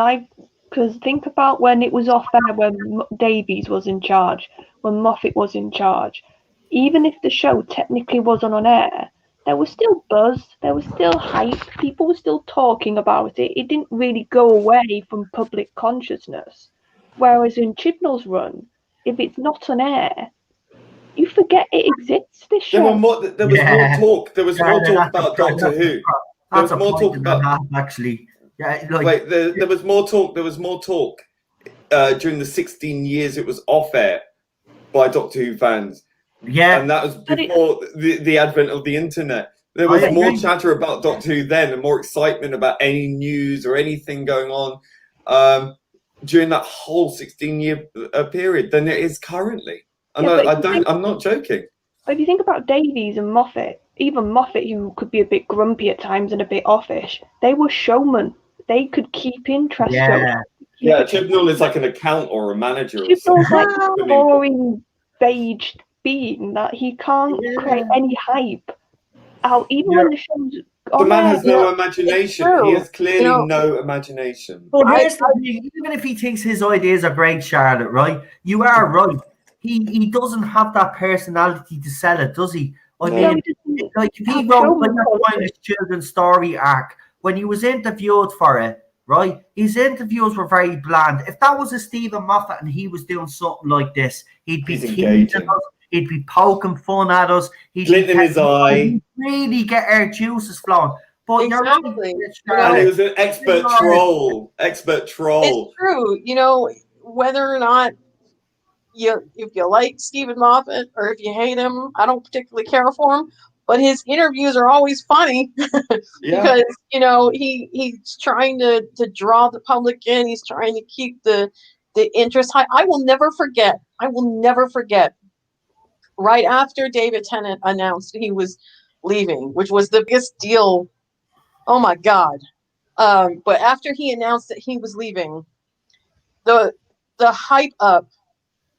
think about when it was off air when Davies was in charge, when Moffat was in charge. Even if the show technically wasn't on air, there was still buzz, there was still hype, people were still talking about it. It didn't really go away from public consciousness. Whereas in Chibnall's run, if it's not on air, you forget it exists, this show. There was more talk. There was more talk about Doctor Who. There was more talk about actually. Yeah, wait, there was more talk. There was more talk during the 16 years it was off air by Doctor Who fans. Yeah, and that was before the advent of the internet. There was more chatter about Doctor Who then, and more excitement about any news or anything going on during that whole 16-year period than it is currently. And I'm not joking. But if you think about Davies and Moffat, even Moffat, who could be a bit grumpy at times and a bit offish, they were showmen. They could keep interest. Yeah, Chibnall is like an account or a manager. Chibnall's like a boring, beige being that he can't create any hype out, even when the show's on. The man has no imagination. He has clearly no imagination. But even if he thinks his ideas are great, Charlotte, right? You are right. He doesn't have that personality to sell it, does he? I mean, like if he wrote like that children's story arc, when he was interviewed for it, right? His interviews were very bland. If that was a Stephen Moffat and he was doing something like this, he'd be teasing us, he'd be poking fun at us, he'd glint in his eye, he'd really get our juices flowing. But exactly. And he was an expert troll. Expert troll. It's true. You know, whether or not if you like Stephen Moffat or if you hate him, I don't particularly care for him. But his interviews are always funny because, you know, he's trying to draw the public in. He's trying to keep the interest high. I will never forget. Right after David Tennant announced he was leaving, which was the biggest deal. Oh, my God. But after he announced that he was leaving, the hype up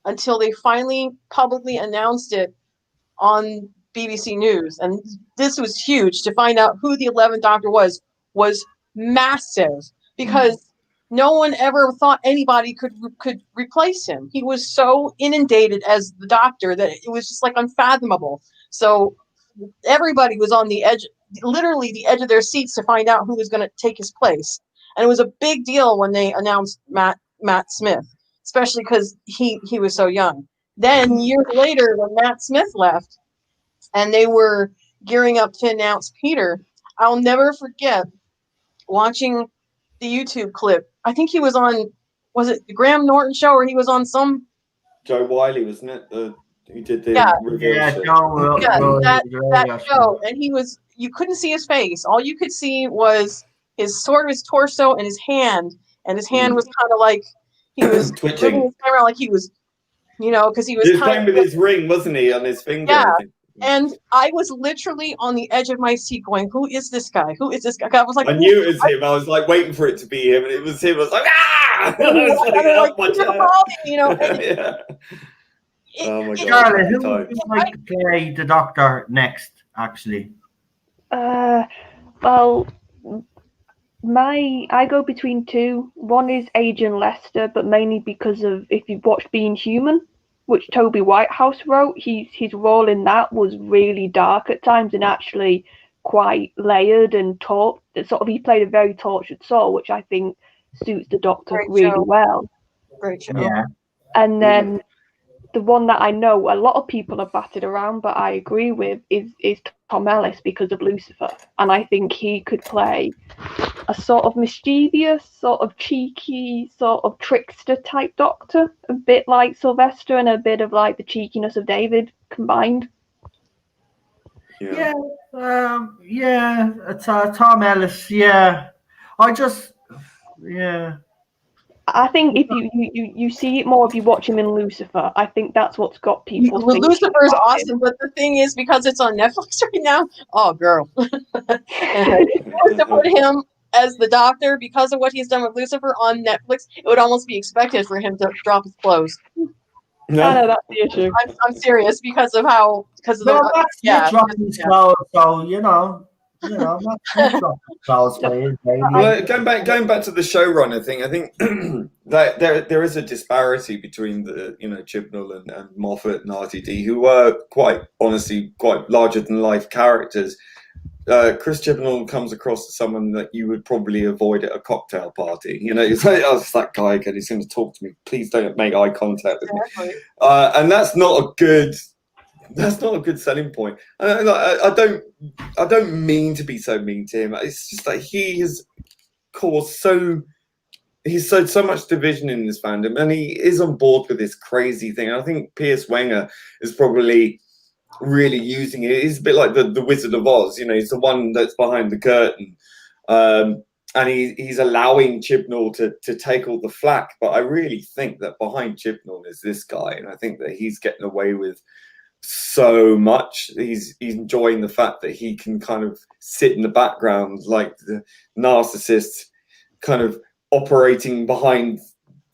until they finally publicly announced it on BBC News, and this was huge to find out who the 11th Doctor was massive because no one ever thought anybody could replace him. He was so inundated as the Doctor that it was just like unfathomable. So everybody was on the edge, literally the edge of their seats to find out who was going to take his place. And it was a big deal when they announced Matt Smith, especially because he was so young. Then years later, when Matt Smith left, and they were gearing up to announce Peter, I'll never forget watching the YouTube clip. I think he was on, was it the Graham Norton show, or he was on some... Joe Wiley, wasn't it? Who did the reveal show. That show. And he was, you couldn't see his face. All you could see was his torso and his hand. And his hand was kind of like, he was twitching his camera like he was, you know, because he was playing with his ring, wasn't he, on his finger? Yeah. And I was literally on the edge of my seat going, who is this guy? Who is this guy? I was like, I knew it was him. I was like waiting for it to be him, and it was him. I was like, ah! I was like, like, my chair. you know. And Yeah. Oh my God. Charlotte, who Time. would you like to play the Doctor next, actually? Well, I go between two. One is Agent Lester, but mainly because of, if you've watched Being Human, which Toby Whitehouse wrote, his role in that was really dark at times and actually quite layered and he played a very tortured soul, which I think suits the Doctor really well. Great show. Yeah. And then the one that I know a lot of people have batted around, but I agree with, is Tom Ellis because of Lucifer. And I think he could play a sort of mischievous, sort of cheeky, sort of trickster type Doctor, a bit like Sylvester and a bit of like the cheekiness of David combined. Yeah, it's Tom Ellis. Yeah, I think if you see it more if you watch him in Lucifer, I think that's what's got people. Lucifer is awesome, but the thing is, because it's on Netflix right now, oh girl, to put him as the Doctor because of what he's done with Lucifer on Netflix, it would almost be expected for him to drop his clothes. I know that's the issue. I'm serious because of dropping clothes, so you know, that's clothes for his baby. Well, going back to the showrunner thing, I think that there is a disparity between the Chibnall and Moffat and RTD, who were quite larger than life characters. Chris Chibnall comes across as someone that you would probably avoid at a cocktail party. It's like, oh, it's that guy again. He's going to talk to me. Please don't make eye contact with me. And that's not a good selling point. I don't mean to be so mean to him. It's just like he has caused so much division in this fandom, and he is on board with this crazy thing. I think Piers Wenger is probably really using it. He's a bit like the Wizard of Oz. He's the one that's behind the curtain, and he's allowing Chibnall to take all the flack. But I really think that behind Chibnall is this guy, and I think that he's getting away with so much. He's enjoying the fact that he can kind of sit in the background like the narcissist, kind of operating behind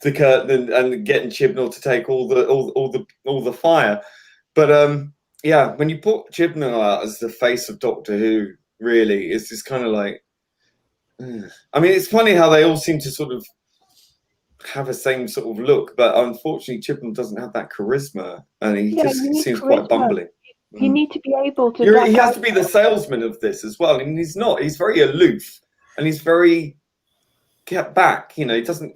the curtain and getting Chibnall to take all the fire. But yeah, when you put Chibnall out as the face of Doctor Who, really, it's just kind of like, I mean, it's funny how they all seem to sort of have the same sort of look, but unfortunately Chibnall doesn't have that charisma, and he just seems quite bumbling. You need to be able to. He has to be the salesman of this as well, and he's not. He's very aloof, and he's very kept back. He doesn't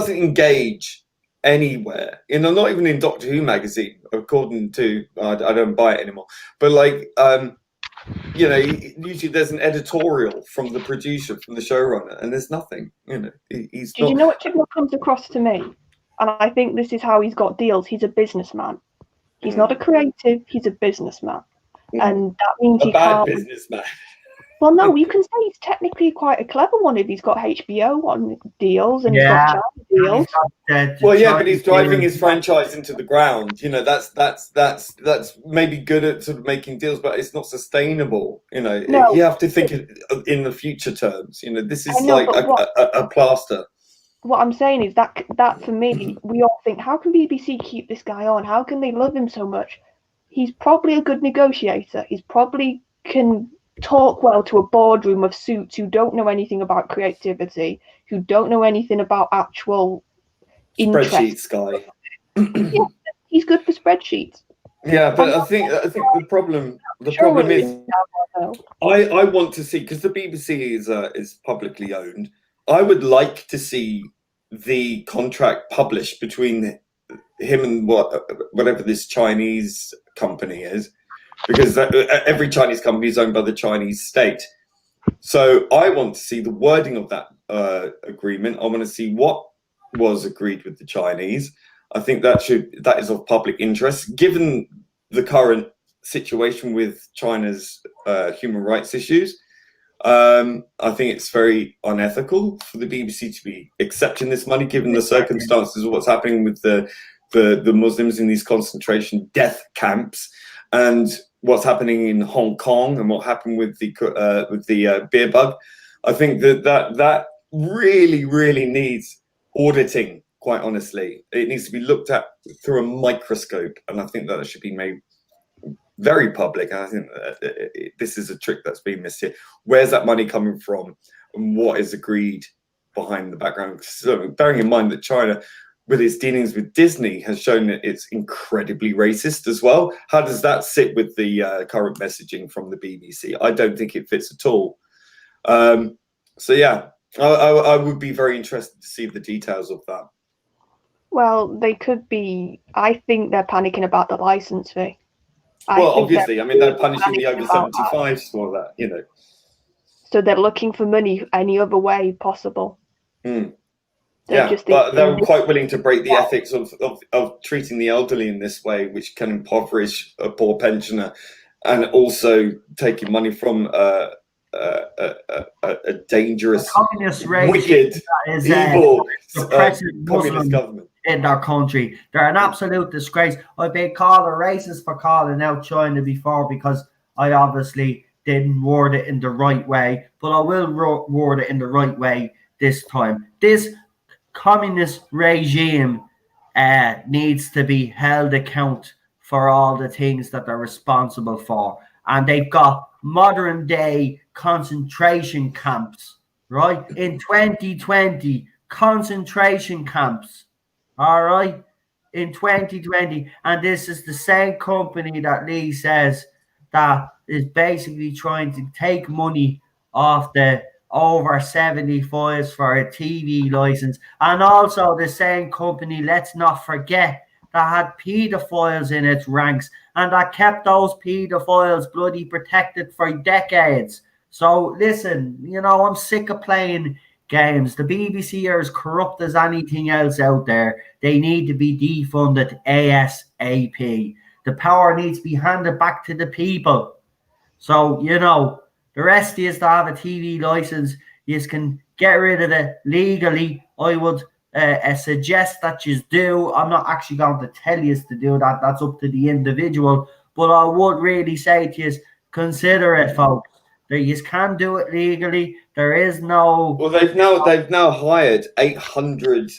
engage anywhere. Not even in Doctor Who magazine, according to I don't buy it anymore. But like, usually there's an editorial from the producer, from the showrunner, and there's nothing. He's. Do you know what Chibnall comes across to me? And I think this is how he's got deals. He's a businessman. He's not a creative. He's a businessman, and that means a bad businessman. Well, no, you can say he's technically quite a clever one if he's got HBO on deals and he's got deals. But he's driving his franchise into the ground. That's maybe good at sort of making deals, but it's not sustainable. No. You have to think in the future terms. This is like a plaster. What I'm saying is that for me, we all think, how can BBC keep this guy on? How can they love him so much? He's probably a good negotiator. He's probably can talk well to a boardroom of suits who don't know anything about creativity, who don't know anything about actual spreadsheets guy. Yeah, he's good for spreadsheets. Yeah, but I think the problem is I want to see, because the BBC is publicly owned. I would like to see the contract published between him and whatever this Chinese company is, because every Chinese company is owned by the Chinese state. So I want to see the wording of that agreement. I want to see what was agreed with the Chinese. I think that is of public interest, given the current situation with China's human rights issues. I think it's very unethical for the BBC to be accepting this money, given the circumstances of what's happening with the Muslims in these concentration death camps. And what's happening in Hong Kong and what happened with the beer bug. I think that really needs auditing. Quite honestly, it needs to be looked at through a microscope, and I think that should be made very public. And I think this is a trick that's been missed here. Where's that money coming from, and what is agreed behind the background? So bearing in mind that China, with its dealings with Disney, has shown that it's incredibly racist as well. How does that sit with the current messaging from the BBC? I don't think it fits at all. So yeah, I would be very interested to see the details of that. Well, they could be. I think they're panicking about the license fee. Well, obviously, I mean, they're punishing the over 75s for that, you know. So they're looking for money any other way possible. Yeah, but they're quite willing to break the ethics of treating the elderly in this way, which can impoverish a poor pensioner, and also taking money from a dangerous, wicked, evil communist government in their country. They're an absolute disgrace. I've been called a racist for calling out China before, because I obviously didn't word it in the right way, but I will word it in the right way this time. This communist regime needs to be held account for all the things that they're responsible for. And they've got modern day concentration camps, right? In 2020, concentration camps, all right? In 2020. And this is the same company that Lee says that is basically trying to take money off the over 75s for a TV license. And also the same company, let's not forget, that had pedophiles in its ranks, and that kept those pedophiles bloody protected for decades. So listen, you know, I'm sick of playing games. The BBC are as corrupt as anything else out there. They need to be defunded ASAP. The power needs to be handed back to the people. So, you know, the rest of you to have a TV license, you can get rid of it legally. I would suggest that you do. I'm not actually going to tell you to do that. That's up to the individual. But I would really say to you, consider it, folks. You can do it legally. There is no. Well, they've now hired 800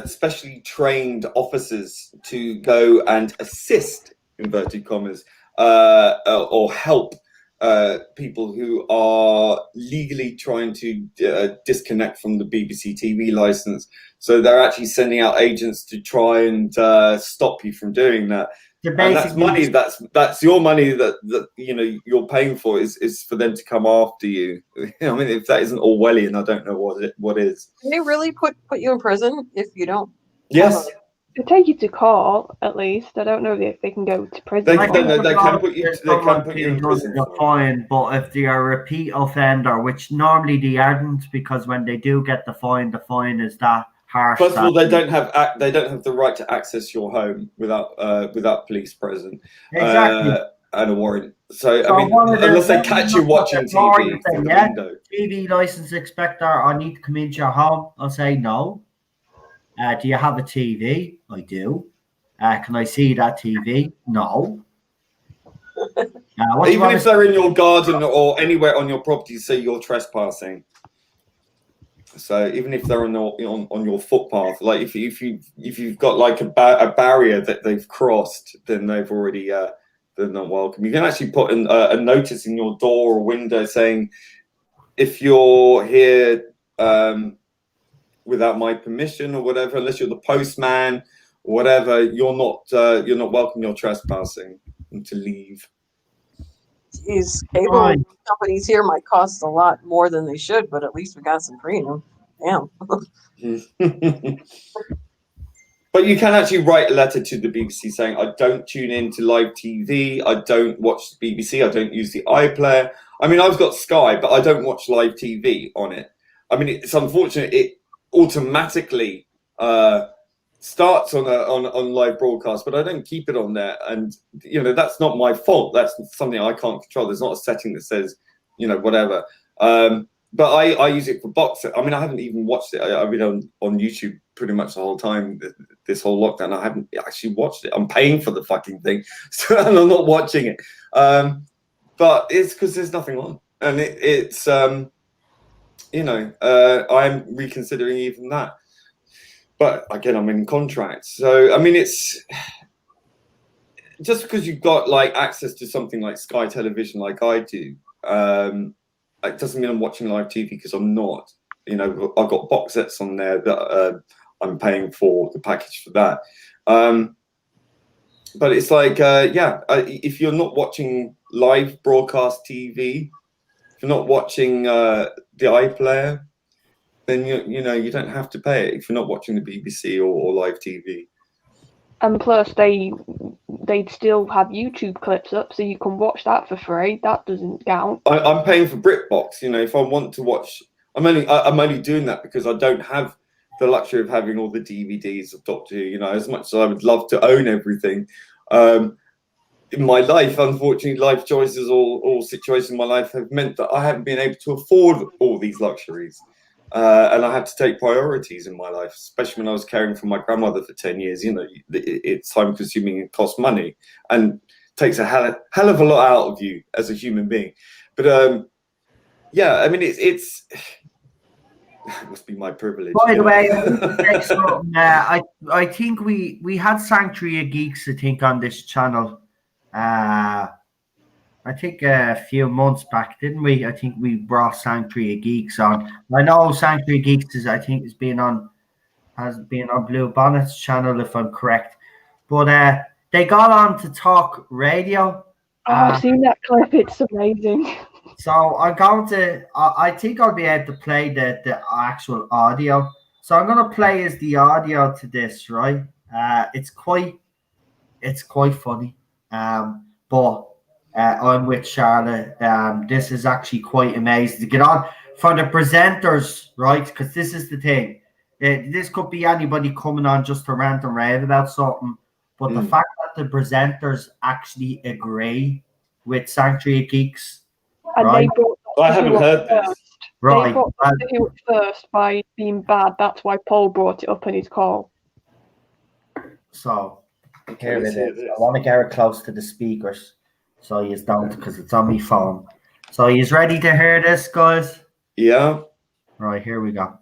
specially trained officers to go and assist, inverted commas, or help people who are legally trying to disconnect from the BBC TV license. So they're actually sending out agents to try and stop you from doing that. And that's money. That's your money that you know you're paying for is for them to come after you. I mean, if that isn't Orwellian, I don't know what is. Can they really put you in prison if you don't? Yes. They take you to court, at least. I don't know if they can go to prison. They can put you in prison. Fine, but if they are a repeat offender, which normally they aren't, because when they do get the fine is that harsh. First of all, they don't have the right to access your home without police present. Exactly. And a warrant. So I mean, unless they catch you watching TV through the window. TV license inspector, I need to come into your home. I'll say no. Do you have a TV? I do. Can I see that TV? No. Even if they're in your garden or anywhere on your property, say you're trespassing. So even if they're on your footpath, like if you've got like a barrier that they've crossed, then they've already they're not welcome. You can actually put a notice in your door or window saying, if you're here without my permission or whatever, unless you're the postman or whatever, you're not welcome. You're trespassing, and to leave. Geez, cable companies here might cost a lot more than they should, but at least we got some freedom. Damn. But you can actually write a letter to the BBC saying, I don't tune in to live TV, I don't watch the BBC, I don't use the iPlayer. I mean, I've got Sky, but I don't watch live TV on it. I mean, it's unfortunate it automatically starts on live broadcast, but I don't keep it on there, and you know that's not my fault. That's something I can't control. There's not a setting that says, you know, whatever. But I use it for boxing. I mean, I haven't even watched it. I've been on YouTube pretty much the whole time, this whole lockdown. I haven't actually watched it. I'm paying for the fucking thing, so and I'm not watching it. But it's because there's nothing on, and it's you know, I'm reconsidering even that. But again, I'm in contract, so I mean, it's just because you've got like access to something like Sky Television, like I do. It doesn't mean I'm watching live TV, because I'm not. You know, I've got box sets on there that I'm paying for the package for that. But it's like, if you're not watching live broadcast TV, if you're not watching the iPlayer, then you know you don't have to pay it if you're not watching the BBC or live TV. And plus, they'd still have YouTube clips up, so you can watch that for free. That doesn't count. I'm paying for BritBox. You know, if I want to watch, I'm only doing that because I don't have the luxury of having all the DVDs of Doctor Who. You know, as much as I would love to own everything, in my life, unfortunately, life choices or situations in my life have meant that I haven't been able to afford all these luxuries. And I had to take priorities in my life, especially when I was caring for my grandmother for 10 years. You know, it's time consuming and costs money and takes a hell of a lot out of you as a human being. But yeah, I mean, it must be my privilege. By the way, I think we had Sanctuary of Geeks, I think, on this channel. I think a few months back, didn't we? I think we brought Sanctuary of Geeks on. I know Sanctuary of Geeks has been on Blue Bonnet's channel, if I'm correct. But they got on to talk radio. Oh, I've seen that clip. It's amazing. So I'm going to. I think I'll be able to play the actual audio. So I'm going to play as the audio to this, right? It's quite funny. But I'm with Charlotte. This is actually quite amazing to get on for the presenters, right? Because this is the thing. This could be anybody coming on just to rant and rave about something, but the fact that the presenters actually agree with Sanctuary of Geeks, and right? I haven't heard this. Right. They brought Doctor Who up first by being bad. That's why Paul brought it up in his call. So here it is. I want to get it close to the speakers, so you don't, because it's on my phone. So you ready to hear this, guys? Yeah. Right, here we go.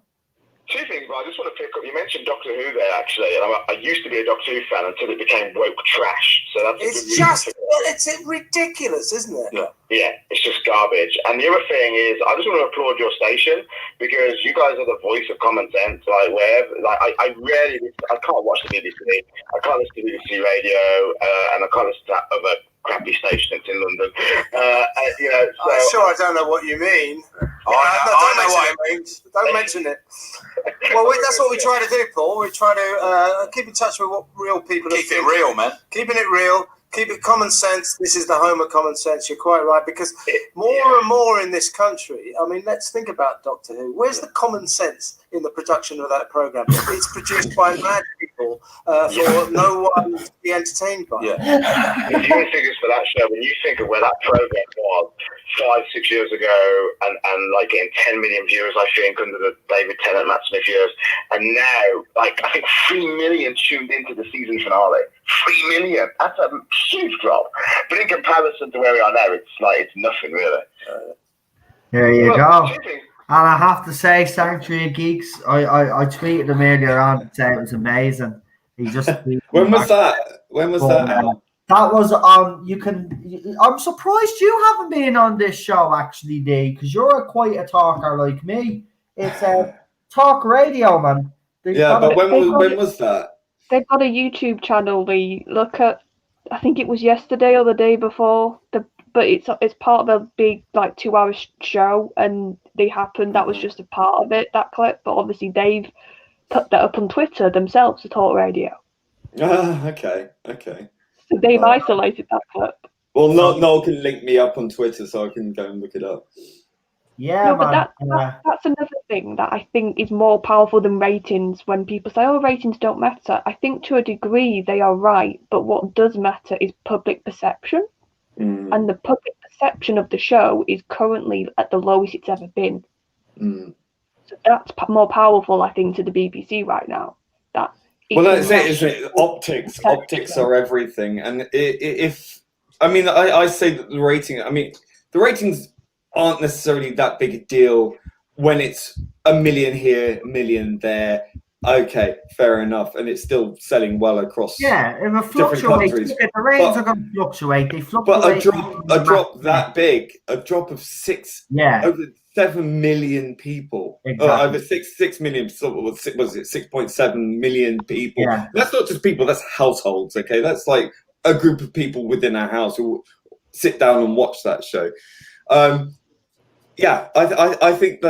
Two things, but I just want to pick up. You mentioned Doctor Who there, actually, and I used to be a Doctor Who fan until it became woke trash. So that's it's ridiculous, isn't it? Yeah, it's just garbage. And the other thing is, I just want to applaud your station, because you guys are the voice of common sense. Like wherever, like I can't watch the BBC, I can't listen to BBC Radio, and I can't listen to that other crappy station that's in London. You know, so I'm sure I don't know what you mean. Don't mention it. Well, that's what we try to do, Paul. We try to keep in touch with what real people are thinking. Keep it real, man. Keeping it real. Keep it common sense. This is the home of common sense. You're quite right, because more and more in this country, I mean, let's think about Doctor Who. Where's the common sense in the production of that program? It's produced by mad people for no one to be entertained by. The viewing figures for that show, when you think of where that program was 5-6 years ago, and like getting 10 million viewers, I think, under the David Tennant, Matt Smith years, and now, like, I think 3 million tuned into the season finale. 3 million. That's a huge drop. But in comparison to where we are now, it's nothing really. There you go. And I have to say, Sanctuary of Geeks, I tweeted him earlier on to say it was amazing. He just When was that? When was that out? That was on. I'm surprised you haven't been on this show, actually, Dee, because you're quite a talker like me. It's a talk radio, man. But when was that? They've got a YouTube channel. They look at, I think it was yesterday or the day before. But it's part of a big, like, 2-hour show, and that was just a part of it, that clip. But obviously they've put that up on Twitter themselves to talk radio. Okay. So they've isolated that clip. Well, Noel can link me up on Twitter so I can go and look it up. Yeah, no, man. But that's another thing that I think is more powerful than ratings. When people say, "Oh, ratings don't matter," I think to a degree they are right. But what does matter is public perception, and the public perception of the show is currently at the lowest it's ever been. So that's more powerful, I think, to the BBC right now. that. Well, that's it, isn't it? Optics are everything. And I say that the ratings aren't necessarily that big a deal when it's 1 million here, 1 million there. Okay, fair enough, and it's still selling well across if it different countries. The ratings are going to fluctuate. They fluctuate. But a drop that big, a drop of over 7 million people, over 6 million. What was it? 6.7 million people. Yeah. That's not just people. That's households. Okay, that's like a group of people within our house who sit down and watch that show. I think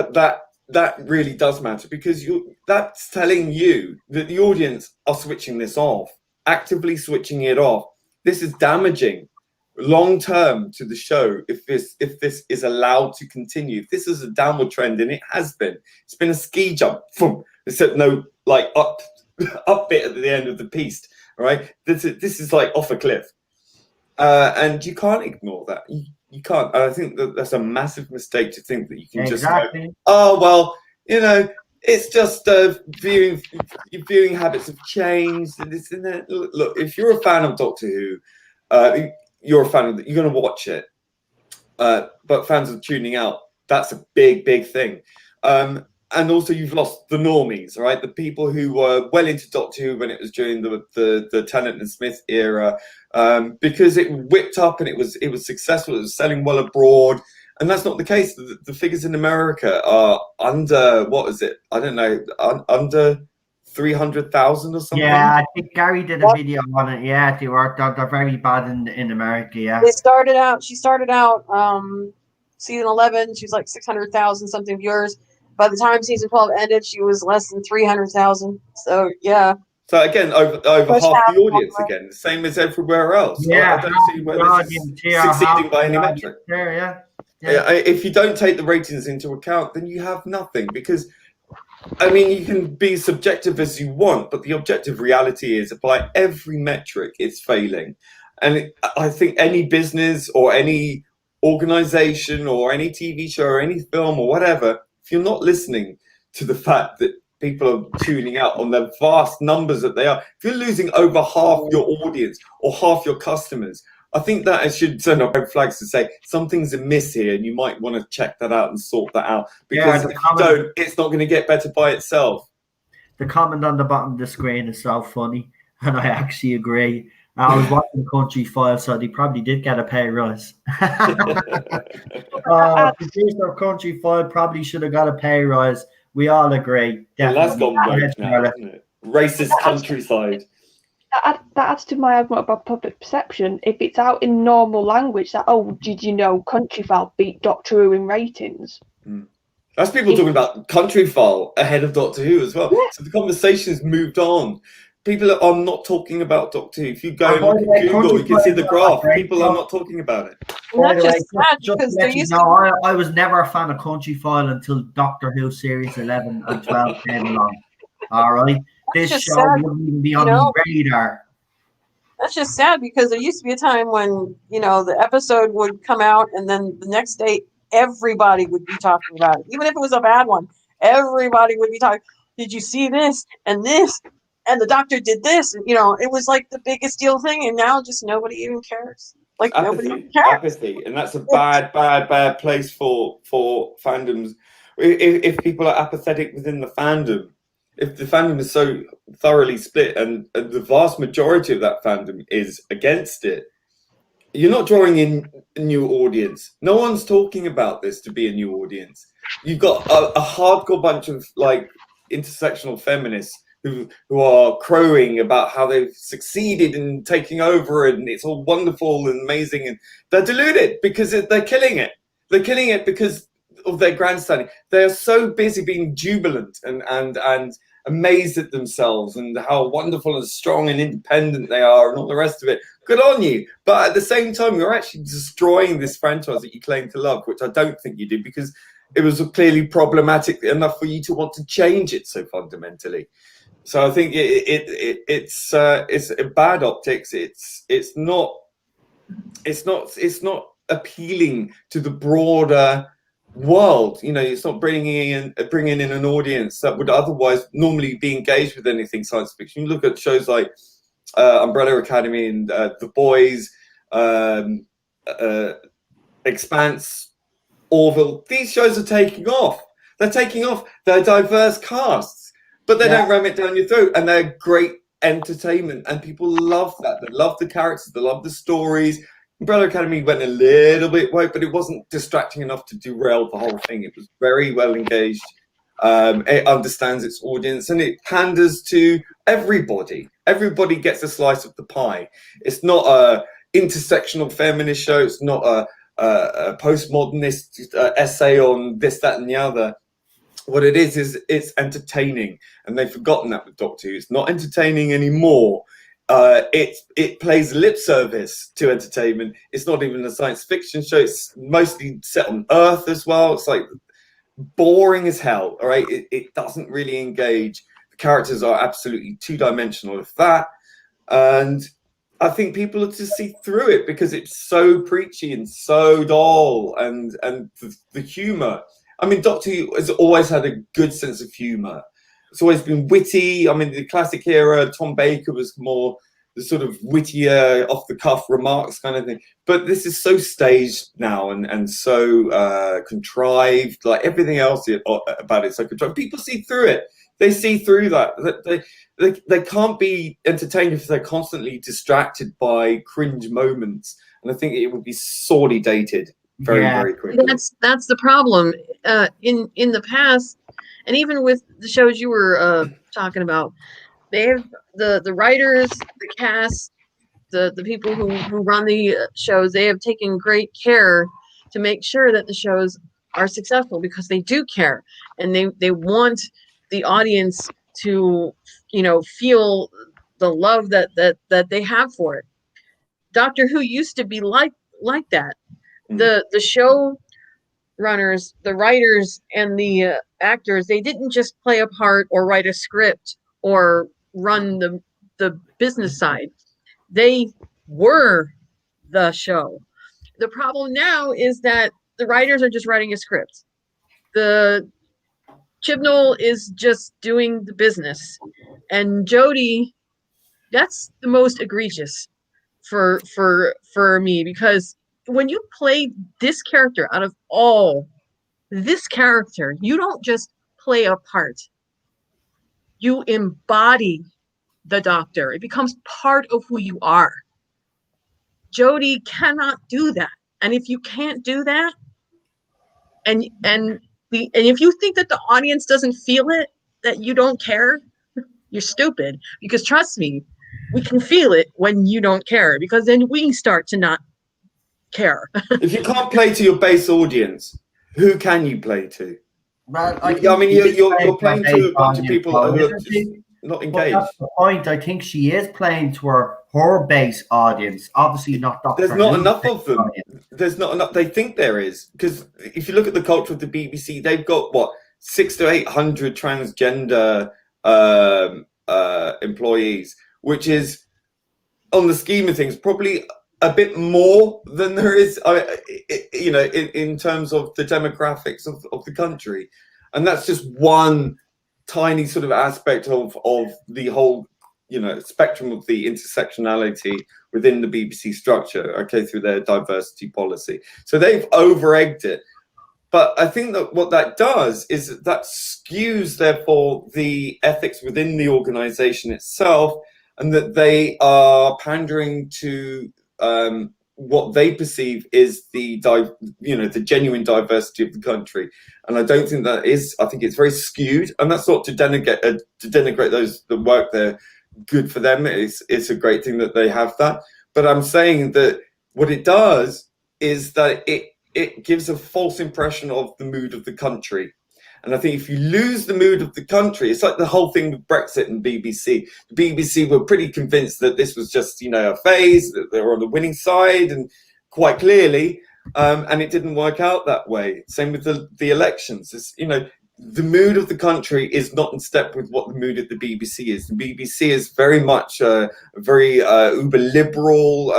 that really does matter, because that's telling you that the audience are switching this off, actively switching it off. This is damaging long term to the show if this is allowed to continue. If this is a downward trend, and it has been. It's been a ski jump, except no up bit at the end of the piste. Right? This is like off a cliff, and you can't ignore that. You can't. And I think that's a massive mistake to think that you can just go, oh well, it's just viewing habits have changed and this and that. Look, if you're a fan of Doctor Who, you're a fan of you're going to watch it. But fans are tuning out. That's a big thing. And also, you've lost the normies, right? The people who were well into Doctor Who when it was during the Tennant and Smith era, because it whipped up and it was successful. It was selling well abroad, and that's not the case. The figures in America are under, what is it? I don't know, under 300,000 or something. Yeah, I think Gary did a video on it. Yeah, they're very bad in America. Yeah, She started out season 11. She was like 600,000 something viewers. By the time season 12 ended, she was less than 300,000. So yeah. So again, over half the audience again, same as everywhere else. Yeah, I don't see where this is succeeding by any metric. Yeah. If you don't take the ratings into account, then you have nothing, because you can be subjective as you want, but the objective reality is, by every metric, it's failing. And I think any business or any organization or any TV show or any film or whatever, if you're not listening to the fact that people are tuning out on the vast numbers that they are, if you're losing over half your audience or half your customers, I think that should send up red flags to say something's amiss here, and you might want to check that out and sort that out, because if you don't, it's not going to get better by itself. The comment on the bottom of the screen is so funny, and I actually agree. I was watching Country File, so they probably did get a pay rise. Producer of Country File probably should have got a pay rise. We all agree. Well, that's gone woke now, isn't it? Racist countryside. That adds to my argument about public perception. If it's out in normal language, did you know Country File beat Doctor Who in ratings? That's people talking about Country File ahead of Doctor Who as well. Yeah. So the conversation's moved on. People are not talking about Doctor Who. If you go and look at Google, you can see the graph. People are not talking about it. I was never a fan of Country File until Doctor Who Series 11 and 12 came along. All right? This show wouldn't even be on the radar. That's just sad, because there used to be a time when, the episode would come out, and then the next day, everybody would be talking about it. Even if it was a bad one, everybody would be talking. Did you see this and this? And the doctor did this, and it was like the biggest deal thing, and now just nobody even cares. Like nobody even cares. Apathy, and that's a bad place for fandoms. If people are apathetic within the fandom, if the fandom is so thoroughly split, and the vast majority of that fandom is against it, you're not drawing in a new audience. No one's talking about this to be a new audience. You've got a hardcore bunch of intersectional feminists who are crowing about how they've succeeded in taking over, and it's all wonderful and amazing, and they're deluded because they're killing it. They're killing it because of their grandstanding. They are so busy being jubilant and amazed at themselves and how wonderful and strong and independent they are and all the rest of it. Good on you. But at the same time, you're actually destroying this franchise that you claim to love, which I don't think you do, because it was clearly problematic enough for you to want to change it so fundamentally. So I think it's bad optics. It's not appealing to the broader world. You know, it's not bringing in an audience that would otherwise normally be engaged with anything science fiction. You look at shows like Umbrella Academy and The Boys, Expanse, Orville. These shows are taking off. They're taking off. They're diverse casts, but they don't ram it down your throat, and they're great entertainment, and people love that. They love the characters. They love the stories. Umbrella Academy went a little bit wide, but it wasn't distracting enough to derail the whole thing. It was very well engaged. It understands its audience, and it panders to everybody. Everybody gets a slice of the pie. It's not a intersectional feminist show. It's not a postmodernist essay on this, that, and the other. What it is it's entertaining, and they've forgotten that with Doctor Who. It's not entertaining anymore. It plays lip service to entertainment. It's not even a science fiction show. It's mostly set on Earth as well. It's like boring as hell. All right, it doesn't really engage. The characters are absolutely two-dimensional, if that, and I think people just see through it because it's so preachy and so dull, and the humor. I mean, Doctor Who has always had a good sense of humor. It's always been witty. I mean, the classic era, Tom Baker was more the sort of wittier, off-the-cuff remarks kind of thing. But this is so staged now and so contrived. Like everything else about it, so contrived. People see through it. They see through that. They can't be entertained if they're constantly distracted by cringe moments. And I think it would be sorely dated very quickly. That's the problem. In the past, and even with the shows you were talking about, they have the writers, the cast, the people who run the shows. They have taken great care to make sure that the shows are successful because they do care, and they want the audience to, you know, feel the love that they have for it. Doctor Who used to be like that. The show runners, the writers, and the actors, they didn't just play a part or write a script or run the business side. They were the show. The problem now is that the writers are just writing a script. The Chibnall is just doing the business, and Jodie, that's the most egregious for me, because when you play this character out of all, this character, you don't just play a part. You embody the Doctor. It becomes part of who you are. Jodie cannot do that. And if you can't do that, and if you think that the audience doesn't feel it, that you don't care, you're stupid. Because trust me, we can feel it when you don't care, because then we start to not care. If you can't play to your base audience, who can you play to? Well, I mean, you're playing to a bunch of people who are just not engaged. Well, that's the point. I think she is playing to her base audience. Obviously, not Doctor There's not Who's enough base of them. audience. There's not enough. They think there is, because if you look at the culture of the BBC, they've got what 600 to 800 transgender employees, which is, on the scheme of things, probably a bit more than there is, you know, in terms of the demographics of the country. And that's just one tiny sort of aspect of the whole, you know, spectrum of the intersectionality within the BBC structure, okay, through their diversity policy. So they've over-egged it. But I think that what that does is that skews, therefore, the ethics within the organization itself, and that they are pandering to what they perceive is the genuine diversity of the country. And I don't think that is. I think it's very skewed, and that's not to denigrate those that work there. Good for them. It's a great thing that they have that. But I'm saying that what it does is that it gives a false impression of the mood of the country. And I think if you lose the mood of the country, it's like the whole thing with Brexit and BBC. The BBC were pretty convinced that this was just, you know, a phase, that they were on the winning side, and quite clearly, and it didn't work out that way. Same with the elections. It's, you know, the mood of the country is not in step with what the mood of the BBC is. The BBC is very much a very uber liberal,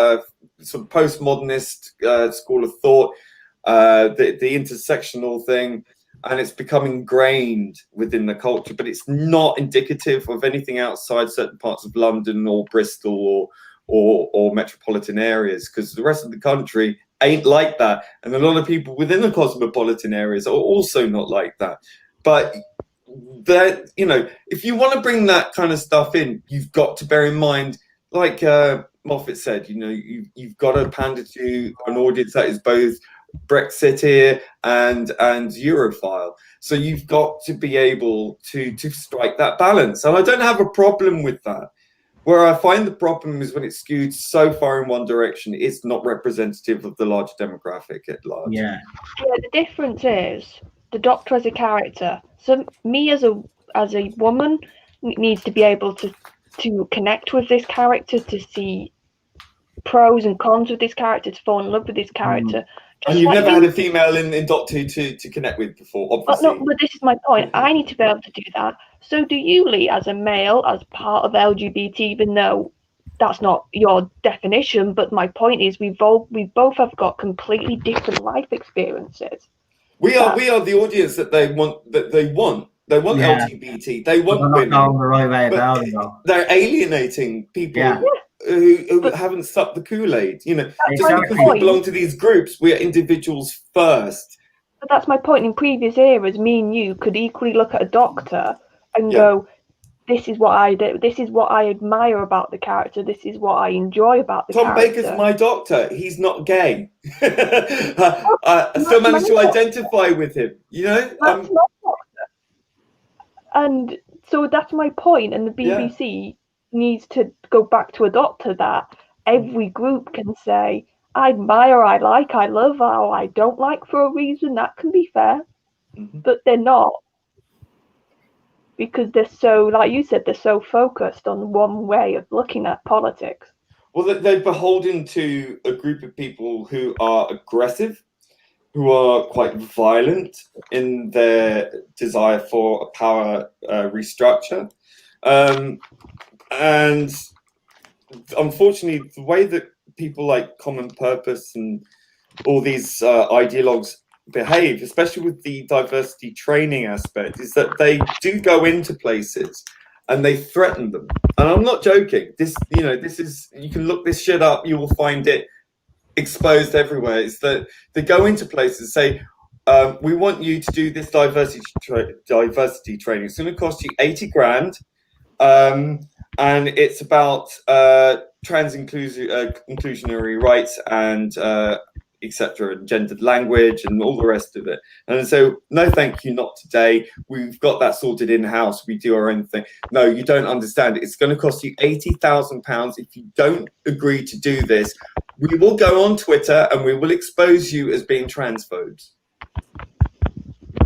sort of postmodernist school of thought. the intersectional thing, and it's become ingrained within the culture, but it's not indicative of anything outside certain parts of London or Bristol or metropolitan areas, because the rest of the country ain't like that. And a lot of people within the cosmopolitan areas are also not like that. But that, you know, if you want to bring that kind of stuff in, you've got to bear in mind, like Moffat said, you know, you've got to pander to an audience that is both Brexiteer and Europhile. So you've got to be able to strike that balance. And I don't have a problem with that. Where I find the problem is when it's skewed so far in one direction, it's not representative of the larger demographic at large. Yeah, the difference is the Doctor as a character. So me as a woman needs to be able to connect with this character, to see pros and cons with this character, to fall in love with this character. And you've never had a female in Doctor Who to connect with before, obviously. No, but this is my point. I need to be able to do that. So do you, Lee, as a male, as part of LGBT, even though that's not your definition, but my point is we both have got completely different life experiences. We are the audience that they want. They want LGBT. They want women. Not the right way about it, though. They're alienating people who haven't sucked the Kool-Aid. You know, just because we belong to these groups, we are individuals first. But that's my point. In previous eras, me and you could equally look at a Doctor and go, "This is what I do. This is what I admire about the character. This is what I enjoy about the character." Tom Baker's my Doctor. He's not gay. I still managed to identify with him. You know, that's not Doctor. And so that's my point. And the BBC needs to go back to a Doctor that every group can say, "I admire, I like, I love," or "I don't like" for a reason. That can be fair, but they're not. Because they're so, like you said, they're so focused on one way of looking at politics. Well, they're beholden to a group of people who are aggressive, who are quite violent in their desire for a power restructure. And unfortunately, the way that people like Common Purpose and all these ideologues behave, especially with the diversity training aspect, is that they do go into places and they threaten them. And I'm not joking. This is, you can look this shit up, you will find it exposed everywhere. It's that they go into places and say, we want you to do this diversity training. It's going to cost you 80 grand. And it's about trans inclusionary rights and etc., and gendered language and all the rest of it. And so, no, thank you, not today. We've got that sorted in-house. We do our own thing. No, you don't understand. It's going to cost you £80,000 if you don't agree to do this. We will go on Twitter and we will expose you as being transphobes.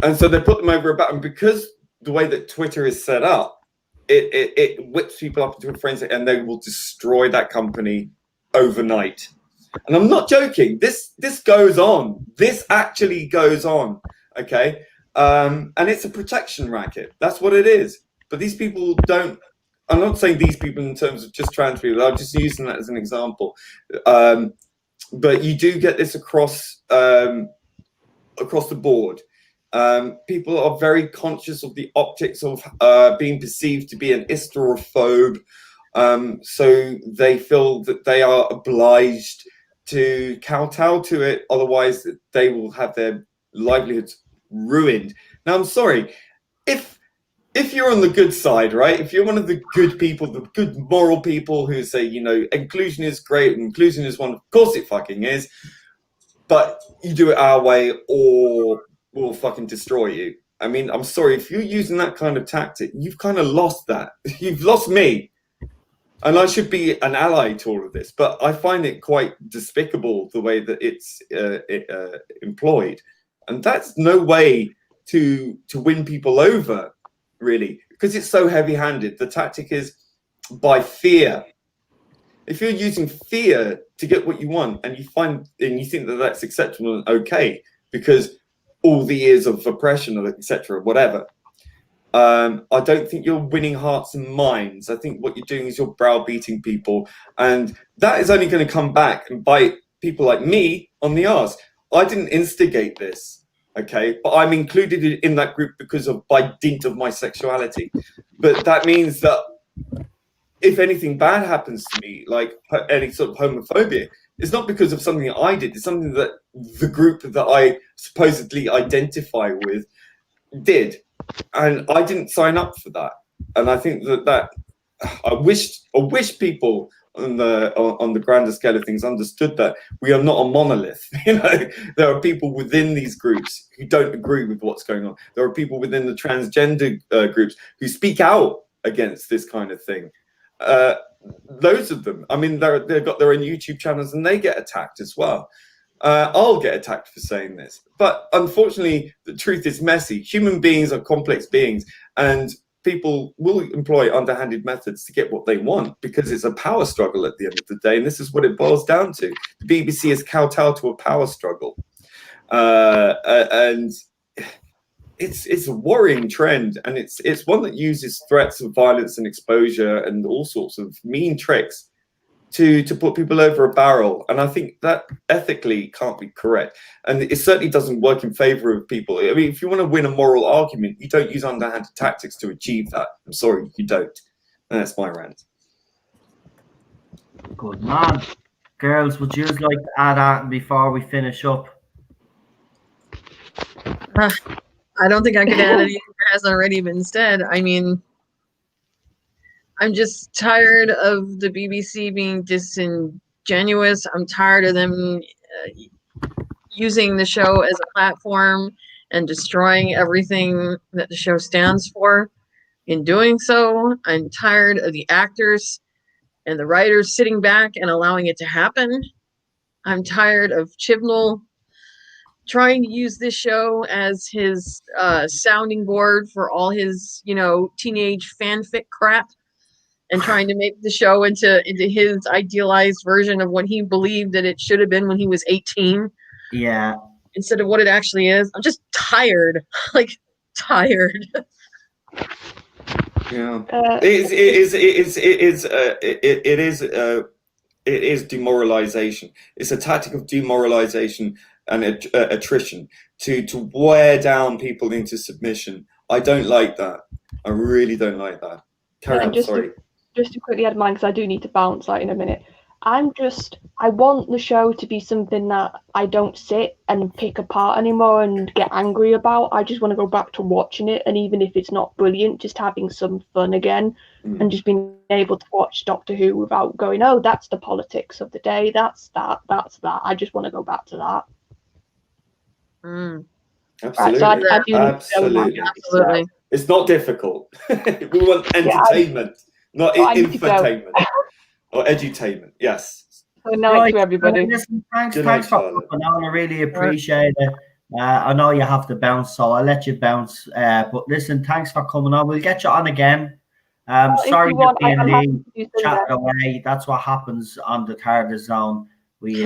And so they put them over a button, because the way that Twitter is set up, it whips people up into a frenzy and they will destroy that company overnight. And I'm not joking. This goes on. This actually goes on. Okay. And it's a protection racket. That's what it is. But these people don't. I'm not saying these people in terms of just trans people. I'm just using that as an example. But you do get this across the board. People are very conscious of the optics of being perceived to be an hysterophobe. So they feel that they are obliged to kowtow to it, otherwise they will have their livelihoods ruined. Now, I'm sorry, if you're on the good side, right? If you're one of the good people, the good moral people who say, you know, inclusion is great, inclusion is one, of course it fucking is, but you do it our way or we'll fucking destroy you. I mean, I'm sorry, if you're using that kind of tactic, you've kind of lost that. You've lost me. And I should be an ally to all of this, but I find it quite despicable the way that it's employed. And that's no way to win people over, really, because it's so heavy-handed. The tactic is by fear. If you're using fear to get what you want and you think that that's acceptable and okay, because all the years of oppression, etc., whatever, I don't think you're winning hearts and minds. I think what you're doing is you're browbeating people, and that is only going to come back and bite people like me on the arse. I didn't instigate this, okay? But I'm included in that group because of by dint of my sexuality. But that means that if anything bad happens to me, like any sort of homophobia, it's not because of something that I did. It's something that the group that I supposedly identify with did, and I didn't sign up for that. And I think that I wish people on the grander scale of things understood that we are not a monolith. You know, there are people within these groups who don't agree with what's going on. There are people within the transgender groups who speak out against this kind of thing. Loads of them. I mean, they've got their own YouTube channels and they get attacked as well. I'll get attacked for saying this, but unfortunately, the truth is messy. Human beings are complex beings, and people will employ underhanded methods to get what they want because it's a power struggle at the end of the day, and this is what it boils down to. The BBC is kowtowed to a power struggle, and it's a worrying trend, and it's one that uses threats of violence and exposure and all sorts of mean tricks to put people over a barrel. And I think that ethically can't be correct, and it certainly doesn't work in favor of people. I mean, if you want to win a moral argument, you don't use underhanded tactics to achieve that. I'm sorry, you don't. And that's my rant. Good man. Girls, would you like to add that before we finish up? I don't think I could add anything that has already been said. I mean, I'm just tired of the BBC being disingenuous. I'm tired of them using the show as a platform and destroying everything that the show stands for. In doing so, I'm tired of the actors and the writers sitting back and allowing it to happen. I'm tired of Chibnall trying to use this show as his sounding board for all his, teenage fanfic crap, and trying to make the show into his idealized version of what he believed that it should have been when he was 18. Yeah. Instead of what it actually is. I'm just tired. Tired. Yeah. It is demoralization. It's a tactic of demoralization and attrition to wear down people into submission. I don't like that. I really don't like that. Carry on, sorry. Just to quickly add mine, because I do need to bounce in a minute. I want the show to be something that I don't sit and pick apart anymore and get angry about. I just want to go back to watching it, and even if it's not brilliant, just having some fun again, and just being able to watch Doctor Who without going, oh, that's the politics of the day, that's that. I just want to go back to that. Absolutely. Right, so I do Absolutely. It's not difficult. We want entertainment, not infotainment or edutainment. Yes. So nice to everybody. Listen, thanks for coming on. I really appreciate it. I know you have to bounce, so I'll let you bounce. But listen, thanks for coming on. We'll get you on again. Sorry you're being chatted away. That's what happens on the Tardis Zone. We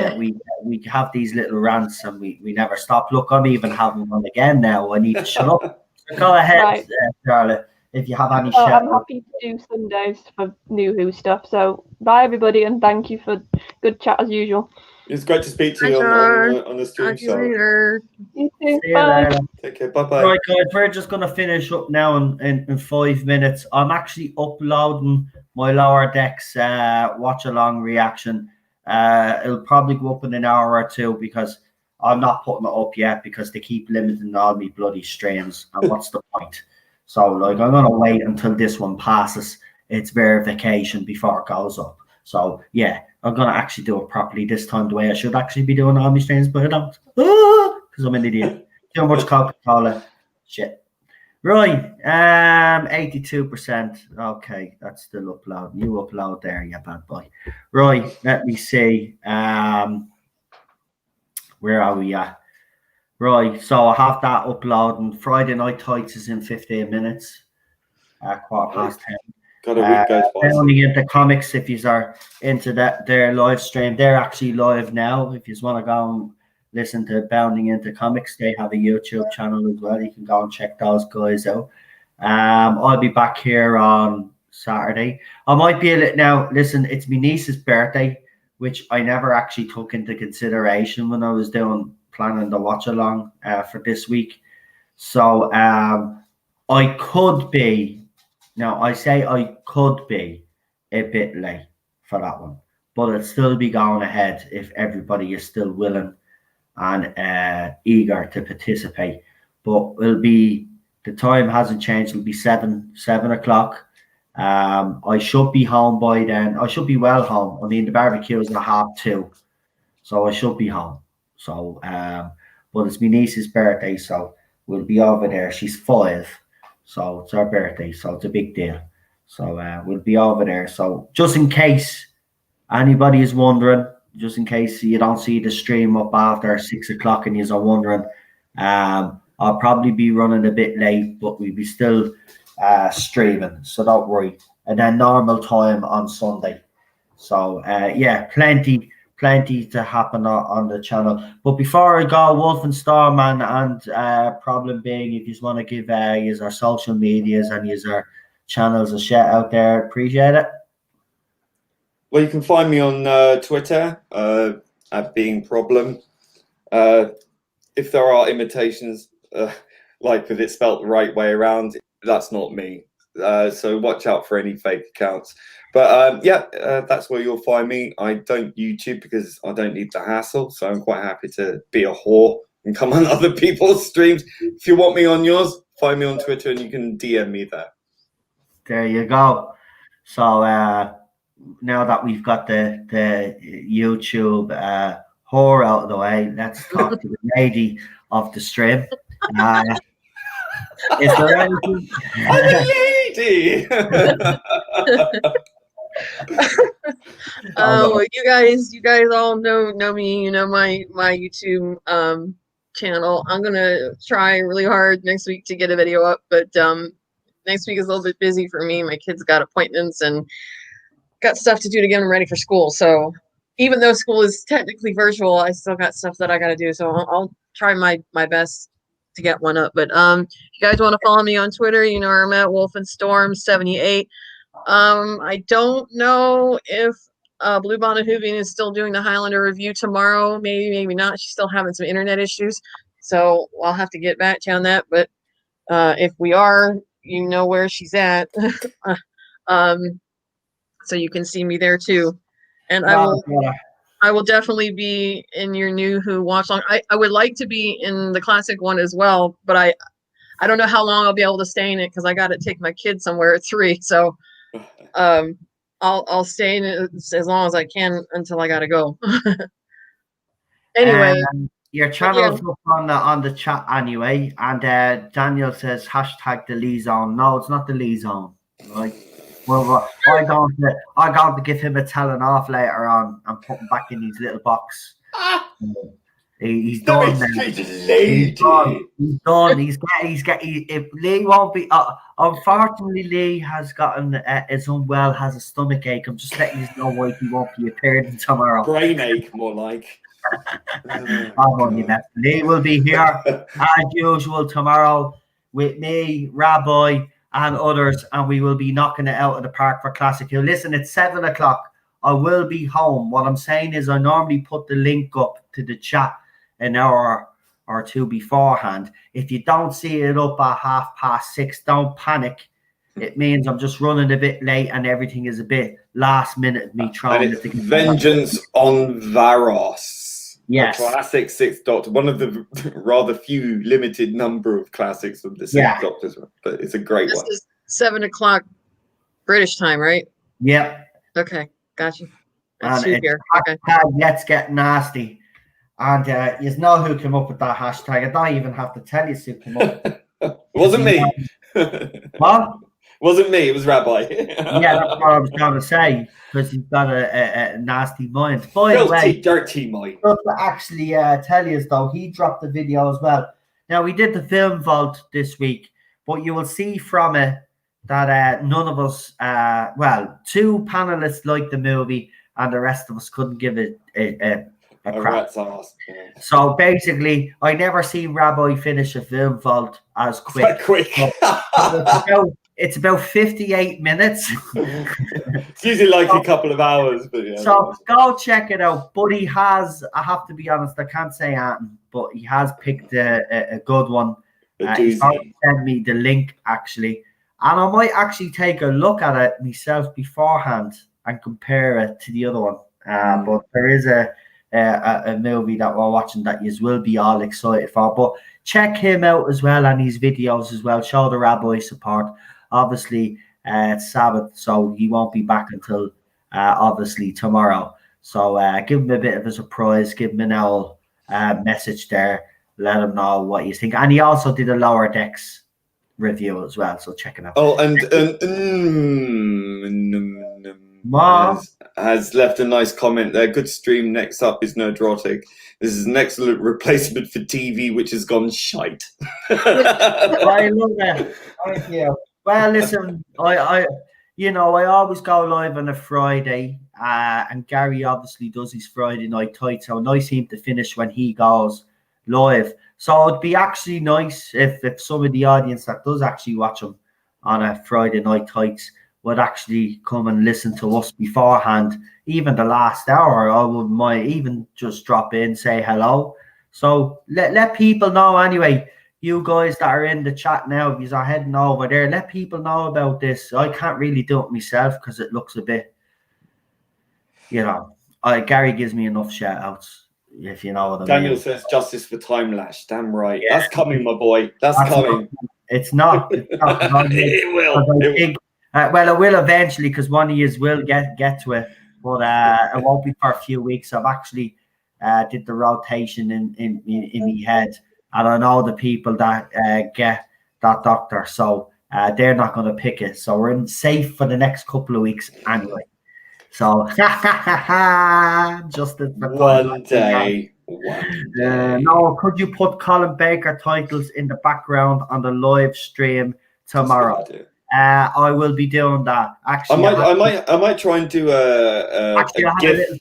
have these little rants and we never stop. Look, I'm even having one again now. I need to shut up. So go ahead, Charlotte, if you have any shout. I'm happy to do Sundays for New Who stuff. So bye everybody, and thank you for good chat as usual. It's great to speak to you on the stream show. You too. See Bye. You later. Take care. Bye-bye. Right, guys, we're just going to finish up now in 5 minutes. I'm actually uploading my Lower Decks watch-along reaction. It'll probably go up in an hour or two because I'm not putting it up yet because they keep limiting all me bloody streams. And what's the point? So, I'm going to wait until this one passes its verification before it goes up. So, yeah, I'm going to actually do it properly this time the way I should actually be doing all my streams, but I don't. Because I'm an idiot. Too much Coca-Cola. Shit. Right. 82%. Okay, that's still uploading. You upload there, you bad boy. Right, let me see. Where are we at? Right, so I have that uploading. Friday Night Tights is in 15 minutes. 10:15. Got a week goes by. Bounding into comics, if you are into their live stream, they're actually live now. If you want to go and listen to Bounding Into Comics, they have a YouTube channel as well. You can go and check those guys out. I'll be back here on Saturday. I might be a little now. Listen, it's my niece's birthday, which I never actually took into consideration when I was doing planning the watch along for this week. So I could be, now I say I could be a bit late for that one, but it'll still be going ahead if everybody is still willing and eager to participate. But it'll be, the time hasn't changed, it'll be 7 o'clock. I should be home by then. I should be well home. I mean, the barbecue is at 2:30, so I should be home. So, but it's my niece's birthday, so we'll be over there. She's 5, so it's her birthday, so it's a big deal. So we'll be over there. So just in case anybody is wondering, just in case you don't see the stream up after 6 o'clock and you're wondering, I'll probably be running a bit late, but we'll be still streaming, so don't worry. And then normal time on Sunday. So yeah, plenty to happen on the channel. But before I go, Wolf and Starman and Problem Being, if you just want to give us our social medias and use our channels a shout out there, appreciate it. Well, you can find me on Twitter at Being Problem. If there are imitations, like with it spelt the right way around, that's not me. So watch out for any fake accounts. But that's where you'll find me. I don't YouTube because I don't need the hassle. So I'm quite happy to be a whore and come on other people's streams. If you want me on yours, find me on Twitter and you can DM me there. There you go. So now that we've got the YouTube whore out of the way, let's talk to the lady of the stream. Is there anything? Lady. Oh, you guys all know me. You know my YouTube channel. I'm gonna try really hard next week to get a video up, but next week is a little bit busy for me. My kids got appointments and got stuff to do to get them ready for school. So even though school is technically virtual, I still got stuff that I got to do. So I'll try my best to get one up. But if you guys want to follow me on Twitter, you know where I'm at, wolfendstorm78. I don't know if Blue Bonnet Hooving is still doing the Highlander review tomorrow. Maybe not. She's still having some internet issues, so I'll have to get back to you on that. But if we are, you know where she's at. So you can see me there too. And I will definitely be in your new Who watch long. I would like to be in the classic one as well, but I don't know how long I'll be able to stay in it because I got to take my kids somewhere at 3. So I'll stay in it as long as I can until I got to go. Anyway, your channel's up on the chat anyway, and Daniel says hashtag the Lee Zone. No, it's not the Lee Zone, right? Well, I'm going to give him a telling off later on and put him back in his little box. He's done now. He's done. He's getting. If Lee won't be. Unfortunately, Lee has gotten is unwell, has a stomach ache. I'm just letting you know why he won't be appearing tomorrow. Brain ache, more like. I'm only messing. Lee will be here as usual tomorrow with me, Rabbi, and others, and we will be knocking it out of the park for Classic Hill. Listen, it's 7 o'clock. I will be home. What I'm saying is I normally put the link up to the chat an hour or two beforehand. If you don't see it up at 6:30, don't panic. It means I'm just running a bit late and everything is a bit last minute. Me trying to Vengeance on Varos. Yes. Classic Sixth Doctor. One of the rather few limited number of classics of the Sixth Doctors, but it's a great one. This is 7 o'clock British time, right? Yep. Okay, got you. And here. Okay. Let's get nasty. And you know who came up with that hashtag. I don't even have to tell you who came up. It wasn't me. What? Wasn't me. It was Rabbi. Yeah, that's what I was going to say, because he's got a nasty mind. By the way, dirty mind. Just to actually tell you, though, he dropped the video as well. Now, we did the film vault this week, but you will see from it that none of us, 2 panelists liked the movie, and the rest of us couldn't give it a crap. So basically, I never seen Rabbi finish a film vault as quick. It's about 58 minutes. It's usually like a couple of hours. But yeah. So go check it out. But he has, I have to be honest, I can't say anything, but he has picked a good one. A He's doozy. already sent me the link actually, and I might actually take a look at it myself beforehand and compare it to the other one. But there is a movie that we're watching that you will be all excited for. But check him out as well and his videos as well. Show the rabbi support. Obviously, it's Sabbath, so he won't be back until obviously tomorrow. So give him a bit of a surprise. Give him an owl message there. Let him know what you think. And he also did a Lower Decks review as well, so check it out. Oh, and has left a nice comment there. Good stream. Next up is Nerdrotic. This is an excellent replacement for TV, which has gone shite. I love that. Thank you. Well, listen, I always go live on a Friday, and Gary obviously does his Friday night tights, so nice him to finish when he goes live. So it'd be actually nice if some of the audience that does actually watch him on a Friday night tights would actually come and listen to us beforehand, even the last hour. I wouldn't mind even just drop in, say hello. So let people know anyway. You guys that are in the chat now, if you are heading over there, let people know about this. I can't really do it myself because it looks a bit, Gary gives me enough shout outs, if you know what I mean. Daniel says justice for Time Lash. Damn right. Yeah. That's coming, my boy. That's coming. It's not. It will. Well, it will eventually because one of you will get to it, but it won't be for a few weeks. I've actually did the rotation in my head. And I know the people that get that doctor, so they're not going to pick it. So we're safe for the next couple of weeks anyway. So just one day. No, could you put Colin Baker titles in the background on the live stream tomorrow? I will be doing that. Actually, I might try and do a GIF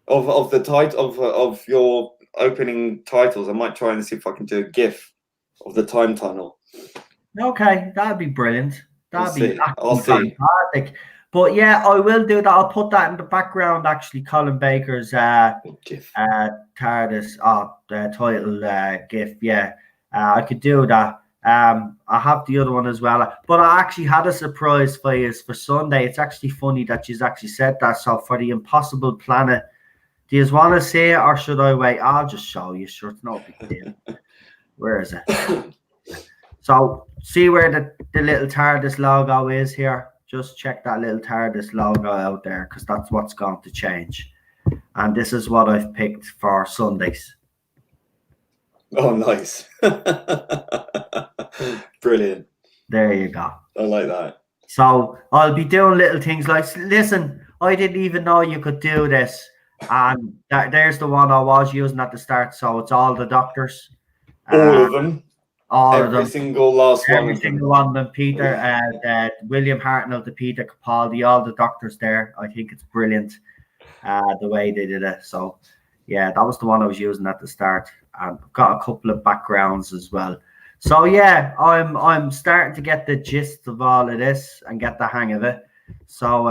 of the title of your opening titles. I might try and see if I can do a GIF of the time tunnel. Okay, that'd be brilliant. I'll see. Fantastic. But yeah, I will do that. I'll put that in the background. Actually, Colin Baker's GIF. Tardis title GIF. Yeah, I could do that. I have the other one as well. But I actually had a surprise for you for Sunday. It's actually funny that you've actually said that. So for the Impossible Planet. Do you want to see it or should I wait? I'll just show you. Sure, it's no big deal. Where is it? So, see where the little TARDIS logo is here? Just check that little TARDIS logo out there because that's what's going to change. And this is what I've picked for Sundays. Oh, nice. Brilliant. There you go. I like that. So, I'll be doing little things like, listen, I didn't even know you could do this. And there's the one I was using at the start. So it's all the doctors. All of them. All of them. Every single last one. Every single one of them. Peter, William Hartnell to Peter Capaldi, all the doctors there. I think it's brilliant the way they did it. So yeah, that was the one I was using at the start. And I've got a couple of backgrounds as well. So yeah, I'm starting to get the gist of all of this and get the hang of it. So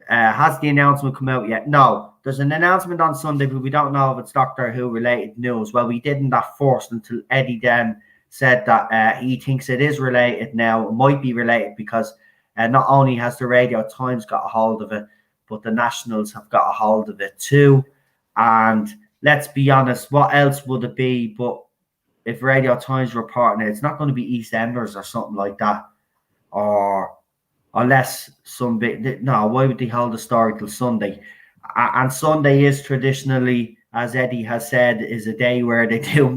has the announcement come out yet? No, there's an announcement on Sunday, but we don't know if it's Doctor Who related news. Well, we didn't at first until Eddie then said that he thinks it is related now. It might be related because not only has the Radio Times got a hold of it, but the Nationals have got a hold of it too. And let's be honest, what else would it be? But if Radio Times reporting it, it's not going to be EastEnders or something like that, or unless some bit. No, why would they hold the story till Sunday? And Sunday is traditionally, as Eddie has said, is a day where they do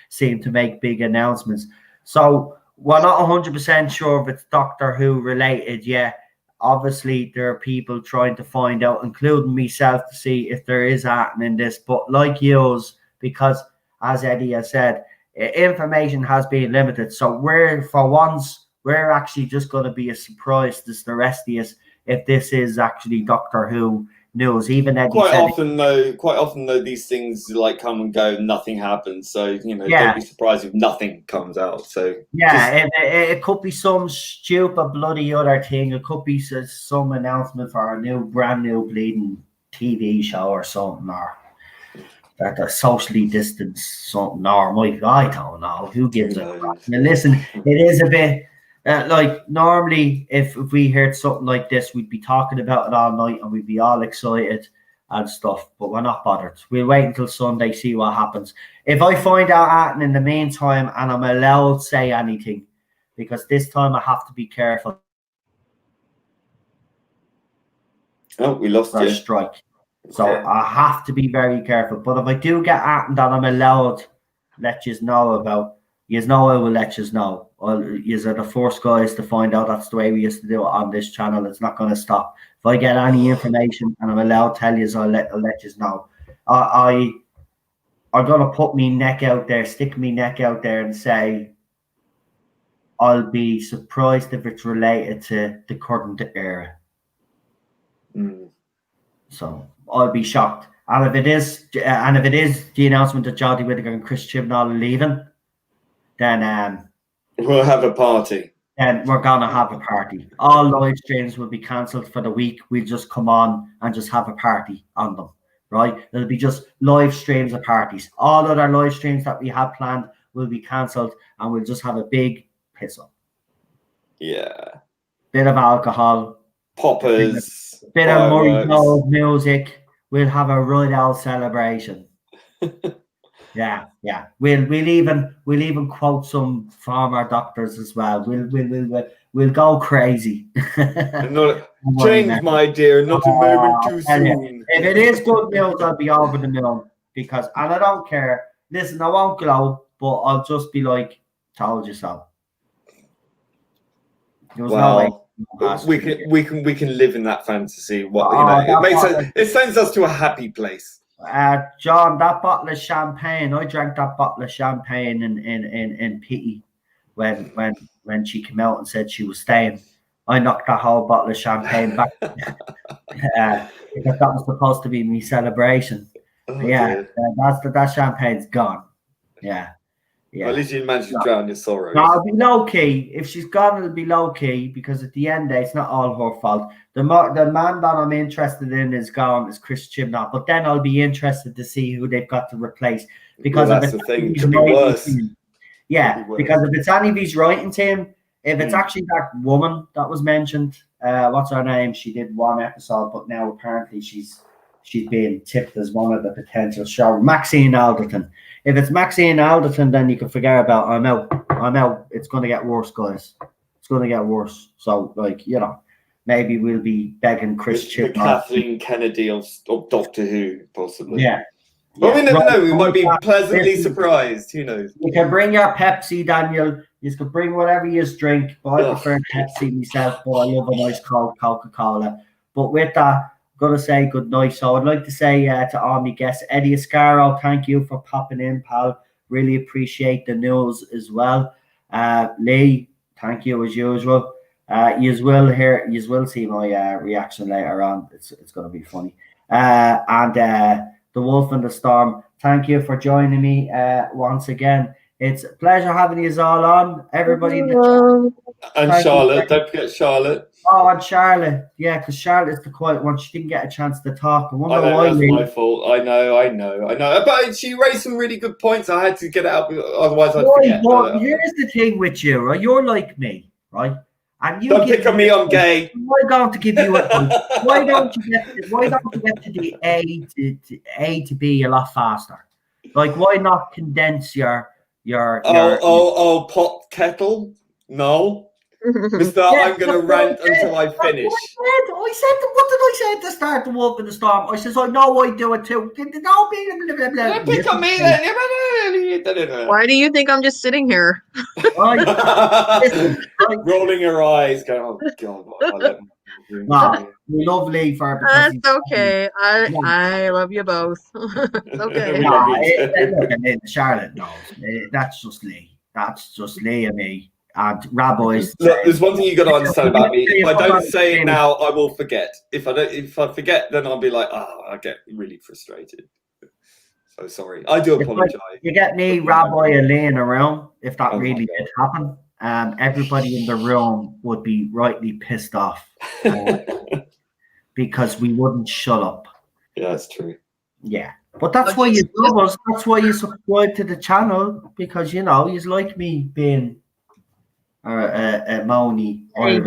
seem to make big announcements. So we're not 100% sure if it's Doctor Who related yet. Obviously, there are people trying to find out, including myself, to see if there is happening in this. But like yours, because as Eddie has said, information has been limited. So we're actually just going to be as surprised as the rest of us if this is actually Doctor Who news. Even Eddie quite often though, these things like come and go, nothing happens. So don't be surprised if nothing comes out. So yeah, it could be some stupid bloody other thing. It could be some announcement for a brand new bleeding TV show or something, or that they're socially distanced something, or I don't know. Who gives a crap? Now, listen, it is a bit like normally if we heard something like this, we'd be talking about it all night and we'd be all excited and stuff, but we're not bothered. We'll wait until Sunday, see what happens. If I find out anything in the meantime and I'm allowed to say anything, because this time I have to be careful. Oh, we lost you. Strike. So I have to be very careful. But if I do get anything that I'm allowed to let you know about, I will let you know. You are the first guys to find out. That's the way we used to do it on this channel. It's not going to stop. If I get any information and I'm allowed to tell you, I'll let you know. I'm going to put my neck out there, stick my neck out there and say, I'll be surprised if it's related to the current era. So I'll be shocked. And if it is the announcement that Jodie Whittaker and Chris Chibnall are leaving, then we'll have a party. Then we're gonna have a party. All live streams will be cancelled for the week. We'll just come on and just have a party on them, right? It'll be just live streams of parties. All other live streams that we have planned will be cancelled, and we'll just have a big piss up. Yeah. Bit of alcohol. Poppers. Bit of Murray Gold music. We'll have a right out celebration. Yeah. We'll even quote some former doctors as well. We'll go crazy. Change, my dear, not a moment too soon. If it is good news, I'll be over the moon and I don't care. Listen, I won't glow, but I'll just be like, told you so. Well, we can live in that fantasy. It sends us to a happy place. John, that bottle of champagne, I drank that bottle of champagne in pity when she came out and said she was staying. I knocked that whole bottle of champagne back because that was supposed to be my celebration. That champagne's gone. Yeah. Well, at least you managed to drown your sorrows. No, it'll be low key. If she's gone, it'll be low key because at the end, it's not all her fault. The man that I'm interested in is gone, is Chris Chibnall. But then I'll be interested to see who they've got to replace. Because that's the thing. It could be worse. Because if it's any of his writing team, if it's actually that woman that was mentioned, what's her name? She did one episode, but now apparently she's being tipped as one of the potential show. Maxine Alderton. If it's Maxine Alderton, then you can forget about I'm out. It's going to get worse, guys. It's going to get worse. So, maybe we'll be begging Chris Chibnall. The Kathleen Kennedy of Doctor Who, possibly. Yeah. Well, we never know. We might be pleasantly surprised. Who knows? You can bring your Pepsi, Daniel. You can bring whatever you drink. But I prefer Pepsi myself, but I love a nice cold Coca-Cola. But with that, going to say good night. So I'd like to say to all my guests, Eddie Ascaro, thank you for popping in, pal. Really appreciate the news as well. Lee, thank you as usual. You will see my reaction later on. It's going to be funny. And the Wolf and the Storm, thank you for joining me once again. It's a pleasure having you all on. Everybody. And Charlotte, don't forget Charlotte. Oh, and Charlotte. Yeah, because Charlotte's the quiet one. She didn't get a chance to talk. I wonder why. That's my fault. I know. But she raised some really good points. I had to get it out, otherwise I'd forget. Well, here's the thing with you, right? You're like me, right? And you don't pick on me, I'm gay. I'm going to give you a why don't you get to the A to B a lot faster? Like, why not condense your pot kettle? No. Mister, I'm going to rant until I finish. What did I say at the start? The Wolf in the Storm. I says, I know I do it too. Don't pick on me then. Why do you think I'm just sitting here? Rolling your eyes, going, oh God. Lovely for that's okay. I love you both. It's okay. Charlotte knows. That's just Lee. That's just Lee and me. And Rabbi's. Look, there's one thing you got to understand about me. If I don't say it now, I will forget. If I forget, then I'll be like, I get really frustrated. So sorry. I do apologize. You get me, Rabbi, and Lee in a room. If that really did happen, everybody in the room would be rightly pissed off because we wouldn't shut up. Yeah, that's true. Yeah, But that's why you love us. That's why you subscribe to the channel, because you like me being a Maoni. Hey,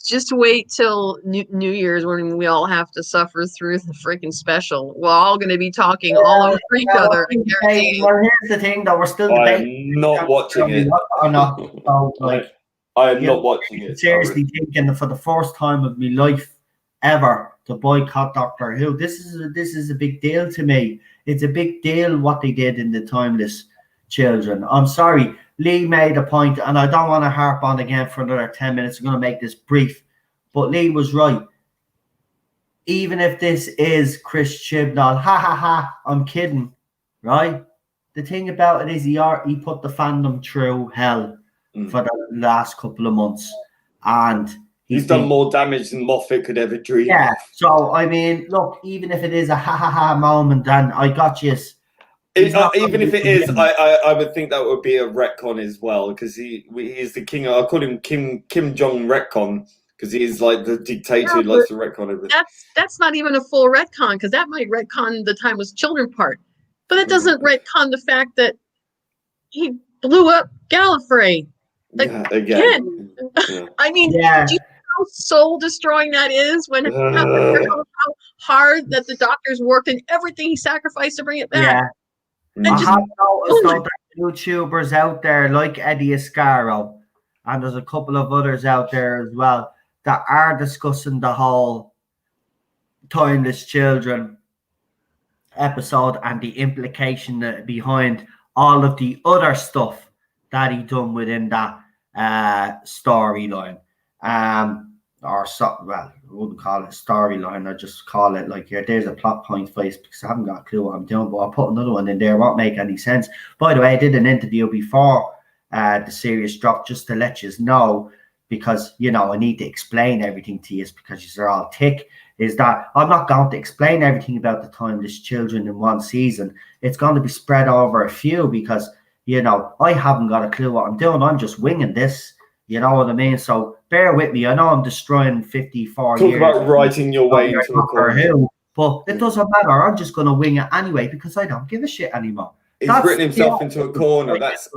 just wait till New Year's when we all have to suffer through the freaking special. We're all going to be talking all over each other. Well, here's the thing, though. We're still debating. I'm not watching it. Or not. So, I am not watching it. Seriously thinking for the first time of my life ever to boycott Doctor Who. This is a big deal to me. It's a big deal what they did in the Timeless Children. I'm sorry. Lee made a point, and I don't want to harp on again for another 10 minutes. I'm going to make this brief. But Lee was right. Even if this is Chris Chibnall, I'm kidding, right? The thing about it is he put the fandom through hell for the last couple of months. And he's done more damage than Moffat could ever dream. Yeah, so, I mean, look, even if it is a moment, then I got you. Even if it is, I would think that would be a retcon as well, because he is the king. I call him Kim Jong retcon, because he is like the dictator who likes to retcon everything. That's not even a full retcon, because that might retcon the Timeless Children part, but it doesn't retcon the fact that he blew up Gallifrey again. Yeah. I mean, do you know how soul destroying that is? When how hard that the doctors worked and everything he sacrificed to bring it back. Yeah. I have noticed though that YouTubers out there like Eddie Ascaro, and there's a couple of others out there as well, that are discussing the whole Timeless Children episode and the implication behind all of the other stuff that he done within that storyline. I wouldn't call it a storyline. I just call it like, there's a plot point face, because I haven't got a clue what I'm doing, but I'll put another one in there. Won't make any sense. By the way, I did an interview before the series dropped, just to let you know, because I need to explain everything to you, because you're all tick. Is that I'm not going to explain everything about the Timeless Children in one season. It's going to be spread over a few, because I haven't got a clue what I'm doing. I'm just winging this. You know what I mean? So bear with me. I know I'm destroying 54 years. Talk about writing your way into a corner. But it doesn't matter. I'm just going to wing it anyway, because I don't give a shit anymore. He's written himself into a corner. That's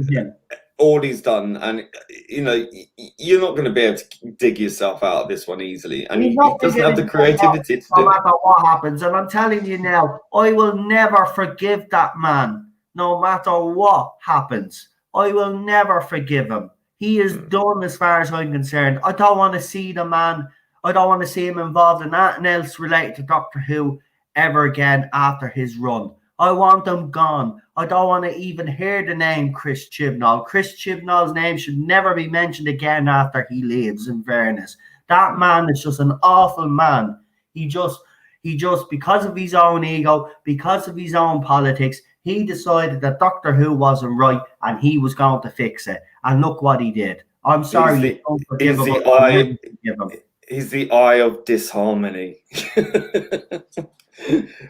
all he's done. And, you're not going to be able to dig yourself out of this one easily. And he doesn't have the creativity to do it. No matter what happens. And I'm telling you now, I will never forgive that man, no matter what happens. I will never forgive him. He is done as far as I'm concerned. I don't want to see the man. I don't want to see him involved in anything else related to Doctor Who ever again after his run. I want him gone. I don't want to even hear the name Chris Chibnall. Chris Chibnall's name should never be mentioned again after he leaves, in fairness. That man is just an awful man. He just, because of his own ego, because of his own politics, he decided that Doctor Who wasn't right and he was going to fix it. And look what he did. I'm sorry. He's the eye of disharmony.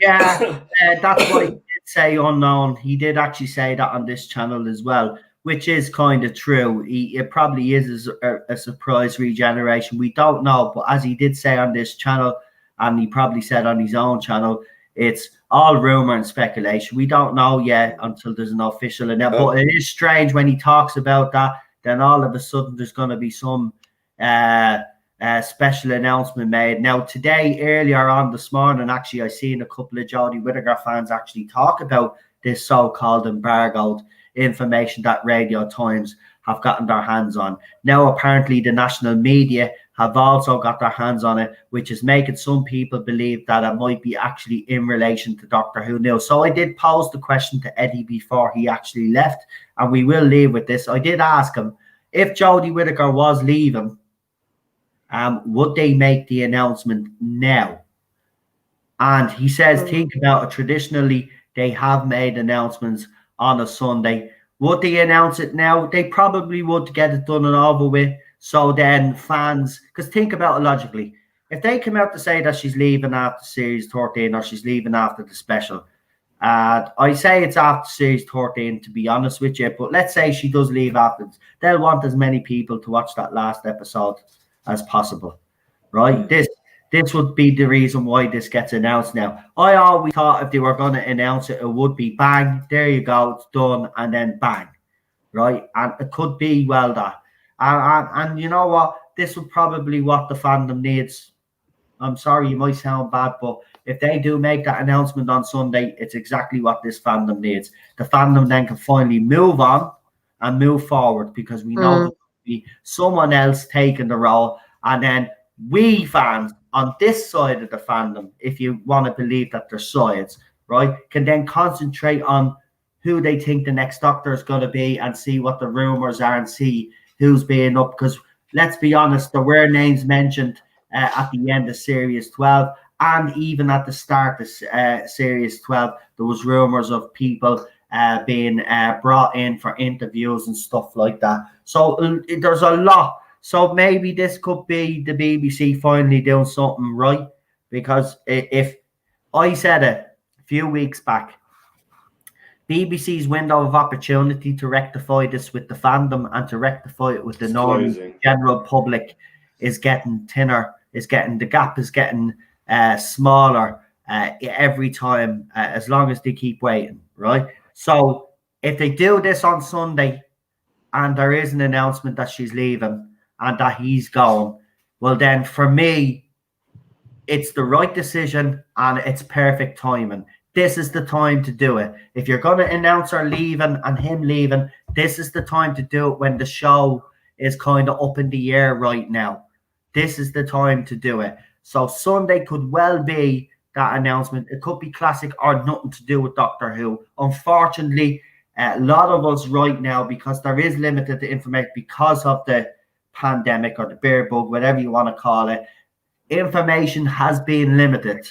That's what he did say unknown. He did actually say that on this channel as well, which is kind of true. It probably is a surprise regeneration. We don't know. But as he did say on this channel, and he probably said on his own channel, it's all rumor and speculation. We don't know yet until there's an official announcement. But it is strange when he talks about that, then all of a sudden there's going to be some special announcement made. Now, today, earlier on this morning, actually, I seen a couple of Jodie Whittaker fans actually talk about this so-called embargoed information that Radio Times have gotten their hands on. Now, apparently, the national media have also got their hands on it, which is making some people believe that it might be actually in relation to Doctor Who now. So I did pose the question to Eddie before he actually left, and we will leave with this. I did ask him, if Jodie Whittaker was leaving, would they make the announcement now? And he says, think about it. Traditionally, they have made announcements on a Sunday. Would they announce it now? They probably would get it done and over with. So then fans, because think about it logically, if they come out to say that she's leaving after series 13 or she's leaving after the special, I say it's after series 13 to be honest with you, but let's say she does leave after, they'll want as many people to watch that last episode as possible, right? this would be the reason why this gets announced now. I always thought if they were going to announce it, it would be bang, there you go, it's done, and then bang, right? And it could be well that. And you know what? This would probably what the fandom needs. I'm sorry, you might sound bad, but if they do make that announcement on Sunday, it's exactly what this fandom needs. The fandom then can finally move on and move forward because we know there'll be someone else taking the role, and then we fans on this side of the fandom, if you want to believe that there's sides, right, can then concentrate on who they think the next Doctor is going to be and see what the rumors are and see who's being up. Because let's be honest, there were names mentioned at the end of Series 12 and even at the start of Series 12, there was rumors of people being brought in for interviews and stuff like that. So there's a lot. So maybe this could be the BBC finally doing something right, because if I said it a few weeks back, BBC's window of opportunity to rectify this with the fandom and to rectify it with the normal general public is getting thinner. The gap is getting smaller every time, as long as they keep waiting, right? So if they do this on Sunday and there is an announcement that she's leaving and that he's going, well then for me, it's the right decision and it's perfect timing. This is the time to do it. If you're going to announce her leaving and him leaving, this is the time to do it when the show is kind of up in the air right now. This is the time to do it. So Sunday could well be that announcement. It could be classic or nothing to do with Doctor Who. Unfortunately, a lot of us right now, because there is limited information because of the pandemic or the bear bug, whatever you want to call it, information has been limited,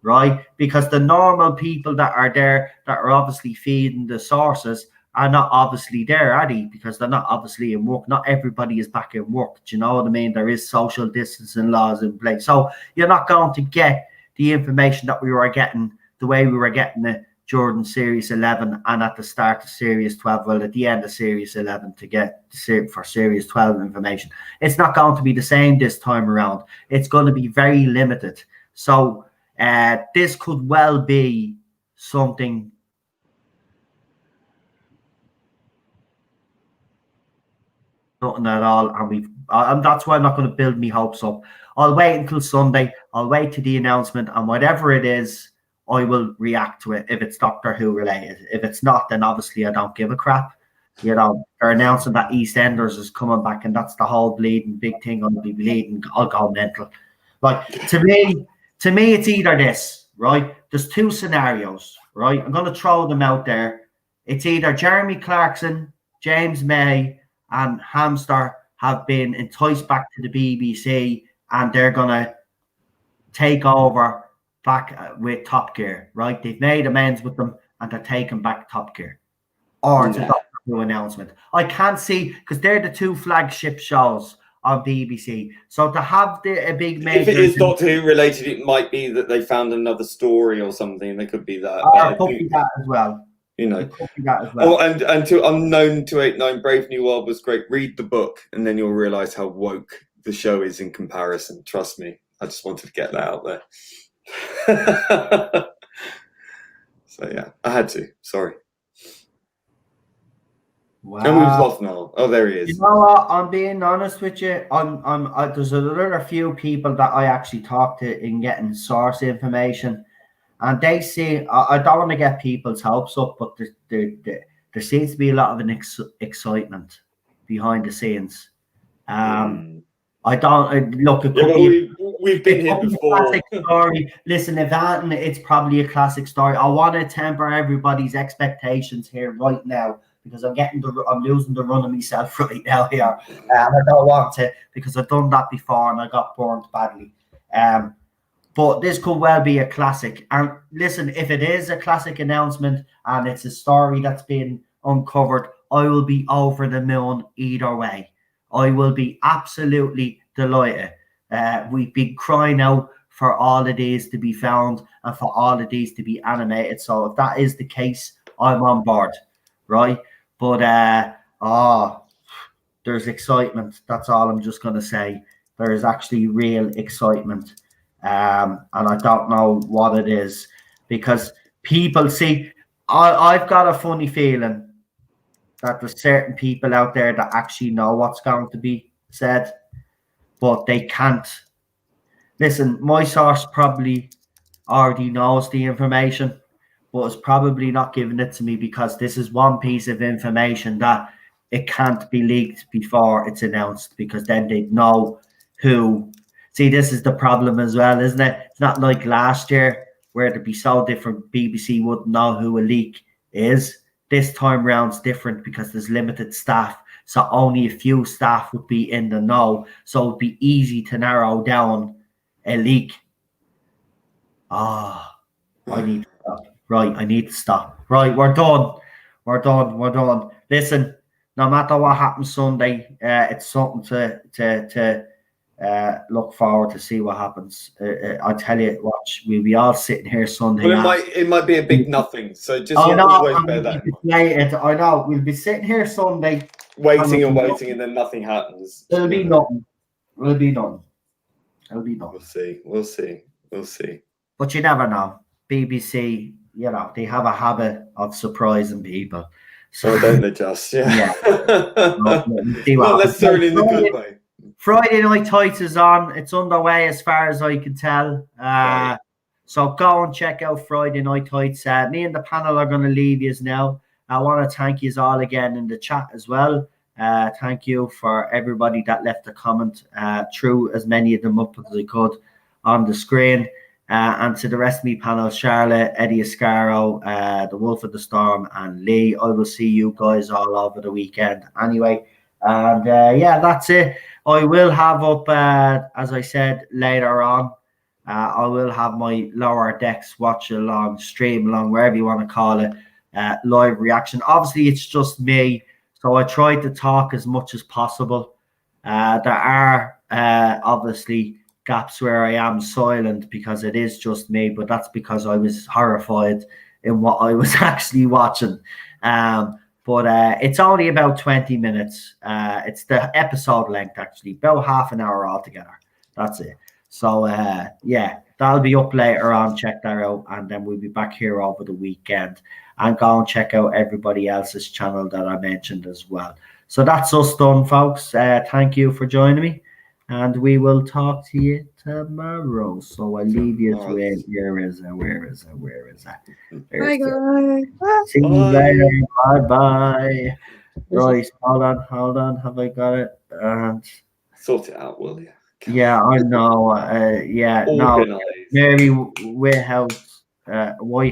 right? Because the normal people that are there, that are obviously feeding the sources, are not obviously there, are they? Because they're not obviously in work. Not everybody is back in work. Do you know what I mean? There is social distancing laws in place. So you're not going to get the information that we were getting the way we were getting it during Series 11 and at the start of Series 12, well, at the end of Series 11 to get for Series 12 information. It's not going to be the same this time around. It's going to be very limited. So this could well be something nothing at all, and that's why I'm not going to build me hopes up. I'll wait until Sunday. I'll wait to the announcement, and whatever it is, I will react to it if it's Doctor Who related. If it's not, then obviously I don't give a crap. You know, they're announcing that EastEnders is coming back, and that's the whole bleeding big thing. I'll be bleeding. I'll go mental. Like to me, it's either this, right? There's two scenarios, right? I'm going to throw them out there. It's either Jeremy Clarkson, James May, and Hamster have been enticed back to the BBC, and they're going to take over back with Top Gear, right? They've made amends with them, and they're taking back Top Gear. Or it's a Doctor Who announcement. I can't see, because they're the two flagship shows on BBC. So to have a big major... If it is Doctor Who related, it might be that they found another story or something. There could be that. Could be that as well. You know, well. and to Unknown 289, Brave New World was great. Read the book, and then you'll realise how woke the show is in comparison. Trust me. I just wanted to get that out there. So yeah, I had to. Sorry. Wow. And we've lost now. Oh, there he is. You know what? I'm being honest with you. There's a few people that I actually talked to in getting source information. And they say, I don't want to get people's hopes up, but there seems to be a lot of an excitement behind the scenes. I don't look. It could be, we've been here before. Classic story. Listen, if Anton, it's probably a classic story. I want to temper everybody's expectations here right now, because I'm losing the run of myself right now here, and I don't want to, because I've done that before and I got burned badly. But this could well be a classic. And listen, if it is a classic announcement and it's a story that's been uncovered, I will be over the moon either way. I will be absolutely delighted. We've been crying out for all of these to be found and for all of these to be animated. So if that is the case, I'm on board, right? But there's excitement. That's all I'm just going to say. There is actually real excitement. and I don't know what it is, because people see. I've got a funny feeling that there's certain people out there that actually know what's going to be said, but they can't. Listen, my source probably already knows the information, but is probably not giving it to me because this is one piece of information that it can't be leaked before it's announced, because then they'd know who. See, this is the problem as well, isn't it? It's not like last year where it'd be so different, BBC wouldn't know who a leak is. This time round's different because there's limited staff, so only a few staff would be in the know, so it'd be easy to narrow down a leak. I need to stop. Right, I need to stop. Right, we're done. Listen, no matter what happens Sunday, it's something to look forward to see what happens. I tell you, watch, we'll be all sitting here Sunday. Well, it might be a big nothing. So just I always bear that in mind. I know we'll be sitting here Sunday, waiting, and then nothing happens. It'll be nothing. We'll see. But you never know. BBC, they have a habit of surprising people. So don't they just? Yeah. Not necessarily in the good way. Friday Night Tights is on. It's underway as far as I can tell. Right. So go and check out Friday Night Tights. Me and the panel are going to leave you now. I want to thank you all again in the chat as well. Thank you for everybody that left a comment. Threw as many of them up as I could on the screen. And to the rest of me panel, Charlotte, Eddie Ascaro, the Wolf of the Storm, and Lee. I will see you guys all over the weekend anyway. And that's it. I will have up, as I said, later on, I will have my Lower Decks watch along, stream along, wherever you want to call it, live reaction. Obviously, it's just me, so I try to talk as much as possible. There are obviously gaps where I am silent because it is just me, but that's because I was horrified in what I was actually watching. But it's only about 20 minutes. It's the episode length, actually, about half an hour altogether. That's it. So, that'll be up later on. Check that out. And then we'll be back here over the weekend. And go and check out everybody else's channel that I mentioned as well. So that's us done, folks. Thank you for joining me. And we will talk to you tomorrow. So I leave you to it. Where is it? Bye, guys. See you later. Bye. Right, hold on. Have I got it? And sort it out, will you? Yeah, I know. No. Mary White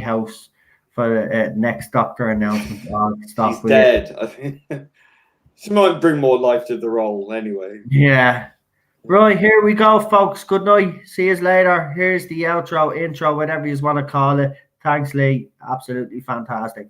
House for the next Doctor announcement. He's dead. I think she might bring more life to the role anyway. Yeah. Right, here we go, folks. Good night. See you later. Here's the outro, intro, whatever you want to call it. Thanks, Lee. Absolutely fantastic.